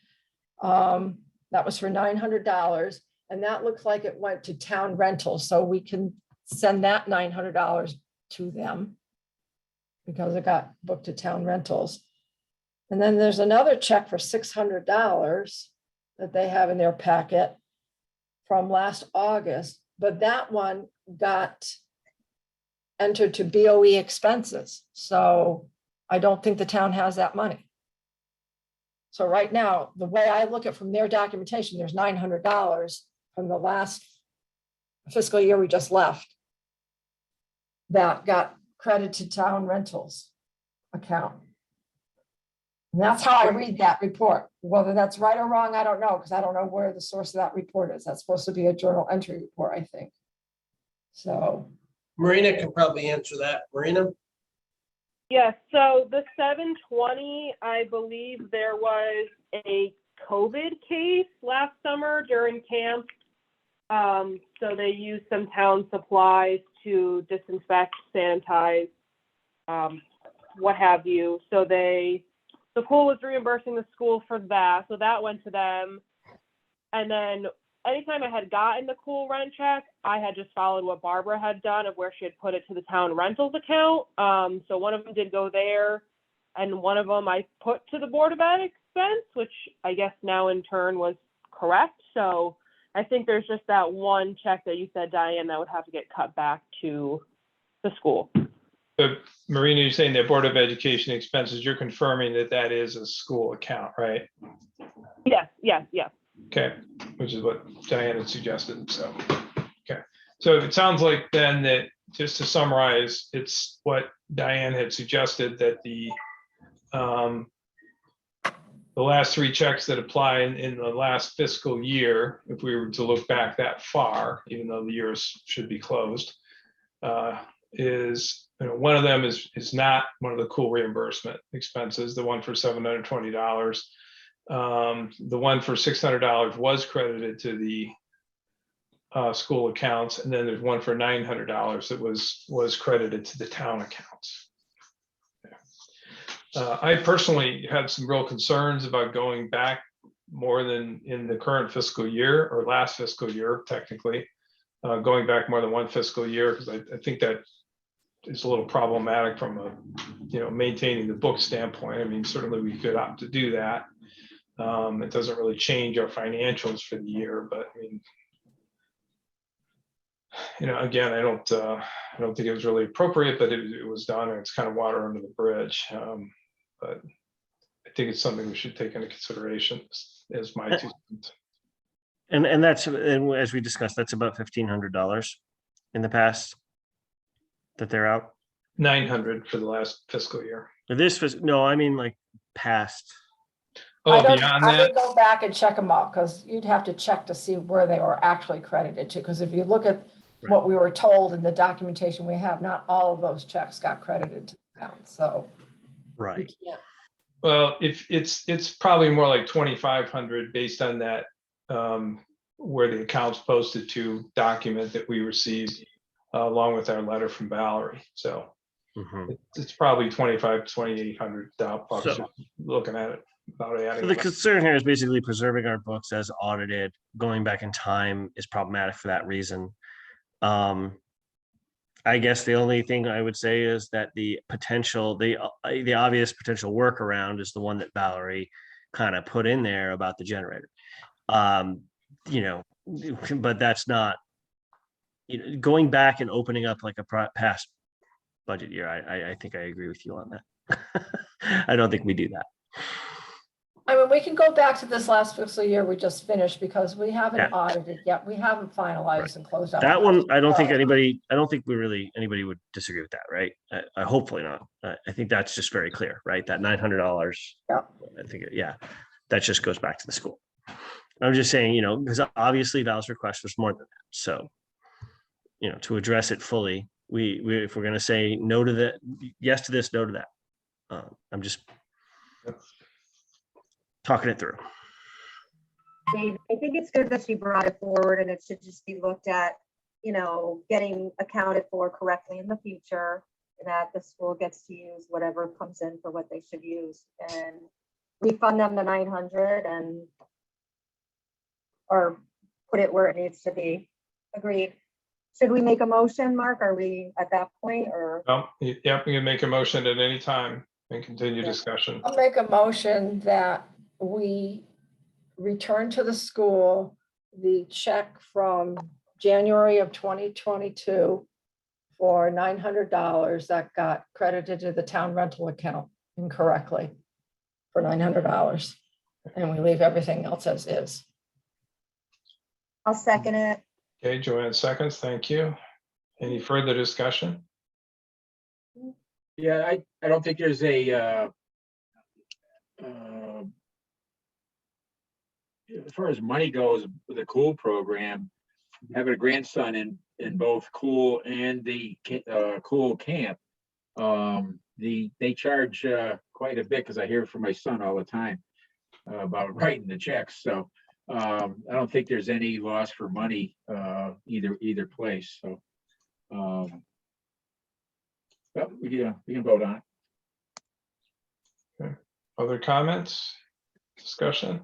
That was for $900, and that looks like it went to town rental. So we can send that $900 to them because it got booked to town rentals. And then there's another check for $600 that they have in their packet from last August, but that one got entered to BOE expenses. So I don't think the town has that money. So right now, the way I look at from their documentation, there's $900 from the last fiscal year we just left that got credited to town rentals account. And that's how I read that report. Whether that's right or wrong, I don't know, because I don't know where the source of that report is. That's supposed to be a journal entry report, I think. So, Marina can probably answer that. Marina? Yes, so the 720, I believe there was a COVID case last summer during camp. So they used some town supplies to disinfect, sanitize, what have you. So the pool was reimbursing the school for that. So that went to them. And then anytime I had gotten the pool rent check, I had just followed what Barbara had done of where she had put it to the town rentals account. So one of them did go there, and one of them I put to the Board of Ed expense, which I guess now in turn was correct. So I think there's just that one check that you said, Diane, that would have to get cut back to the school. But Marina, you're saying that Board of Education expenses, you're confirming that that is a school account, right? Yes, yes, yes. Okay, which is what Diane had suggested, so, okay. So it sounds like then that, just to summarize, it's what Diane had suggested, that the last three checks that apply in the last fiscal year, if we were to look back that far, even though the years should be closed, is, one of them is not one of the cool reimbursement expenses, the one for $720. The one for $600 was credited to the school accounts, and then there's one for $900 that was credited to the town accounts. I personally had some real concerns about going back more than in the current fiscal year or last fiscal year, technically, going back more than one fiscal year, because I think that is a little problematic from a maintaining the book standpoint. I mean, certainly we could opt to do that. It doesn't really change our financials for the year, but I mean, again, I don't think it was really appropriate, but it was done, and it's kind of water under the bridge. But I think it's something we should take into consideration as my 2 cents. And that's, and as we discussed, that's about $1,500 in the past that they're out. 900 for the last fiscal year. No, I mean like past. Oh, I beyond would that, go back and check them out, because you'd have to check to see where they were actually credited to, because if you look at what we were told in the documentation we have, not all of those checks got credited to the town, so. you Right. can't- well, if it's probably more like 2,500 based on that, where the accounts posted to document that we received along with our letter from Valerie. So Mhm. it's probably 2,500 to 2,800 bucks, So- looking at it. Without adding So the it up. concern here is basically preserving our books as audited. Going back in time is problematic for that reason. I guess the only thing I would say is that the obvious potential workaround is the one that Valerie kind of put in there about the generator. But that's not, going back and opening up like a past budget year. I think I agree with you on that. I don't think we do that. I mean, we can go back to this last fiscal year we just finished, because we haven't Yeah. audited yet. We haven't finalized and closed out. That one, I don't think anybody would disagree with that, right? Hopefully not. I think that's just very clear, right? That $900. Yeah. I think, yeah, that just goes back to the school. I'm just saying, because obviously Val's request was more than that. So, to address it fully, if we're going to say no to that, yes to this, no to that. I'm just talking it through. Dave, I think it's good that she brought it forward, and it should just be looked at, getting accounted for correctly in the future, and that the school gets to use whatever comes in for what they should use, and refund them the 900 or put it where it needs to be. Agreed. Should we make a motion, Mark? Are we at that point, or? Well, yep, we can make a motion at any time and continue discussion. I'll make a motion that we return to the school the check from January of 2022 for $900 that got credited to the town rental account incorrectly for $900. And we leave everything else as is. I'll second it. Okay, Joanne seconds. Thank you. Any further discussion? Yeah, I don't think there's a, as far as money goes with the Cool program, having a grandson in both Cool and the Cool camp, they charge quite a bit, because I hear from my son all the time about writing the checks. So I don't think there's any loss for money either place. So but we can vote on it. Other comments, discussion?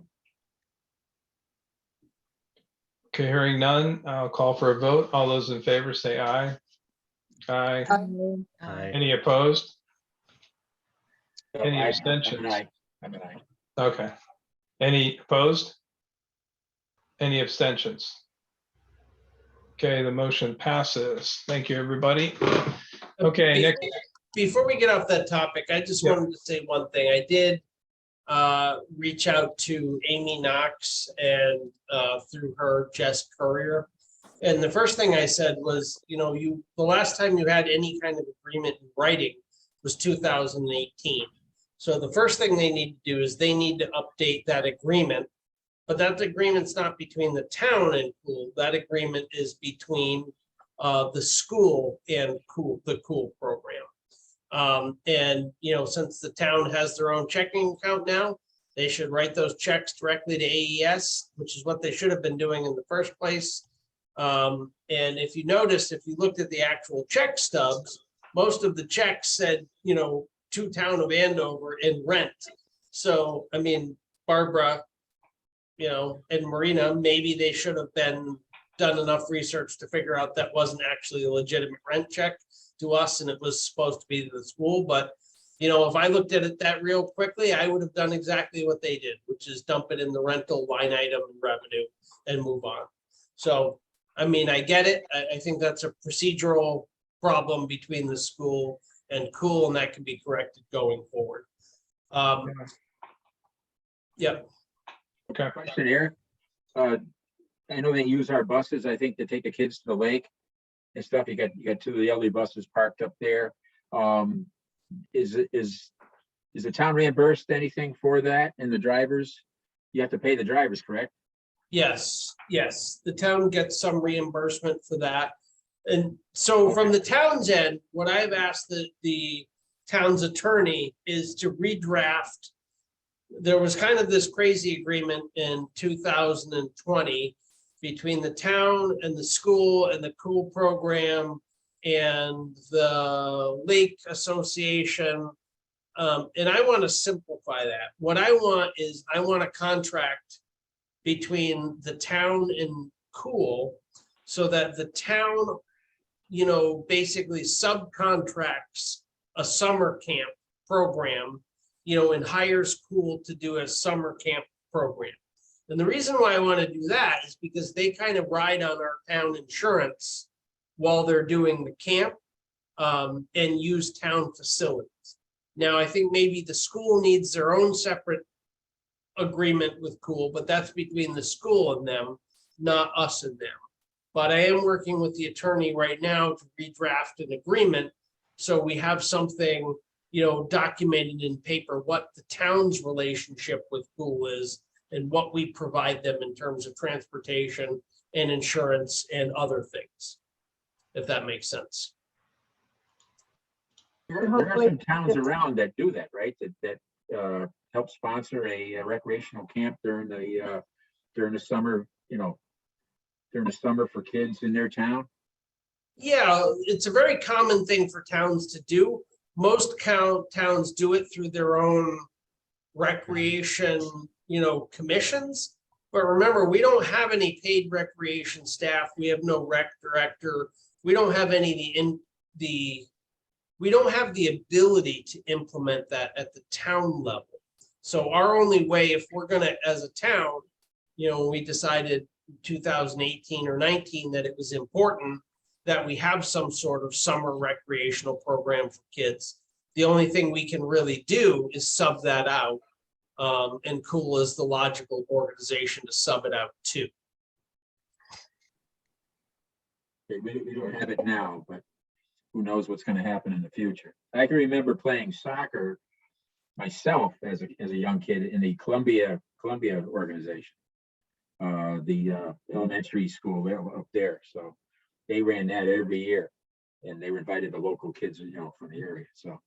Okay, hearing none, I'll call for a vote. All those in favor say aye. Aye. Aye. Any opposed? Any I'm abstentions? an aye. I'm an aye. Okay. Any opposed? Any abstentions? Okay, the motion passes. Thank you, everybody. Okay, next. Before we get off that topic, I just Yep. wanted to say one thing. I did reach out to Amy Knox and through her Jess Courier. And the first thing I said was, the last time you had any kind of agreement in writing was 2018. So the first thing they need to do is they need to update that agreement. But that agreement's not between the town and Cool. That agreement is between the school and the Cool program. And, since the town has their own checking account now, they should write those checks directly to AES, which is what they should have been doing in the first place. And if you notice, if you looked at the actual check stubs, most of the checks said, to town of Andover in rent. So, I mean, Barbara, and Marina, maybe they should have done enough research to figure out that wasn't actually a legitimate rent check to us and it was supposed to be to the school. But, if I looked at it that real quickly, I would have done exactly what they did, which is dump it in the rental line item and revenue and move on. So, I mean, I get it. I think that's a procedural problem between the school and Cool, and that can be corrected going forward. Yeah. Okay. Question, Eric. I know they use our buses, I think, to take the kids to the lake and stuff. You got two of the elderly buses parked up there. Is the town reimbursed anything for that and the drivers? You have to pay the drivers, correct? Yes. The town gets some reimbursement for that. And so from the town's end, what I've asked the town's attorney is to redraft. There was kind of this crazy agreement in 2020 between the town and the school and the Cool program and the Lake Association. And I want to simplify that. What I want is I want a contract between the town and Cool so that the town, basically subcontracts a summer camp program, and hires Cool to do a summer camp program. And the reason why I want to do that is because they kind of ride on our town insurance while they're doing the camp and use town facilities. Now, I think maybe the school needs their own separate agreement with Cool, but that's between the school and them, not us and them. But I am working with the attorney right now to redraft an agreement so we have something, documented in paper what the town's relationship with Cool is and what we provide them in terms of transportation and insurance and other things, if that makes sense. There are some towns around that do that, right? That help sponsor a recreational camp during the summer, during the summer for kids in their town. Yeah, it's a very common thing for towns to do. Most towns do it through their own recreation, commissions. But remember, we don't have any paid recreation staff. We have no rec director. We don't have we don't have the ability to implement that at the town level. So our only way, if we're gonna, as a town, when we decided 2018 or 19 that it was important that we have some sort of summer recreational program for kids. The only thing we can really do is sub that out. And Cool is the logical organization to sub it out to. We don't have it now, but who knows what's going to happen in the future. I can remember playing soccer myself as a young kid in the Columbia organization, the elementary school up there. So they ran that every year, and they invited the local kids, from the area. So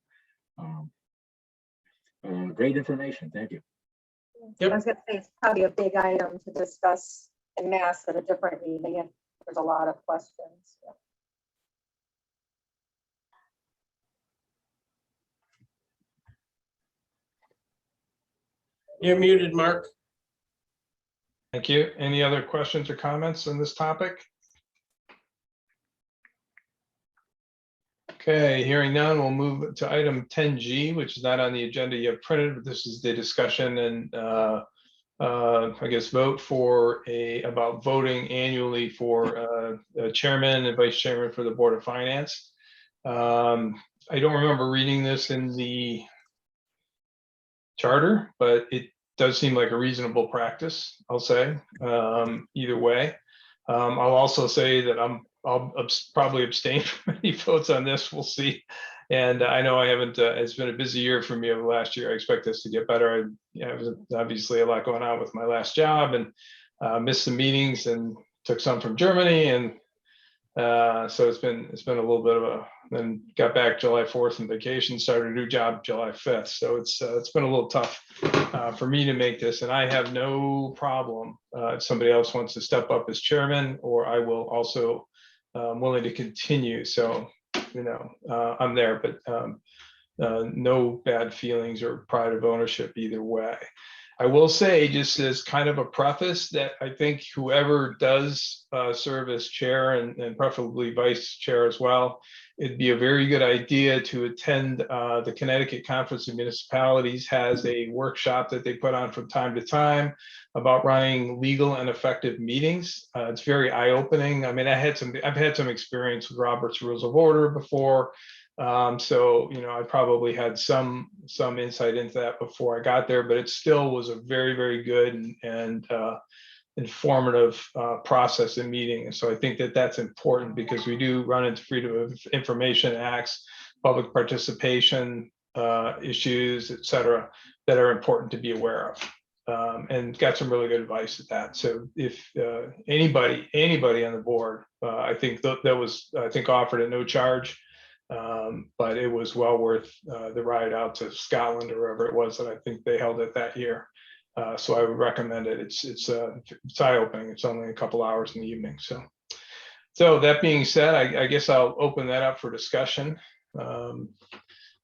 great information. Thank you. I was gonna say, it's probably a big item to discuss in mass at a different meeting, and there's a lot of questions. You're muted, Mark. Thank you. Any other questions or comments on this topic? Okay, hearing none, we'll move to item 10G, which is not on the agenda yet printed, but this is the discussion and I guess vote for about voting annually for a chairman and vice chairman for the Board of Finance. I don't remember reading this in the charter, but it does seem like a reasonable practice, I'll say, either way. I'll also say that I'll probably abstain from any votes on this. We'll see. And I know I haven't, it's been a busy year for me over the last year. I expect this to get better. It was obviously a lot going on with my last job, and missed some meetings and took some from Germany. And so it's been a little bit of then got back July 4th on vacation, started a new job July 5th. So it's been a little tough for me to make this, and I have no problem if somebody else wants to step up as chairman, or I will also willing to continue. So, I'm there, but no bad feelings or pride of ownership either way. I will say, just as kind of a preface, that I think whoever does serve as chair and preferably vice chair as well, it'd be a very good idea to attend the Connecticut Conference of Municipalities has a workshop that they put on from time to time about running legal and effective meetings. It's very eye-opening. I mean, I've had some experience with Robert's Rules of Order before. So, I probably had some insight into that before I got there, but it still was a very, very good and informative process and meeting. And so I think that that's important, because we do run into Freedom of Information Acts, public participation issues, et cetera, that are important to be aware of. And got some really good advice at that. So if anybody on the board, I think that was offered at no charge. But it was well worth the ride out to Scotland or wherever it was that I think they held it that year. So I would recommend it. It's eye-opening. It's only a couple hours in the evening. So that being said, I guess I'll open that up for discussion.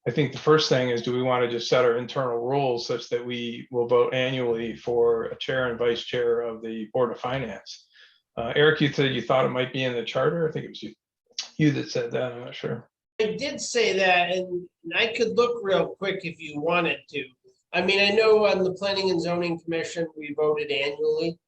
I think the first thing is, do we want to just set our internal rules such that we will vote annually for a chair and vice chair of the Board of Finance? Eric, you said you thought it might be in the charter. I think it was you that said that. I'm not sure. I did say that, and I could look real quick if you wanted to. I mean, I know on the Planning and Zoning Commission, we voted annually.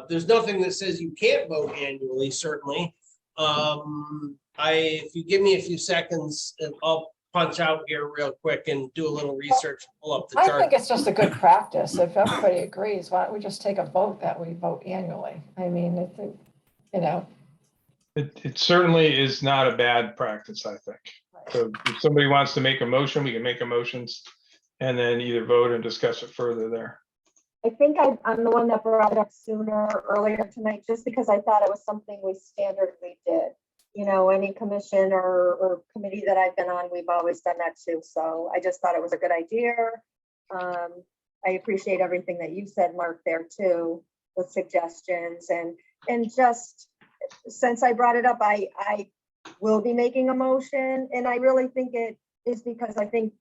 There's nothing that says you can't vote annually, certainly. If you give me a few seconds, I'll punch out here real quick and do a little research, pull up the I chart. think it's just a good practice. If everybody agrees, why don't we just take a vote that we vote annually? I mean, It certainly is not a bad practice, I think. So if somebody wants to make a motion, we can make a motions and then either vote and discuss it further there. I think I'm the one that brought it up earlier tonight, just because I thought it was something we standardly did. Any commission or committee that I've been on, we've always done that too. So I just thought it was a good idea. I appreciate everything that you said, Mark, there too, with suggestions and just since I brought it up, I will be making a motion, and I really think it is because I think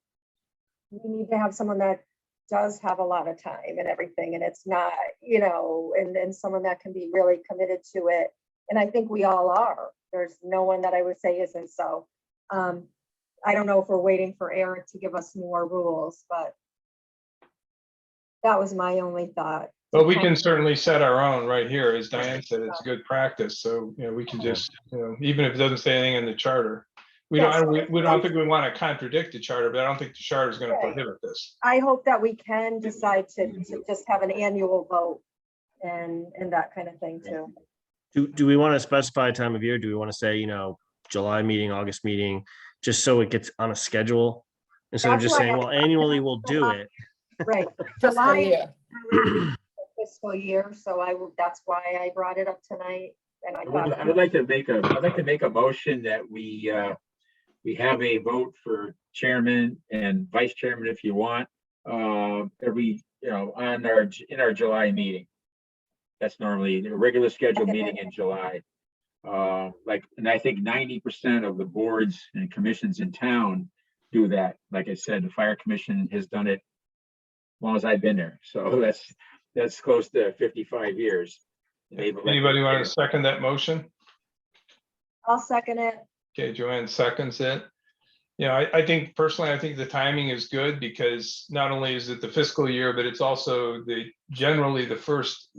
we need to have someone that does have a lot of time and everything, and it's not, and someone that can be really committed to it. And I think we all are. There's no one that I would say isn't. So I don't know if we're waiting for Eric to give us more rules, but That was my only thought. But we can certainly set our own right here. As Diane said, it's good practice. So, we can just, even if it doesn't say anything in the charter. We don't, we don't think we want to contradict the charter, but I don't think the charter is going to Right. prohibit this. I hope that we can decide to just have an annual vote and that kind of thing too. Do we want to specify a time of year? Do we want to say, July meeting, August meeting, just so it gets on a schedule? Instead of That's just why saying, well, annually we'll do it. Right. Fiscal July year. fiscal year, so that's why I brought it up tonight. And I I would thought, like to make a motion that we have a vote for chairman and vice chairman if you want, every, in our July meeting. That's normally the regular scheduled meeting in July. And I think 90% of the boards and commissions in town do that. Like I said, the fire commission has done it as long as I've been there. So that's close to 55 years. They've elected Anybody want chair. to second that motion? I'll second it. Okay, Joanne seconds it. I think personally, I think the timing is good because not only is it the fiscal year, but it's also generally the first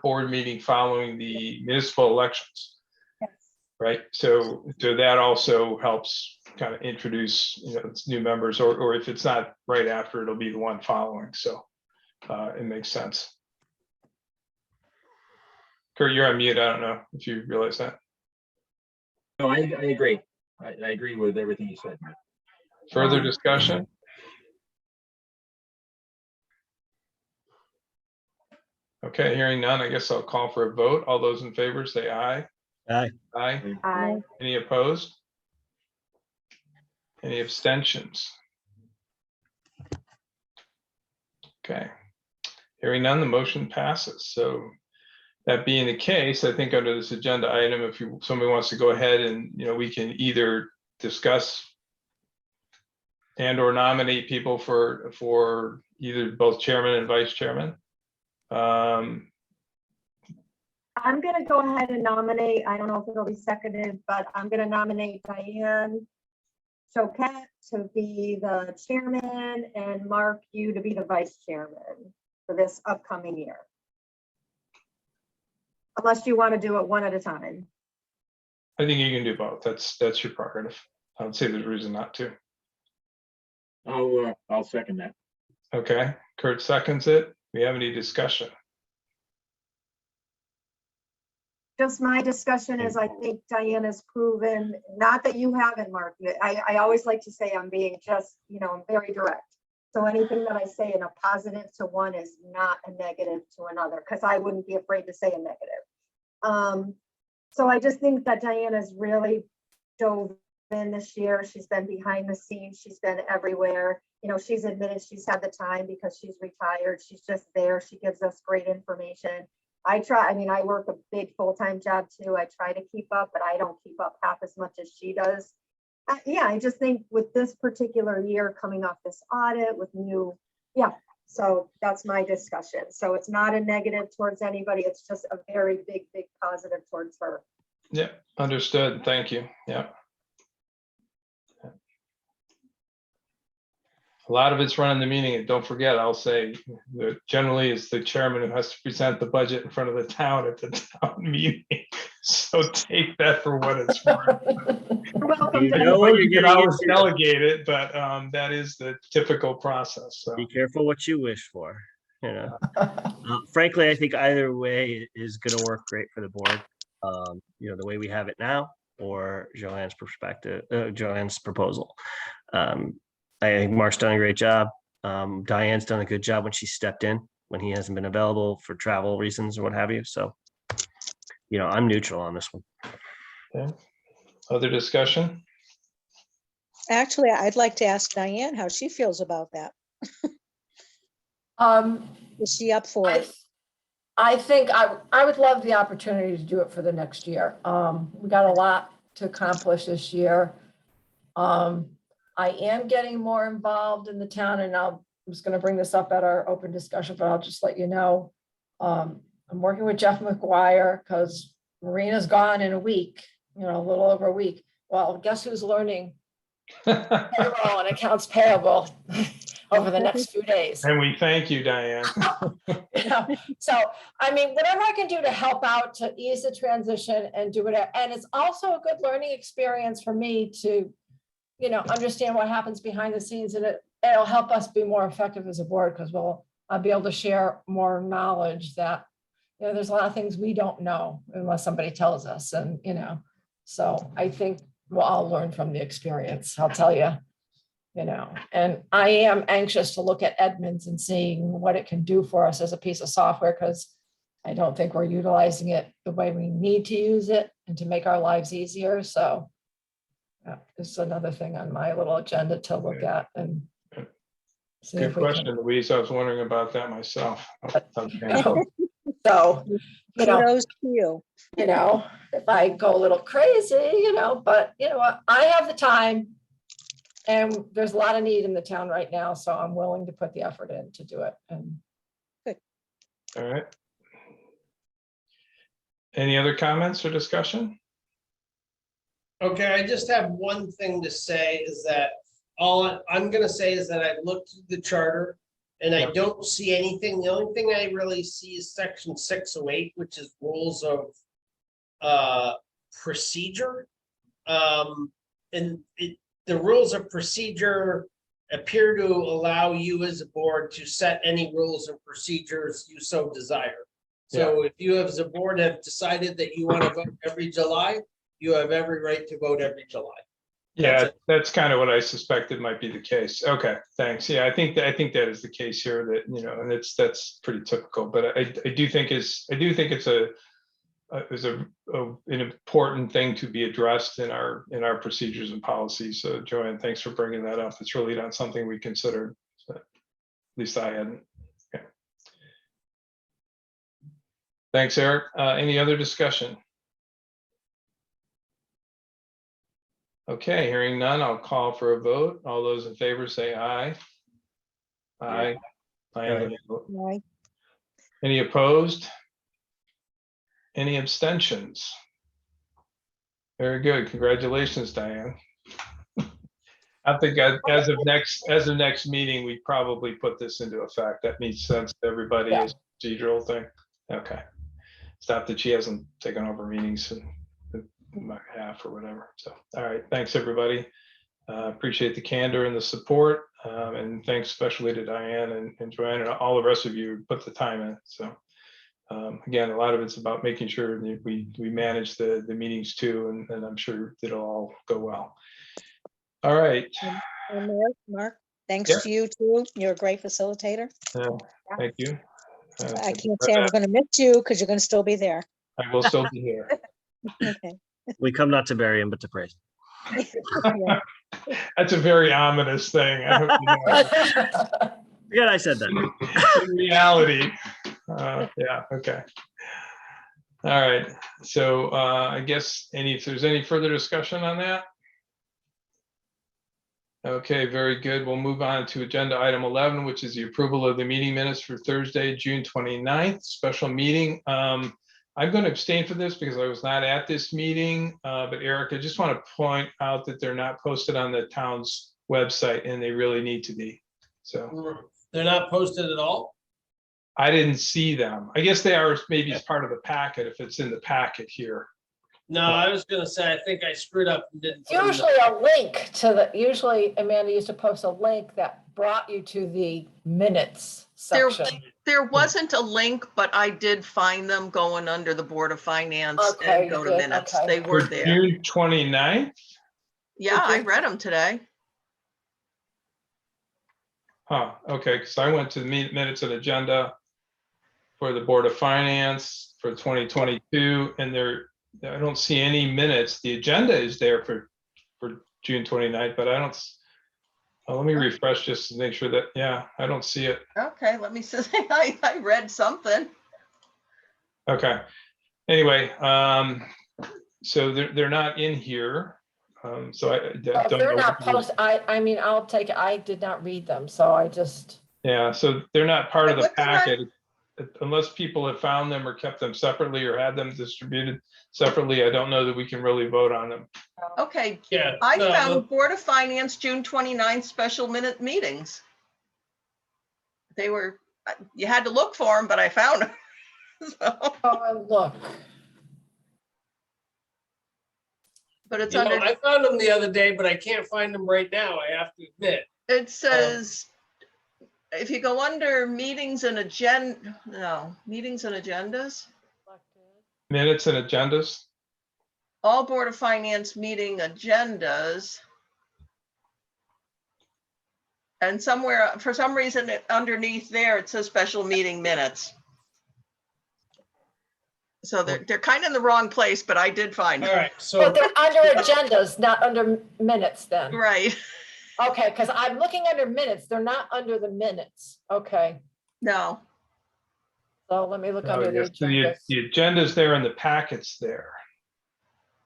board meeting following the municipal elections, Yes. right? So that also helps kind of introduce, new members, or if it's not right after, it'll be the one following. So it makes sense. Kurt, you're on mute. I don't know if you realize that. No, I agree. I agree with everything you said, Mike. Further discussion? Okay, hearing none, I guess I'll call for a vote. All those in favor say aye. Aye. Aye. Aye. Any opposed? Any abstentions? Okay. Hearing none, the motion passes. So that being the case, I think under this agenda item, if somebody wants to go ahead and, we can either discuss and or nominate people for either both chairman and vice chairman. I'm gonna go ahead and nominate, I don't know if it'll be seconded, but I'm gonna nominate Diane Choquette to be the chairman and Mark, you to be the vice chairman for this upcoming year. Unless you want to do it one at a time. I think you can do both. That's your prerogative. I would say there's a reason not to. I'll second that. Okay, Kurt seconds it. We have any discussion? Just my discussion is, I think Diane has proven, not that you haven't, Mark. I always like to say I'm being just, I'm very direct. So anything that I say in a positive to one is not a negative to another, because I wouldn't be afraid to say a negative. So I just think that Diane has really dove in this year. She's been behind the scenes. She's been everywhere. She's admitted she's had the time because she's retired. She's just there. She gives us great information. I work a big full-time job too. I try to keep up, but I don't keep up half as much as she does. I just think with this particular year coming off this audit with so that's my discussion. So it's not a negative towards anybody. It's just a very big, big positive towards her. Yeah, understood. Thank you. Yeah. A lot of it's running the meeting, and don't forget, I'll say that generally it's the chairman who has to present the budget in front of the town at the town meeting. So take that for what it's worth. You're welcome. You know what you're You can getting always into. delegate it, but that is the typical process. So Be careful what you wish for, Frankly, I think either way is gonna work great for the board. The way we have it now or Joanne's proposal. I think Mark's done a great job. Diane's done a good job when she stepped in, when he hasn't been available for travel reasons or what have you. So, I'm neutral on this one. okay. Other discussion? Actually, I'd like to ask Diane how she feels about that. Is she up for it? I think I would love the opportunity to do it for the next year. We got a lot to accomplish this year. I am getting more involved in the town, and I was going to bring this up at our open discussion, but I'll just let you know. I'm working with Jeff McGuire because Marina's gone in a week, a little over a week. Well, guess who's learning payroll and accounts payable? over the next few days. And we thank you, Diane. You know, so, I mean, whatever I can do to help out to ease the transition and do whatever, and it's also a good learning experience for me to, you know, understand what happens behind the scenes, and it'll help us be more effective as a board, because I'll be able to share more knowledge that, you know, there's a lot of things we don't know unless somebody tells us, and, you know, so I think we'll all learn from the experience, I'll tell you. You know, and I am anxious to look at Edmunds and seeing what it can do for us as a piece of software, because I don't think we're utilizing it the way we need to use it and to make our lives easier. So yeah, it's another thing on my little agenda to look at and see Good if we question, can. Louise. I was wondering about that myself. You know, so, you know, Kudos to you. you know, if I go a little crazy, you know, but you know what, I have the time. And there's a lot of need in the town right now, so I'm willing to put the effort in to do it. And All right. Any other comments or discussion? Okay, I just have one thing to say is that all I'm gonna say is that I looked at the charter and I Yep. don't see anything. The only thing I really see is section 608, which is rules of procedure. The rules of procedure appear to allow you as a board to set any rules and procedures you so desire. So if you as a board have decided that you want to vote every July, you have every right to vote every July. Yeah, that's kind of what I suspected might be the case. Okay, thanks. Yeah, I think that is the case here, that, you know, and that's pretty typical, but I do think it's an important thing to be addressed in our procedures and policies. So Joanne, thanks for bringing that up. It's really not something we considered. So, at least I hadn't. Okay. Thanks, Eric. Any other discussion? Okay, hearing none, I'll call for a vote. All those in favor say aye. Aye. I am gonna vote. Right. Any opposed? Any abstentions? Very good. Congratulations, Diane. I think as of next meeting, we probably put this into effect. That makes sense to everybody as a procedural thing. Okay. It's not that she hasn't taken over meetings in my half or whatever. So, all right. Thanks, everybody. Appreciate the candor and the support. And thanks especially to Diane and Joanne and all the rest of you who put the time in. So again, a lot of it's about making sure that we manage the meetings too, and I'm sure it'll all go well. All right. And Mark, thanks Yeah. to you too. You're a great facilitator. Thank you. I can't say we're going to miss you because you're going to still be there. I will still be here. Okay. We come not to bury him, but to praise. Yeah. That's a very ominous thing. I hope you know. Forget I said that. In reality. Yeah, okay. All right, so I guess if there's any further discussion on that. Okay, very good. We'll move on to agenda item 11, which is the approval of the meeting minutes for Thursday, June 29th, special meeting. I'm going to abstain for this because I was not at this meeting, but Eric, I just want to point out that they're not posted on the town's website and they really need to be. So They're not posted at all? I didn't see them. I guess they are maybe as part of the packet if it's in the packet here. No, I was gonna say, I think I screwed up and didn't. put them in the- Usually a link to usually Amanda used to post a link that brought you to the minutes section. There wasn't a link, but I did find them going under the Board of Finance Okay, and go to good, minutes. okay. They were For there. June 29th? Yeah, I read them today. Huh, okay, because I went to the minutes and agenda for the Board of Finance for 2022, and I don't see any minutes. The agenda is there for June 29th, but I don't, let me refresh just to make sure that, yeah, I don't see it. Okay, let me see. I read something. Okay, anyway, so they're not in here. So I If don't they're know. not posted, I mean, I'll take it. I did not read them, so I just. Yeah, so they're not part of the What did I- packet. Unless people have found them or kept them separately or had them distributed separately, I don't know that we can really vote on them. Okay, Yeah. I no, found Board of Finance, June 29th, special minute meetings. They were, you had to look for them, but I found them. So, Oh, look, but it's You know, under, I found them the other day, but I can't find them right now, I have to admit. it says, if you go under meetings and meetings and agendas, Minutes and agendas. all Board of Finance meeting agendas. And somewhere, for some reason, underneath there, it says special meeting minutes. So they're kind of in the wrong place, but I did find All them. right, so, but they're under agendas, not under minutes then. Right, Okay, because I'm looking under minutes. They're not under the minutes. Okay, no, so let me look Oh, under the yes, agendas. the agenda's there and the packet's there.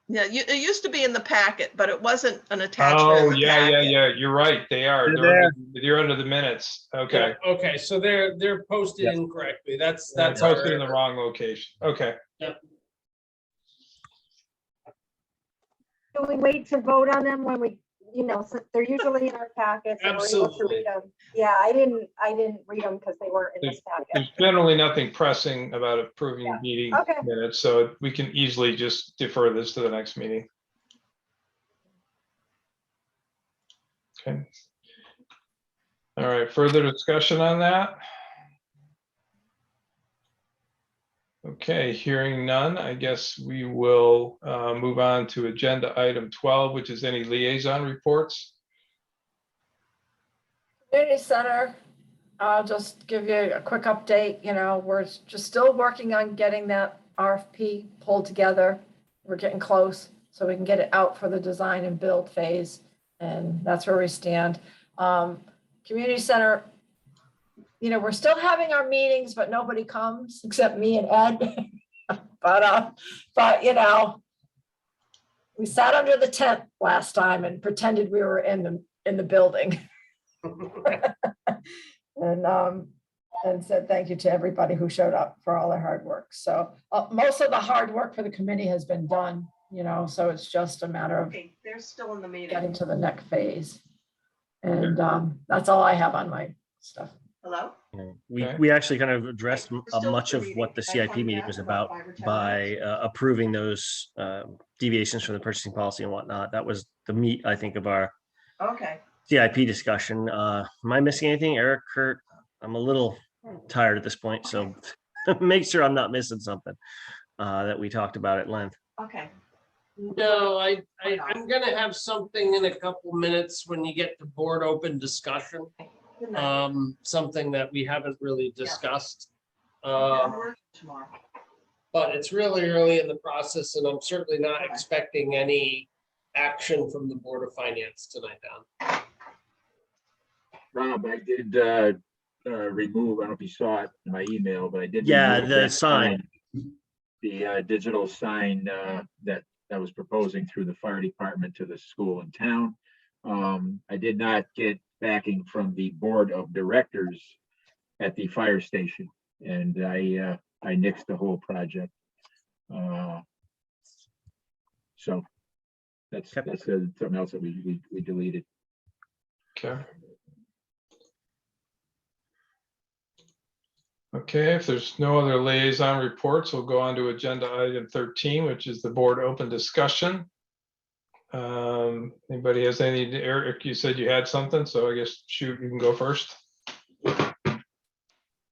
yeah, it used to be in the packet, but it wasn't an attachment Oh, in the yeah, packet. yeah. You're right. They are. They're under the minutes. Okay. yeah, okay, so they're posted Yes. incorrectly. That's That's our posted in the error. wrong location. Okay. Do we wait to vote on them when we, so they're usually in our packets and we're able to Absolutely. read them? Yeah, I didn't read them because they weren't in this There's packet. generally nothing pressing about approving Yeah. meeting Okay. minutes, so we can easily just defer this to the next meeting. Okay. All right, further discussion on that? Okay, hearing none, I guess we will move on to agenda item 12, which is any liaison reports. Community Center, I'll just give you a quick update, we're just still working on getting that RFP pulled together. We're getting close, so we can get it out for the design and build phase, and that's where we stand. Community Center, we're still having our meetings, but nobody comes except me and Ed. But we sat under the tent last time and pretended we were in the building. And said thank you to everybody who showed up for all their hard work. So most of the hard work for the committee has been done, so it's just a matter of Okay, they're still in the meeting. getting to the next phase. And that's all I have on my stuff. Hello? Okay. We actually kind of addressed still much in of the what the meeting. I CIP come meeting back was in about about 5 or 10 by minutes. approving those deviations from the purchasing policy and whatnot. That was the meat, I think, of our Okay. CIP discussion. Am I missing anything? Eric, Kurt? I'm a little tired at this point, so make sure I'm not missing something that we talked about at length. Okay. No, I'm gonna have something in a couple minutes when you get to board open discussion. Good night. Something that we haven't really discussed. Tomorrow. But it's really early in the process, and I'm certainly not expecting any action from the Board of Finance tonight, Don. Rob, I did remove, I don't know if you saw it in my email, but I did. Yeah, remove the that sign. The digital sign that I was proposing through the fire department to the school in town. I did not get backing from the board of directors at the fire station, and I nixed the whole project. So that's something else that we deleted. Okay. Okay, if there's no other liaison reports, we'll go on to agenda item 13, which is the board open discussion. Anybody has any, Eric, you said you had something, so I guess, shoot, you can go first.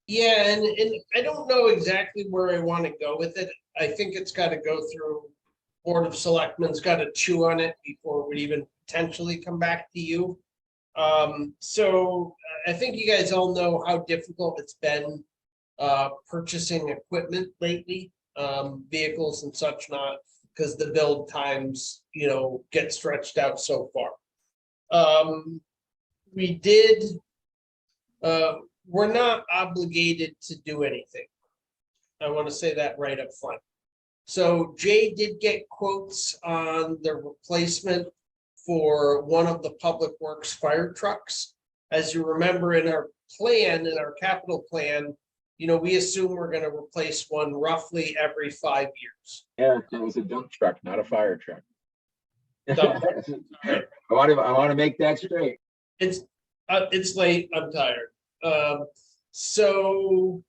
Yeah, and I don't know exactly where I want to go with it. I think it's got to go through Board of Selectmen's got to chew on it before it would even potentially come back to you. So I think you guys all know how difficult it's been purchasing equipment lately, vehicles and such not, because the build times, get stretched out so far. We're not obligated to do anything. I want to say that right up front. So Jay did get quotes on the replacement for one of the Public Works fire trucks. As you remember in our capital plan, we assume we're going to replace one roughly every 5 years. Eric, it was a dump truck, not a fire truck. Dump. I want to make that straight. It's late. I'm tired. So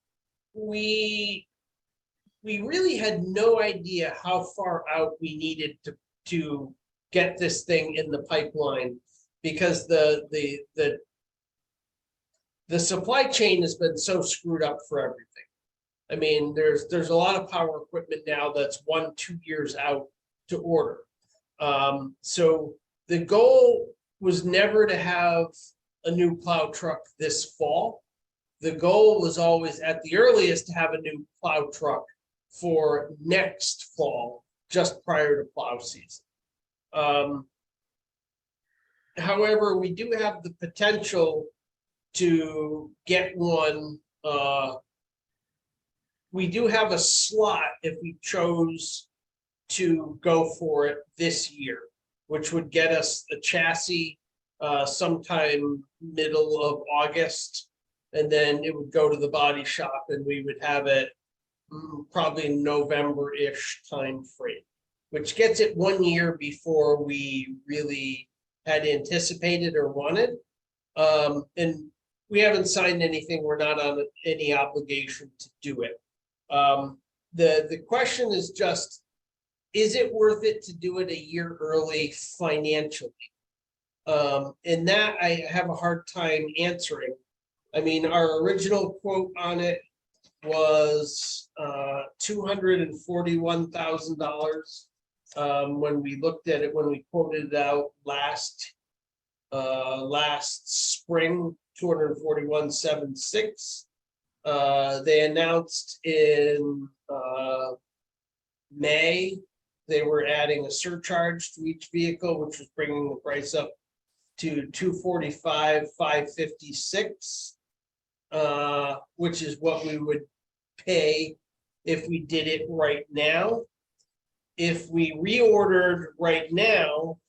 we really had no idea how far out we needed to get this thing in the pipeline, because the supply chain has been so screwed up for everything. I mean, there's a lot of power equipment now that's 1-2 years out to order. So the goal was never to have a new plow truck this fall. The goal was always at the earliest to have a new plow truck for next fall, just prior to plow season. However, we do have the potential to get one. We do have a slot if we chose to go for it this year, which would get us the chassis sometime middle of August. And then it would go to the body shop and we would have it probably November-ish time frame, which gets it 1 year before we really had anticipated or wanted. And we haven't signed anything. We're not on any obligation to do it. The question is just, is it worth it to do it a year early financially? And that I have a hard time answering. I mean, our original quote on it was $241,000. When we looked at it, when we quoted it out last spring, 241,760. They announced in May they were adding a surcharge to each vehicle, which was bringing the price up to 245,556, which is what we would pay if we did it right now. If we reordered right now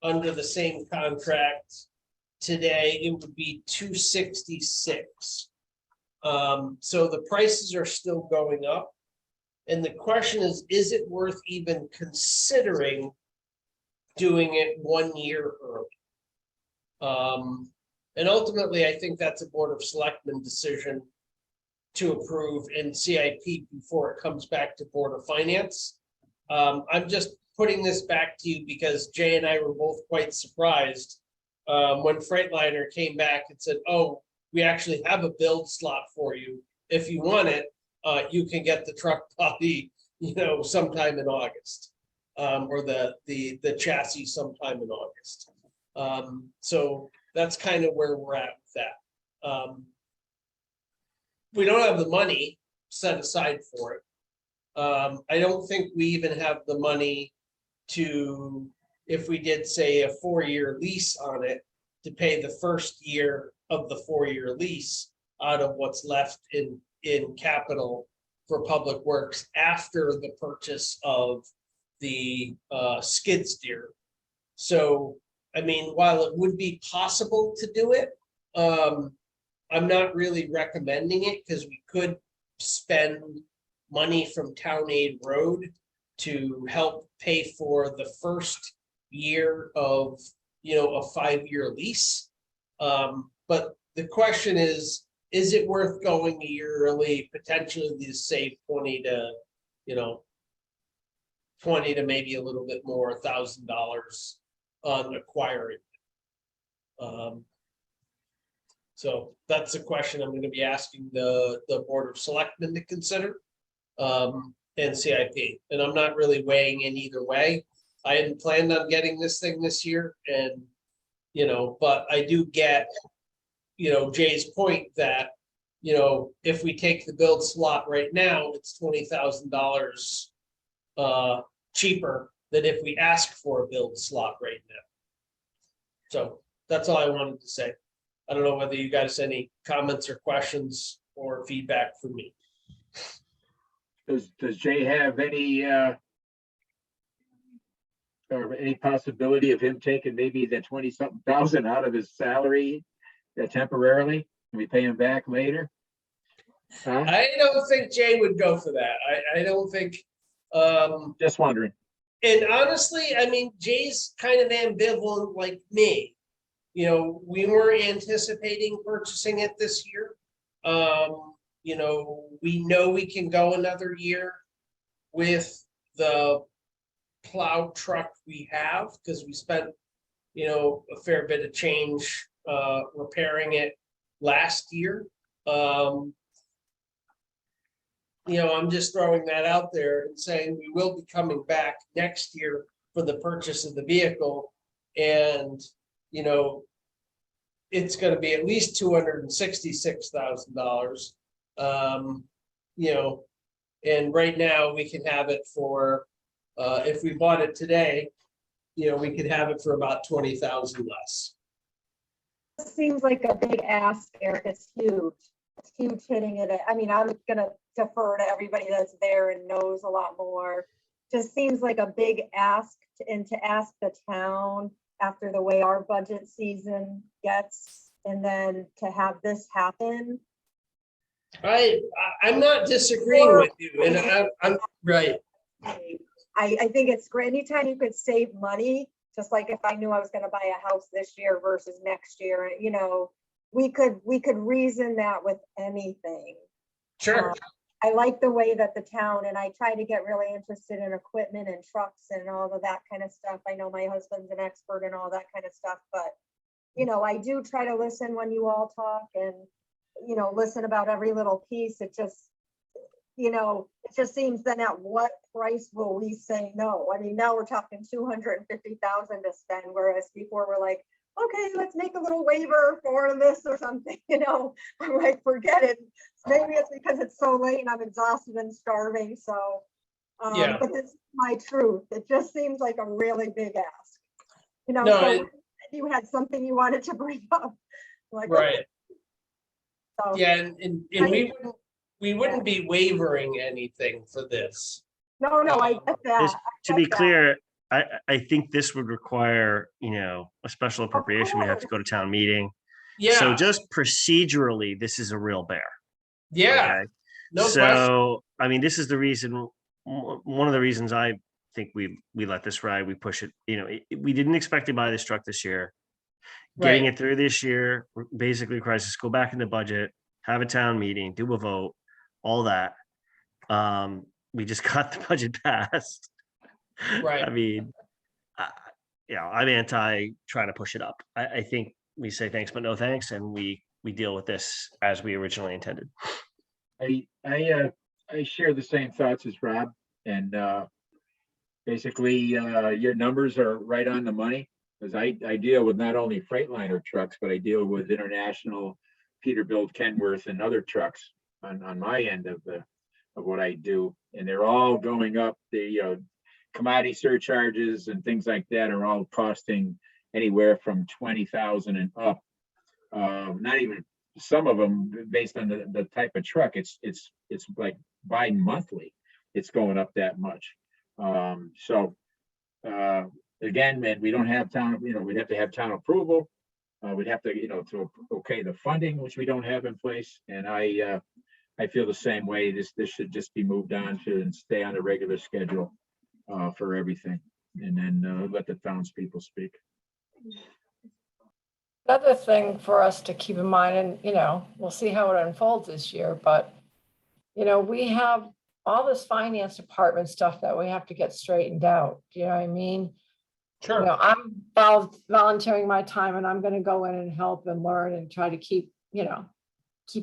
under the same contract today, it would be 266. So the prices are still going up. And the question is it worth even considering doing it 1 year early? And ultimately, I think that's a Board of Selectmen decision to approve in CIP before it comes back to Board of Finance. I'm just putting this back to you because Jay and I were both quite surprised when Freightliner came back and said, oh, we actually have a build slot for you. If you want it, you can get the truck probably, sometime in August, or the chassis sometime in August. So that's kind of where we're at with that. We don't have the money set aside for it. I don't think we even have the money to, if we did say a 4-year lease on it, to pay the first year of the 4-year lease out of what's left in capital for Public Works after the purchase of the skid steer. So, I mean, while it would be possible to do it, I'm not really recommending it because we could spend money from Town Aid Road to help pay for the first year of, a 5-year lease. But the question is it worth going a year early, potentially to save 20 to maybe a little bit more, $1,000 on acquiring it. So that's a question I'm going to be asking the Board of Selectmen to consider, and CIP. And I'm not really weighing in either way. I hadn't planned on getting this thing this year, and but I do get Jay's point that if we take the build slot right now, it's $20,000 cheaper than if we ask for a build slot right now. So that's all I wanted to say. I don't know whether you guys have any comments or questions or feedback for me. Does Jay have any or any possibility of him taking maybe the 20-something thousand out of his salary temporarily? Can we pay him back later? Huh? I don't think Jay would go for that. I don't think. Just wondering. And honestly, I mean, Jay's kind of ambivalent like me. We weren't anticipating purchasing it this year. You know we can go another year with the plow truck we have, because we spent, a fair bit of change repairing it last year. I'm just throwing that out there and saying we will be coming back next year for the purchase of the vehicle. And, it's gonna be at least $266,000. And right now we can have it for, if we bought it today, we could have it for about 20,000 less. Seems like a big ask, Eric. It's huge. It's huge hitting it. I mean, I'm gonna defer to everybody that's there and knows a lot more. Just seems like a big ask and to ask the town after the way our budget season gets, and then to have this happen. I'm not disagreeing with you, and I'm right. I think it's great. Anytime you could save money, just like if I knew I was gonna buy a house this year versus next year, we could reason that with anything. Sure. I like the way that the town, and I try to get really interested in equipment and trucks and all of that kind of stuff. I know my husband's an expert in all that kind of stuff, but I do try to listen when you all talk and, listen about every little piece. It just seems then at what price will we say no? I mean, now we're talking 250,000 to spend, whereas before we're like, okay, let's make a little waiver for this or something, I'm like, forget it. Maybe it's because it's so late and I'm exhausted and starving. So, Yeah. but it's my truth. It just seems like a really big ask. No, so you had something you wanted to bring up. Like, right. okay. So, Yeah, and we wouldn't be wavering anything for this. No, I get that. To be clear, I think this would require, a special appropriation. We have to go to town meeting. Yeah. So just procedurally, this is a real bear. Yeah. Okay? No question. So, I mean, this is the reason, one of the reasons I think we let this ride, we push it, we didn't expect to buy this truck this year. Getting Right. it through this year basically requires us to go back in the budget, have a town meeting, do a vote, all that. We just got the budget passed. Right. I mean, I'm anti trying to push it up. I think we say thanks, but no thanks, and we deal with this as we originally intended. I share the same thoughts as Rob, and basically your numbers are right on the money, because I deal with not only Freightliner trucks, but I deal with international Peterbilt, Kenworth, and other trucks on my end of what I do, and they're all going up. The commodity surcharges and things like that are all costing anywhere from 20,000 and up. Not even some of them based on the type of truck. It's like bi-monthly. It's going up that much. Again, man, we don't have town. We'd have to have town approval. We'd have to, to okay the funding, which we don't have in place. And I feel the same way. This should just be moved on to and stay on a regular schedule for everything, and then let the townspeople speak. Another thing for us to keep in mind, and, we'll see how it unfolds this year, but, we have all this finance department stuff that we have to get straightened out. Do you know what I mean? Sure. I'm volunteering my time, and I'm going to go in and help and learn and try to keep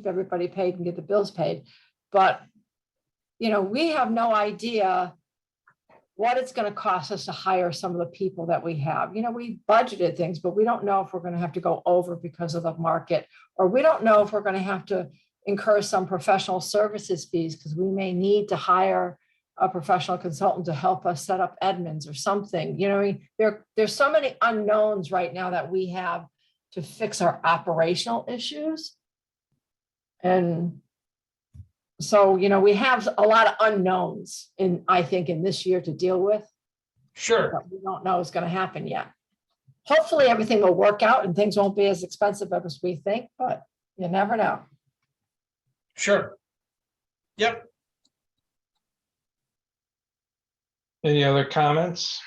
everybody paid and get the bills paid. But, we have no idea what it's going to cost us to hire some of the people that we have. We budgeted things, but we don't know if we're going to have to go over because of the market, or we don't know if we're going to have to incur some professional services fees, because we may need to hire a professional consultant to help us set up admins or something. There's so many unknowns right now that we have to fix our operational issues. And so, we have a lot of unknowns I think in this year to deal with. Sure. But we don't know what's going to happen yet. Hopefully everything will work out and things won't be as expensive as we think, but you never know. Sure. Yep. Any other comments?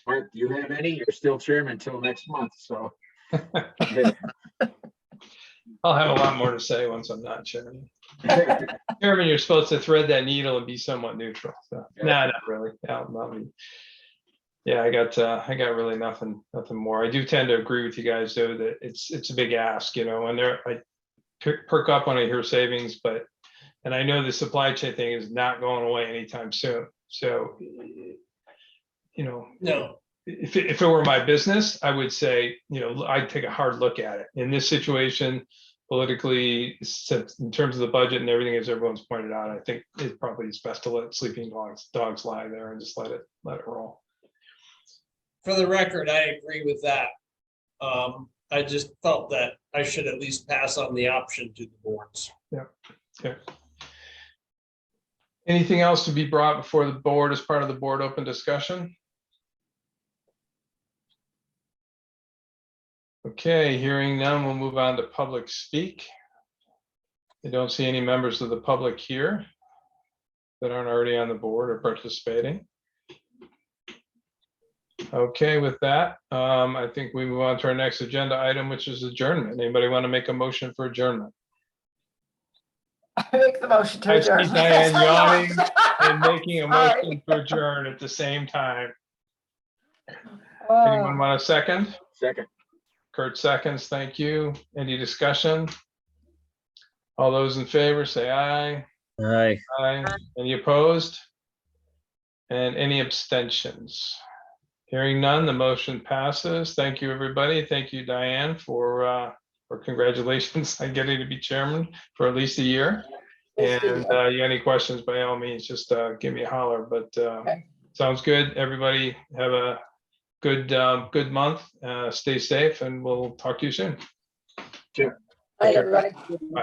Mark, do you have any? You're still chairman until next month, so. I'll have a lot more to say once I'm not chairman. Chairman, you're supposed to thread that needle and be somewhat neutral. So, nah, not really. No, not me. Yeah, I got really nothing more. I do tend to agree with you guys though, that it's a big ask, and I perk up when I hear savings, and I know the supply chain thing is not going away anytime soon. So, No, if it were my business, I would say, I'd take a hard look at it. In this situation, politically, in terms of the budget and everything, as everyone's pointed out, I think it probably is best to let sleeping dogs lie there and just let it roll. for the record, I agree with that. I just felt that I should at least pass on the option to the boards. Okay. Anything else to be brought before the board as part of the board open discussion? Okay, hearing none, we'll move on to public speak. I don't see any members of the public here that aren't already on the board or participating. Okay, with that, I think we move on to our next agenda item, which is adjournment. Anybody want to make a motion for adjournment? I make the motion to I see adjourn. Diane yawning and making a Sorry. motion to adjourn at the same time. Anyone want a second? Second. Kurt seconds, thank you. Any discussion? All those in favor, say aye. Aye. Aye. Any opposed? And any abstentions? Hearing none, the motion passes. Thank you, everybody. Thank you, Diane, for congratulations on getting to be chairman for at least a year. And you any questions, by all means, just give me a holler. But sounds good. Everybody have a good month. Stay safe, and we'll talk to you soon. Hi, everybody. Bye.